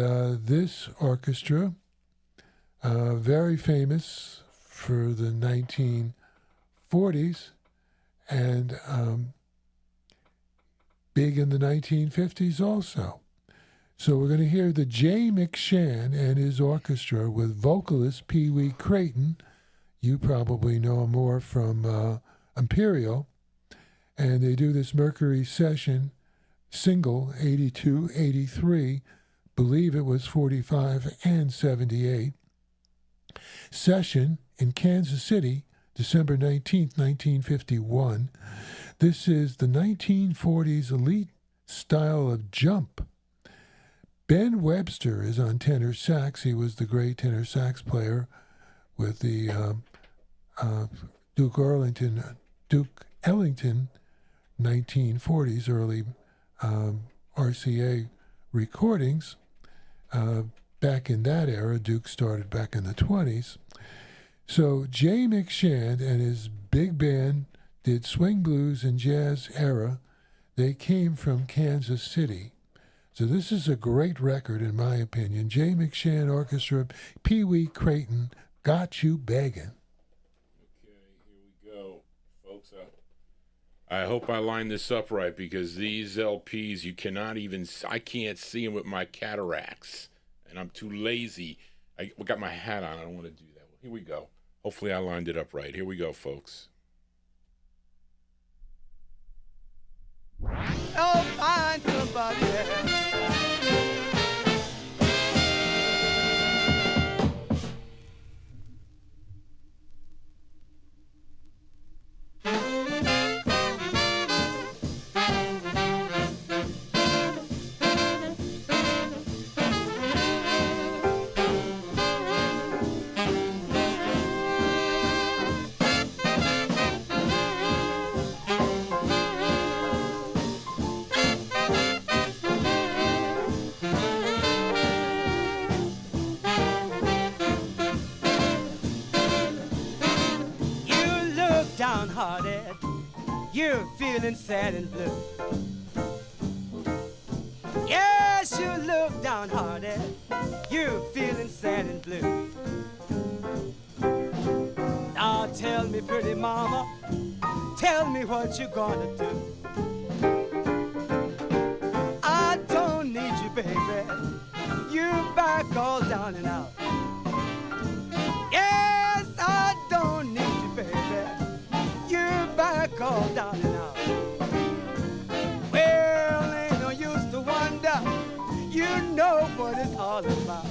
this orchestra, very famous for the 1940s and big in the 1950s also. So we're going to hear the J. McShan and his orchestra with vocalist Pee Wee Creighton. You probably know him more from Imperial. And they do this Mercury session single, 82, 83, believe it was 45 and 78. Session in Kansas City, December 19th, 1951. This is the 1940s elite style of jump. Ben Webster is on tenor sax. He was the great tenor sax player with the Duke Ellington 1940s early RCA recordings. Back in that era, Duke started back in the 20s. So Jay McShan and his big band did swing blues and jazz era. They came from Kansas City. So this is a great record, in my opinion. Jay McShan Orchestra, Pee Wee Creighton, Got You Beggin'. Okay, here we go, folks. I hope I line this up right, because these LPs, you cannot even, I can't see them with my cataracts, and I'm too lazy. I got my hat on. I don't want to do that. Here we go. Hopefully I lined it up right. Here we go, folks. Oh, find somebody else. You're feeling sad and blue. Yes, you look downhearted. You're feeling sad and blue. Now tell me, pretty mama, tell me what you're gonna do. I don't need you, baby. You're back all down and out. Yes, I don't need you, baby. You're back all down and out. Well, ain't no use to wonder. You know what it's all about.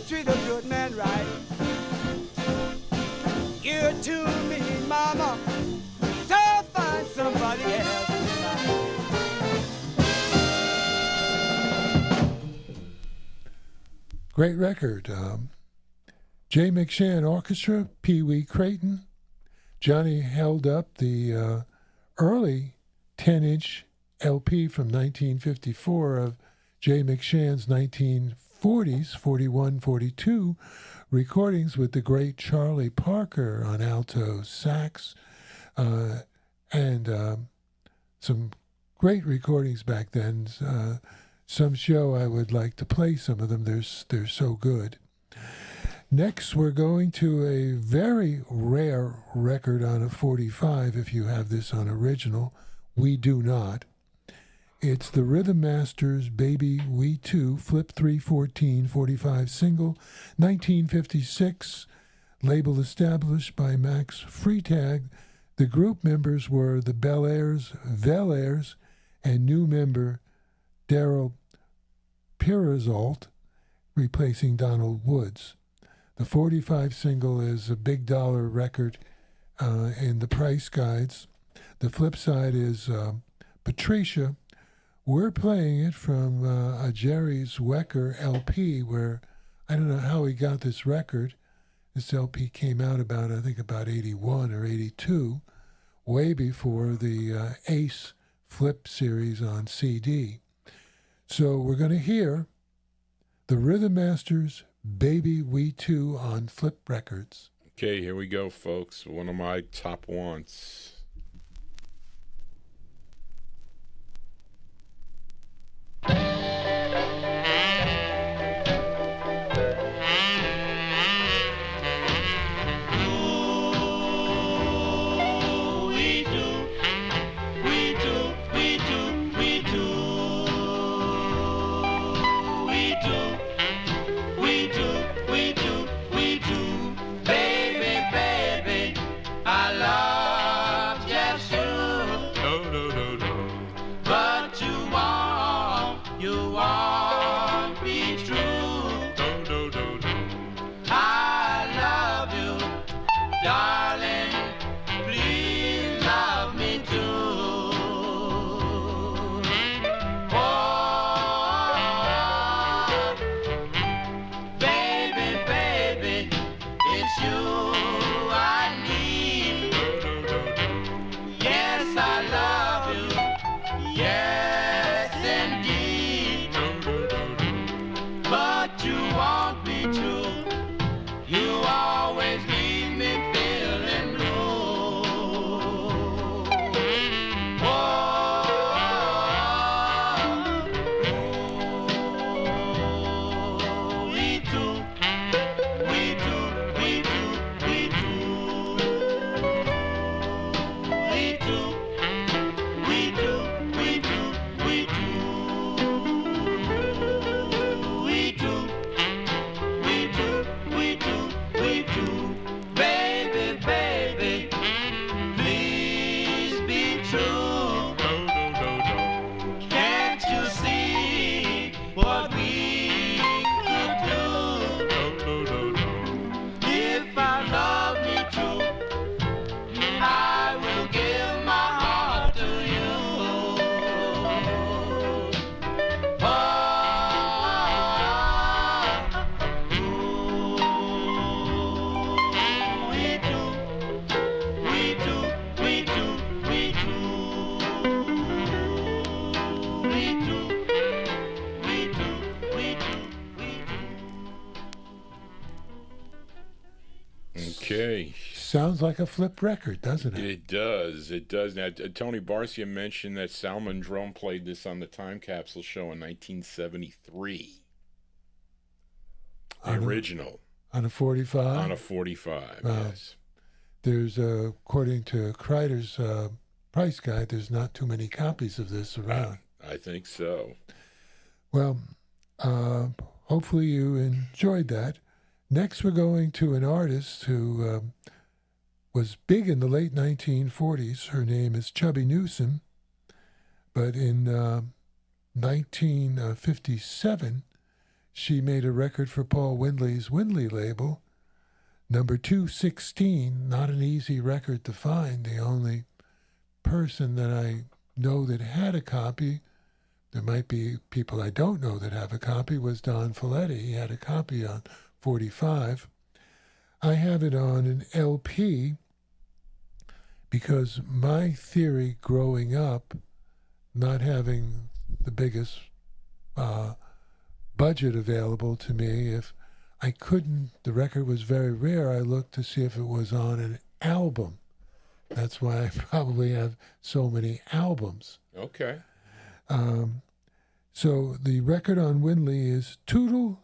Treat a good good man right. You're to me, mama, so find somebody else tonight. Great record. J. McShan Orchestra, Pee Wee Creighton. Johnny held up the early 10-inch LP from 1954 of J. McShan's 1940s, 41, 42 recordings with the great Charlie Parker on alto sax, and some great recordings back then. Some show I would like to play some of them. They're so good. Next, we're going to a very rare record on a 45, if you have this on original. We do not. It's the Rhythm Masters Baby We Too, Flip 314 45 single, 1956, label established by Max Freitag. The group members were the Bel-Airs, Vel-Airs, and new member Daryl Pirazolt, replacing Donald Woods. The 45 single is a big dollar record in the price guides. The flip side is Patricia. We're playing it from a Jerry's Wecker LP, where I don't know how he got this record. This LP came out about 81 or 82, way before the Ace Flip series on CD. So we're going to hear the Rhythm Masters Baby We Too on Flip Records. Okay, here we go, folks. One of my top wants. Okay. Sounds like a flip record, doesn't it? It does. It does. Now, Tony Barcia mentioned that Salmon Drum played this on the Time Capsule show in 1973. The original. On a 45? On a 45, yes. There's, according to Kreider's price guide, there's not too many copies of this around. I think so. Well, hopefully you enjoyed that. Next, we're going to an artist who was big in the late 1940s. Her name is Chubby Newsome. But in 1957, she made a record for Paul Windley's Windley label, number 216, not an easy record to find. The only person that I know that had a copy, there might be people I don't know that have a copy, was Don Folletti. He had a copy on 45. I have it on an LP because my theory growing up, not having the biggest budget available to me, if I couldn't, the record was very rare, I looked to see if it was on an album. That's why I probably have so many albums. Okay. So the record on Windley is Toodle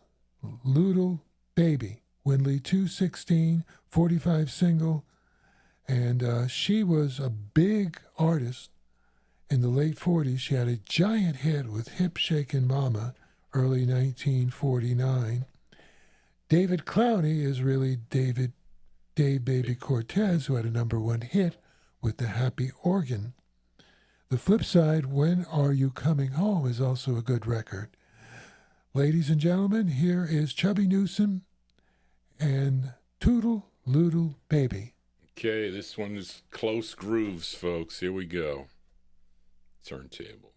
Loodle Baby, Windley 216, 45 single, and she was a big artist in the late 40s. She had a giant hit with Hip Shakin' Mama, early 1949. David Clowney is really Dave Baby Cortez, who had a #1 hit with the Happy Organ. The flip side, When Are You Coming Home, is also a good record. Ladies and gentlemen, here is Chubby Newsome and Toodle Loodle Baby. Okay, this one is close grooves, folks. Here we go. Turntable.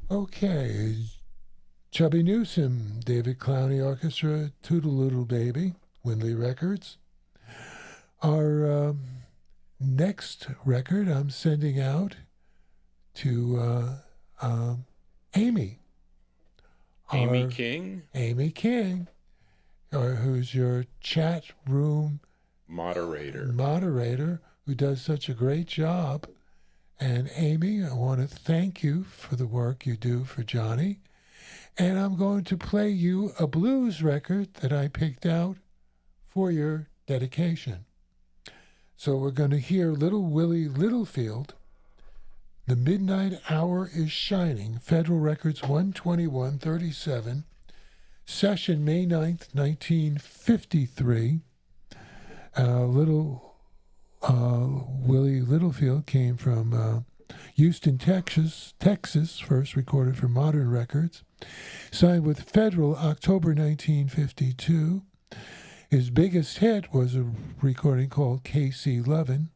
Okay, Chubby Newsome, David Clowney Orchestra, Toodle-Loodle Baby, Windley Records. Our next record I'm sending out to Amy. Amy King? Amy King, who's your chat room moderator, who does such a great job. And Amy, I want to thank you for the work you do for Johnny. And I'm going to play you a blues record that I picked out for your dedication. So we're going to hear Little Willie Littlefield, The Midnight Hour is Shining, Federal Records 12137, session May 9th, 1953. Willie Littlefield came from Houston, Texas, first recorded for Modern Records. Signed with Federal October 1952. His biggest hit was a recording called KC Lovin'.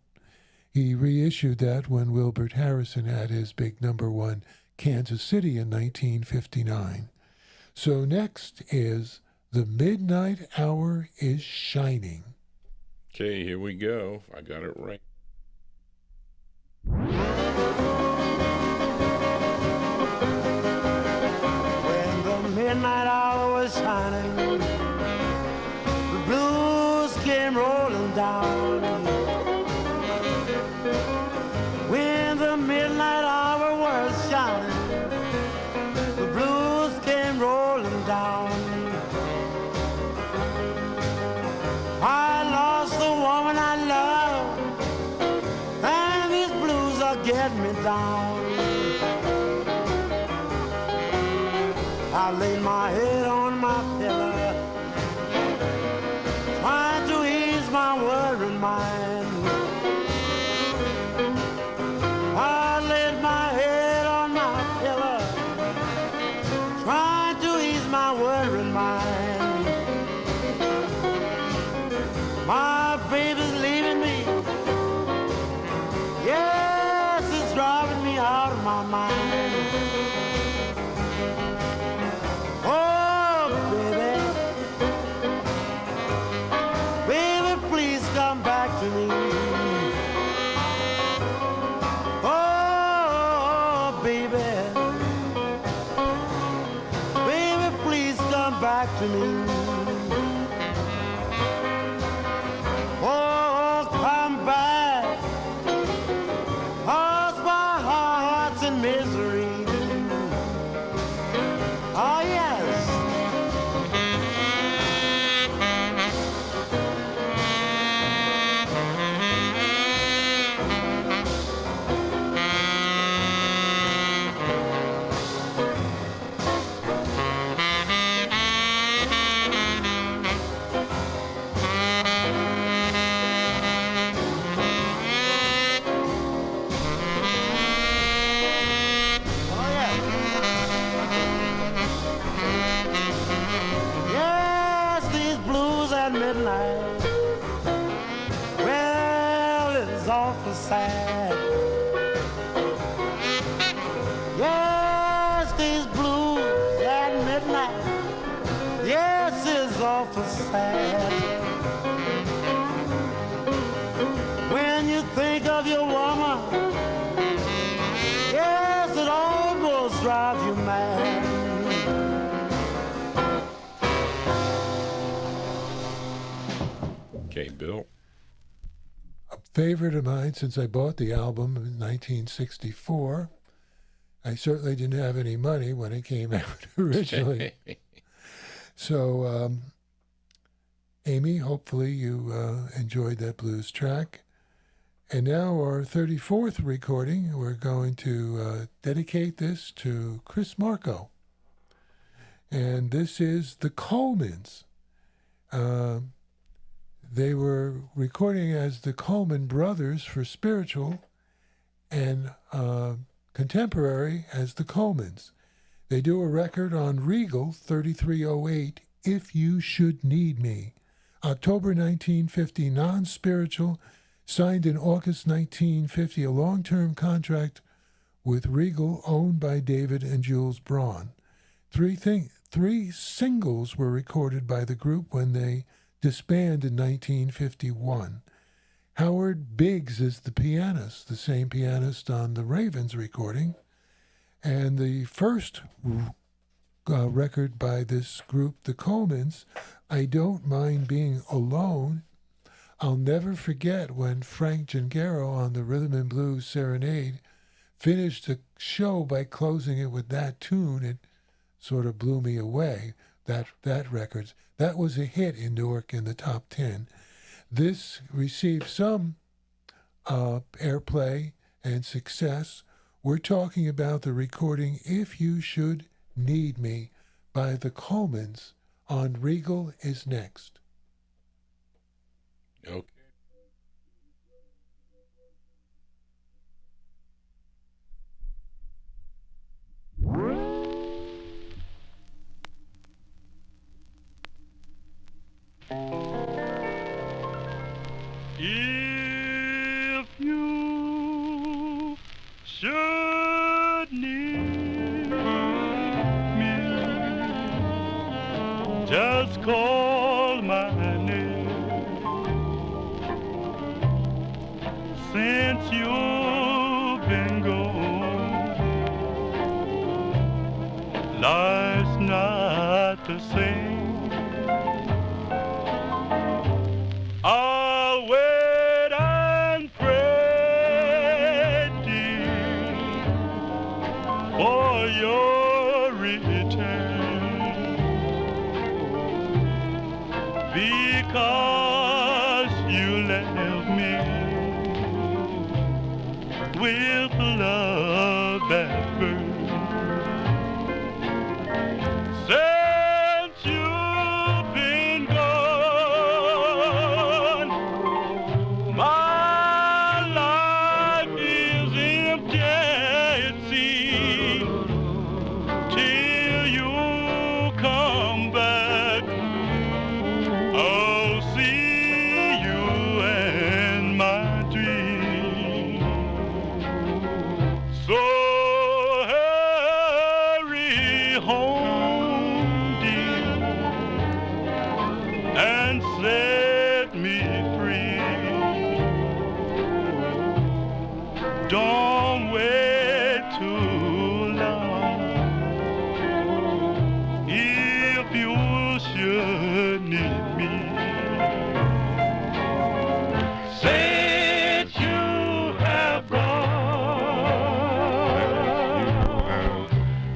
He reissued that when Wilbert Harrison had his big #1 Kansas City in 1959. So next is The Midnight Hour is Shining. Okay, here we go. I got it right. When the midnight hour was shining, the blues came rolling down. When the midnight hour was shining, the blues came rolling down. I lost the woman I love, and these blues are getting me down. I laid my head on my pillow, trying to ease my worried mind. I laid my head on my pillow, trying to ease my worried mind. My baby's leaving me, yes, it's driving me out of my mind. Oh, baby, please come back to me. Oh, baby, please come back to me. Oh, come back, 'cause my heart's in misery. Oh, yes. Midnight, well, it's awful sad. Yes, these blues at midnight, yes, it's awful sad. When you think of your woman, yes, it almost drives you mad. Okay, Bill. A favorite of mine since I bought the album in 1964. I certainly didn't have any money when it came out originally. So, Amy, hopefully you enjoyed that blues track. And now our 34th recording, we're going to dedicate this to Chris Marco. And this is the Colemans. They were recording as the Coleman Brothers for spiritual and contemporary as the Colemans. They do a record on Regal 3308, If You Should Need Me. October 1950, non-spiritual, signed in August 1950, a long-term contract with Regal owned by David and Jules Braun. Three singles were recorded by the group when they disbanded in 1951. Howard Biggs is the pianist, the same pianist on the Ravens recording. And the first record by this group, the Colemans, I Don't Mind Being Alone. I'll never forget when Frank Gengaro on the Rhythm and Blues Serenade finished the show by closing it with that tune. It sort of blew me away, that record. That was a hit in Newark in the top 10. This received some airplay and success. We're talking about the recording If You Should Need Me by the Colemans on Regal is Next. Okay. If you should need me, just call my name. Since you've been gone, life's not the same. I'll wait and pray, dear, for your return, because you left me with love that burns. Since you've been gone, my life is empty, it seems, till you come back. I'll see you in my dreams. So hurry home, dear, and set me free. Don't wait too long. If you should need me, since you have gone,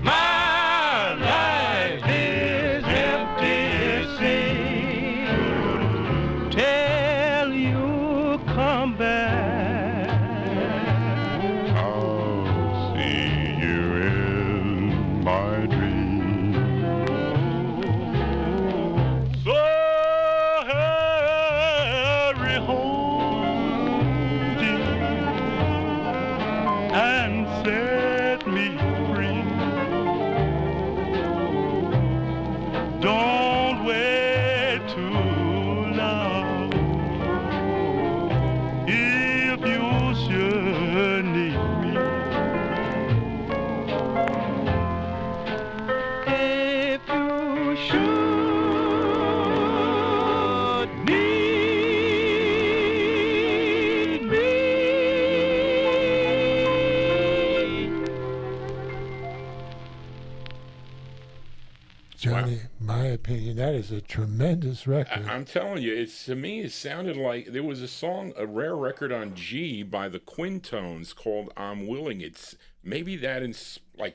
my life is empty, it seems, till you come back. I'll see you in my dreams. So hurry home, dear, and set me free. Don't wait too long. If you should need me, if you should need me. Johnny, my opinion, that is a tremendous record. I'm telling you, to me, it sounded like there was a rare record on G by the Quintones called "I'm Willing." It's maybe that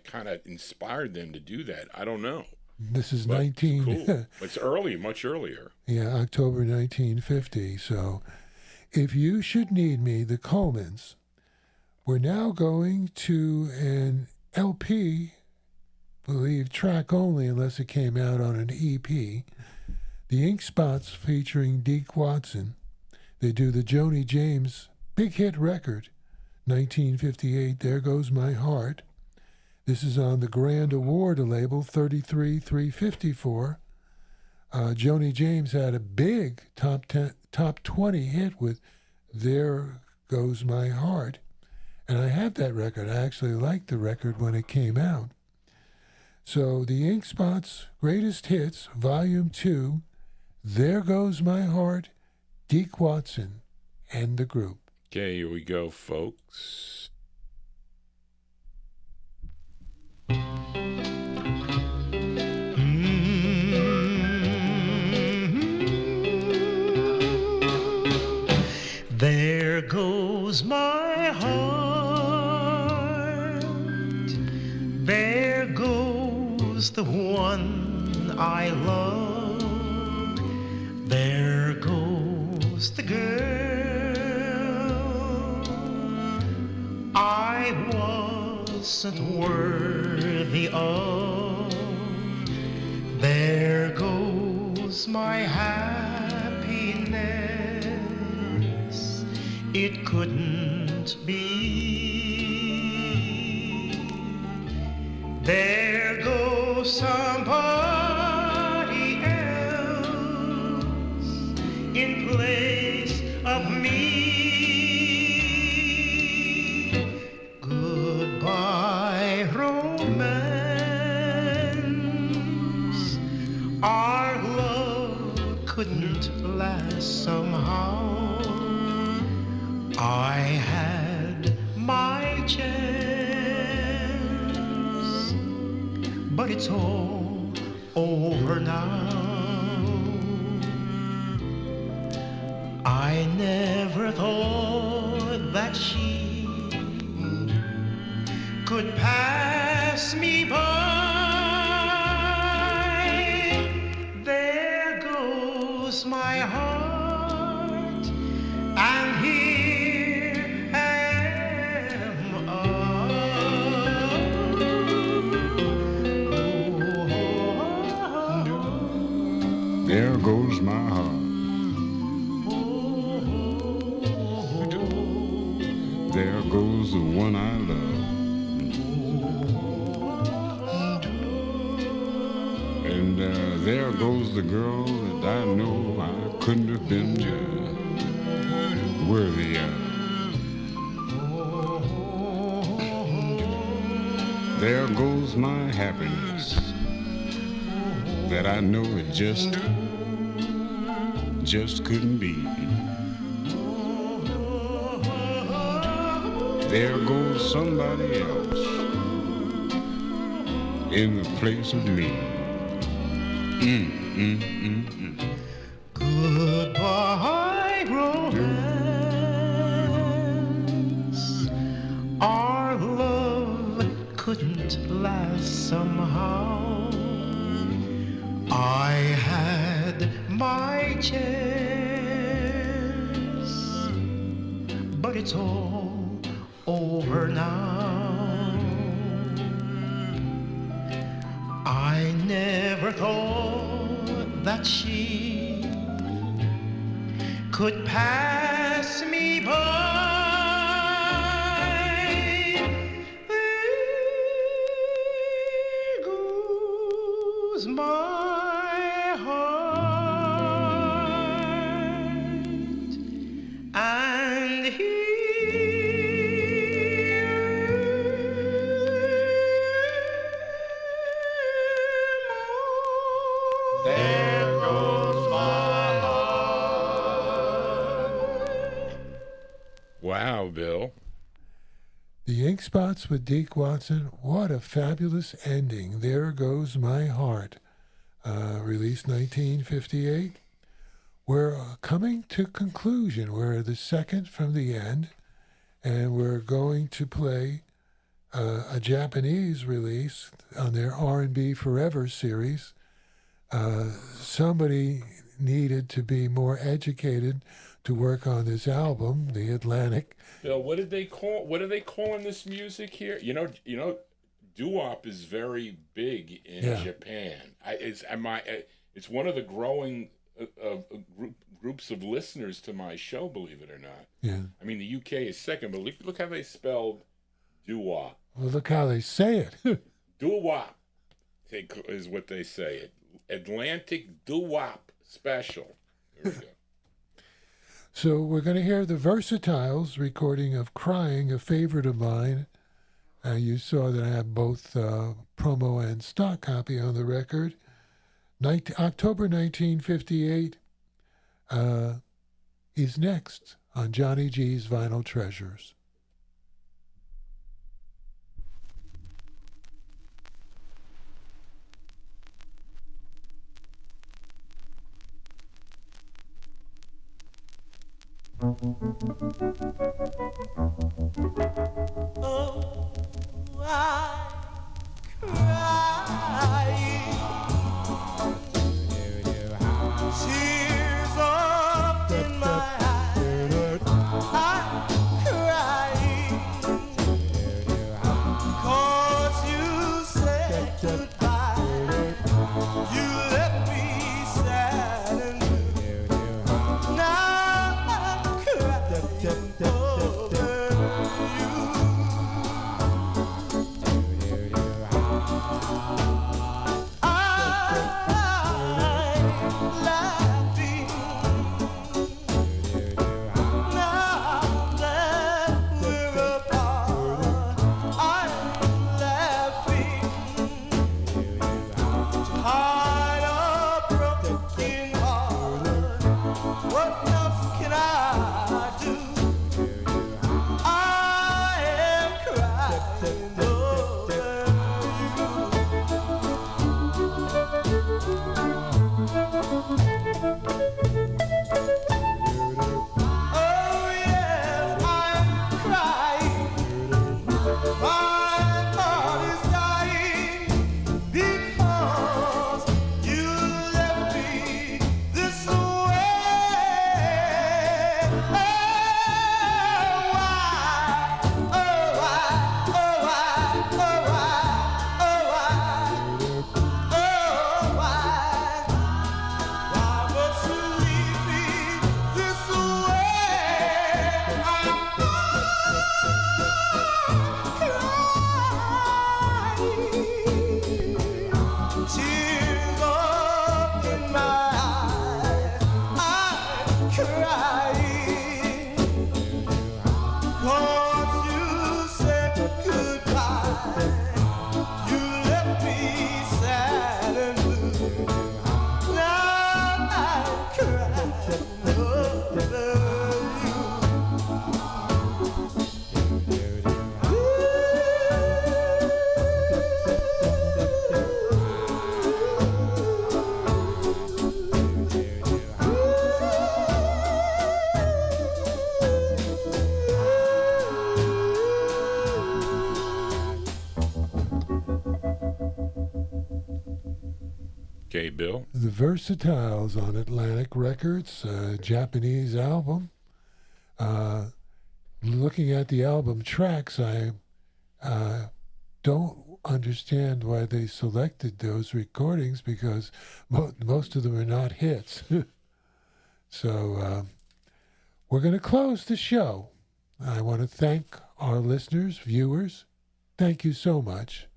kind of inspired them to do that. I don't know. This is But 19. It's cool. It's early, much earlier. Yeah, October 1950. So, if you should need me, the Colemans. We're now going to an LP, believe track only, unless it came out on an EP. The Ink Spots featuring Deke Watson. They do the Joni James big hit record, 1958. There Goes My Heart. This is on the Grand Award label, 33-354. Joni James had a big top 20 hit with There Goes My Heart. And I have that record. I actually liked the record when it came out. So the Ink Spots Greatest Hits, Volume 2, There Goes My Heart, Deke Watson, and the group. Okay, here we go, folks. There goes my heart, there goes the one I love, there goes the girl I wasn't worthy of, there goes my happiness, it couldn't be. There goes somebody else in place of me. Goodbye, romance. Our love couldn't last somehow. I had my chance, but it's all over now. I never thought that she could pass me by. There goes my heart, and here am I. There goes my heart. There goes the one I love. And there goes the girl that I know I couldn't have been worthy of. There goes my happiness that I know it just couldn't be. There goes somebody else in the place of me. Goodbye, romance. Our love couldn't last somehow. I had my chance, but it's all over now. I never thought that she could pass me by. There goes my heart, and there goes my heart. Wow, Bill. The Ink Spots with Deke Watson. What a fabulous ending. There Goes My Heart. Released 1958. We're coming to conclusion. We're the second from the end, and we're going to play a Japanese release on their R&B Forever series. Somebody needed to be more educated to work on this album, The Atlantic. Bill, what did they call? What are they calling this music here? You know, doo-wop is very big in Japan. It's one of the growing groups of listeners to my show. Believe it or not. Yeah. I mean, the UK is second, but look how they spelled doo-wop. Well, look how they say it. Doo-wop is what they say. It Atlantic doo-wop special. There we go. So we're going to hear the Versatiles recording of Crying, a favorite of mine. You saw that I have both promo and stock copy on the record. October 1958 is next on Johnny G's Vinyltreasures. Oh, I crying, tears up in my eyes. I'm crying, 'cause you said goodbye. You left me sad and blue. Now I'm crying over you. I the Versatiles on Atlantic Records, a Japanese album. Looking at the album tracks, I don't understand why they selected those recordings, because most of them are not hits. So we're going to close the show. I want to thank our listeners, viewers. Thank you so much.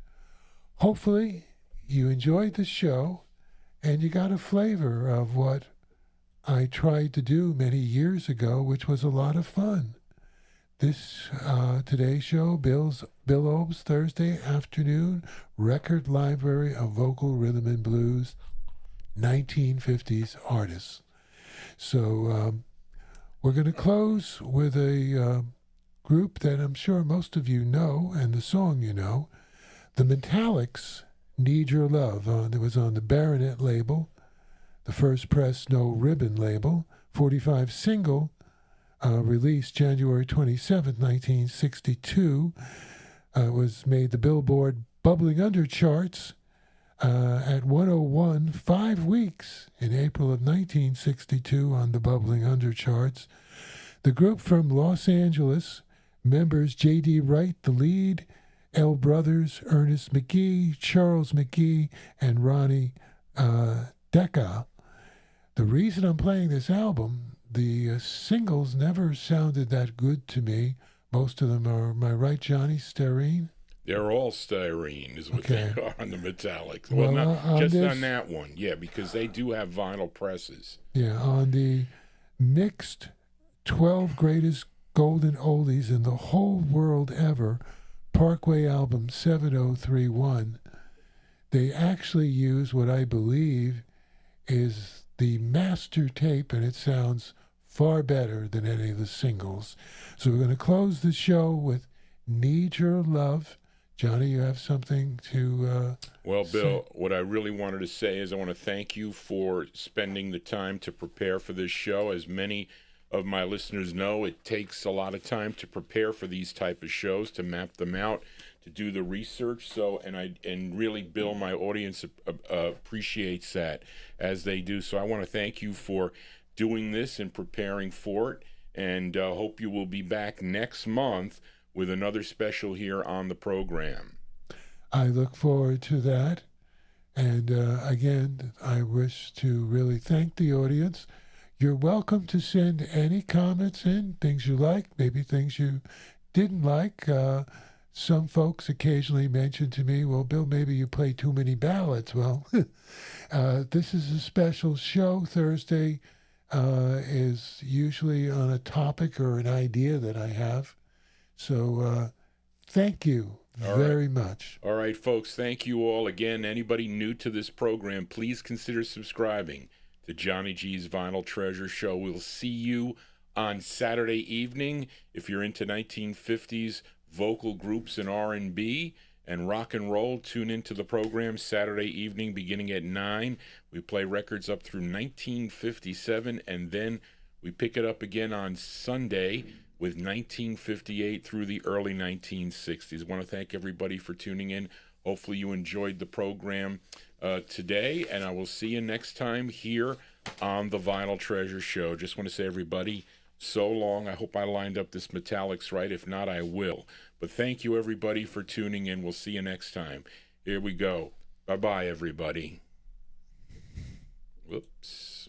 Hopefully you enjoyed the show and you got a flavor of what I tried to do many years ago, which was a lot of fun. This today's show, Bill Obe's Thursday afternoon record library of vocal rhythm and blues, 1950s artists. So we're going to close with a group that I'm sure most of you know, and the song you know, the Metallics, Need Your Love. It was on the Baronet label, the first press No Ribbon label, 45 single, released January 27, 1962. Was made the Billboard Bubbling Under charts at 101 5 weeks in April of 1962 on the Bubbling Under charts. The group from Los Angeles, members J.D. Wright, the lead, L. Brothers, Ernest McGee, Charles McGee, and Ronnie Decca. The reason I'm playing this album, the singles never sounded that good to me. Most of them are, am I right, Johnny, styrene? They're all styrene is what they are on the Metallics. Well, not just on that one, yeah, because they do have vinyl presses. Yeah, on the mixed 12 greatest golden oldies in the whole world ever, Parkway album 7031, they actually use what I believe is the master tape, and it sounds far better than any of the singles. So we're going to close the show with Need Your Love. Johnny, you have something to Well, Bill, what I really wanted to say is I want to thank you for spending the time to prepare for this show. As many of my listeners know, it takes a lot of time to prepare for these type of shows, to map them out, to do the research. So, and really, Bill, my audience appreciates that as they do. So I want to thank you for doing this and preparing for it, and hope you will be back next month with another special here on the program. I look forward to that. And again, I wish to really thank the audience. You're welcome to send any comments in, things you like, maybe things you didn't like. Some folks occasionally mention to me, well, Bill, maybe you play too many ballads. Well, this is a special show. Thursday is usually on a topic or an idea that I have. So thank you very much. All right, folks, thank you all. Again, anybody new to this program, please consider subscribing to Johnny G's Vinyl Treasure Show. We'll see you on Saturday evening. If you're into 1950s vocal groups and R&B and rock and roll, tune into the program Saturday evening beginning at 9. We play records up through 1957, and then we pick it up again on Sunday with 1958 through the early 1960s. I want to thank everybody for tuning in. Hopefully you enjoyed the program today, and I will see you next time here on the Vinyl Treasure Show. Just want to say, everybody, so long. I hope I lined up this Metallics right. If not, I will. But thank you, everybody, for tuning in. We'll see you next time. Here we go. Bye-bye, everybody. Whoops.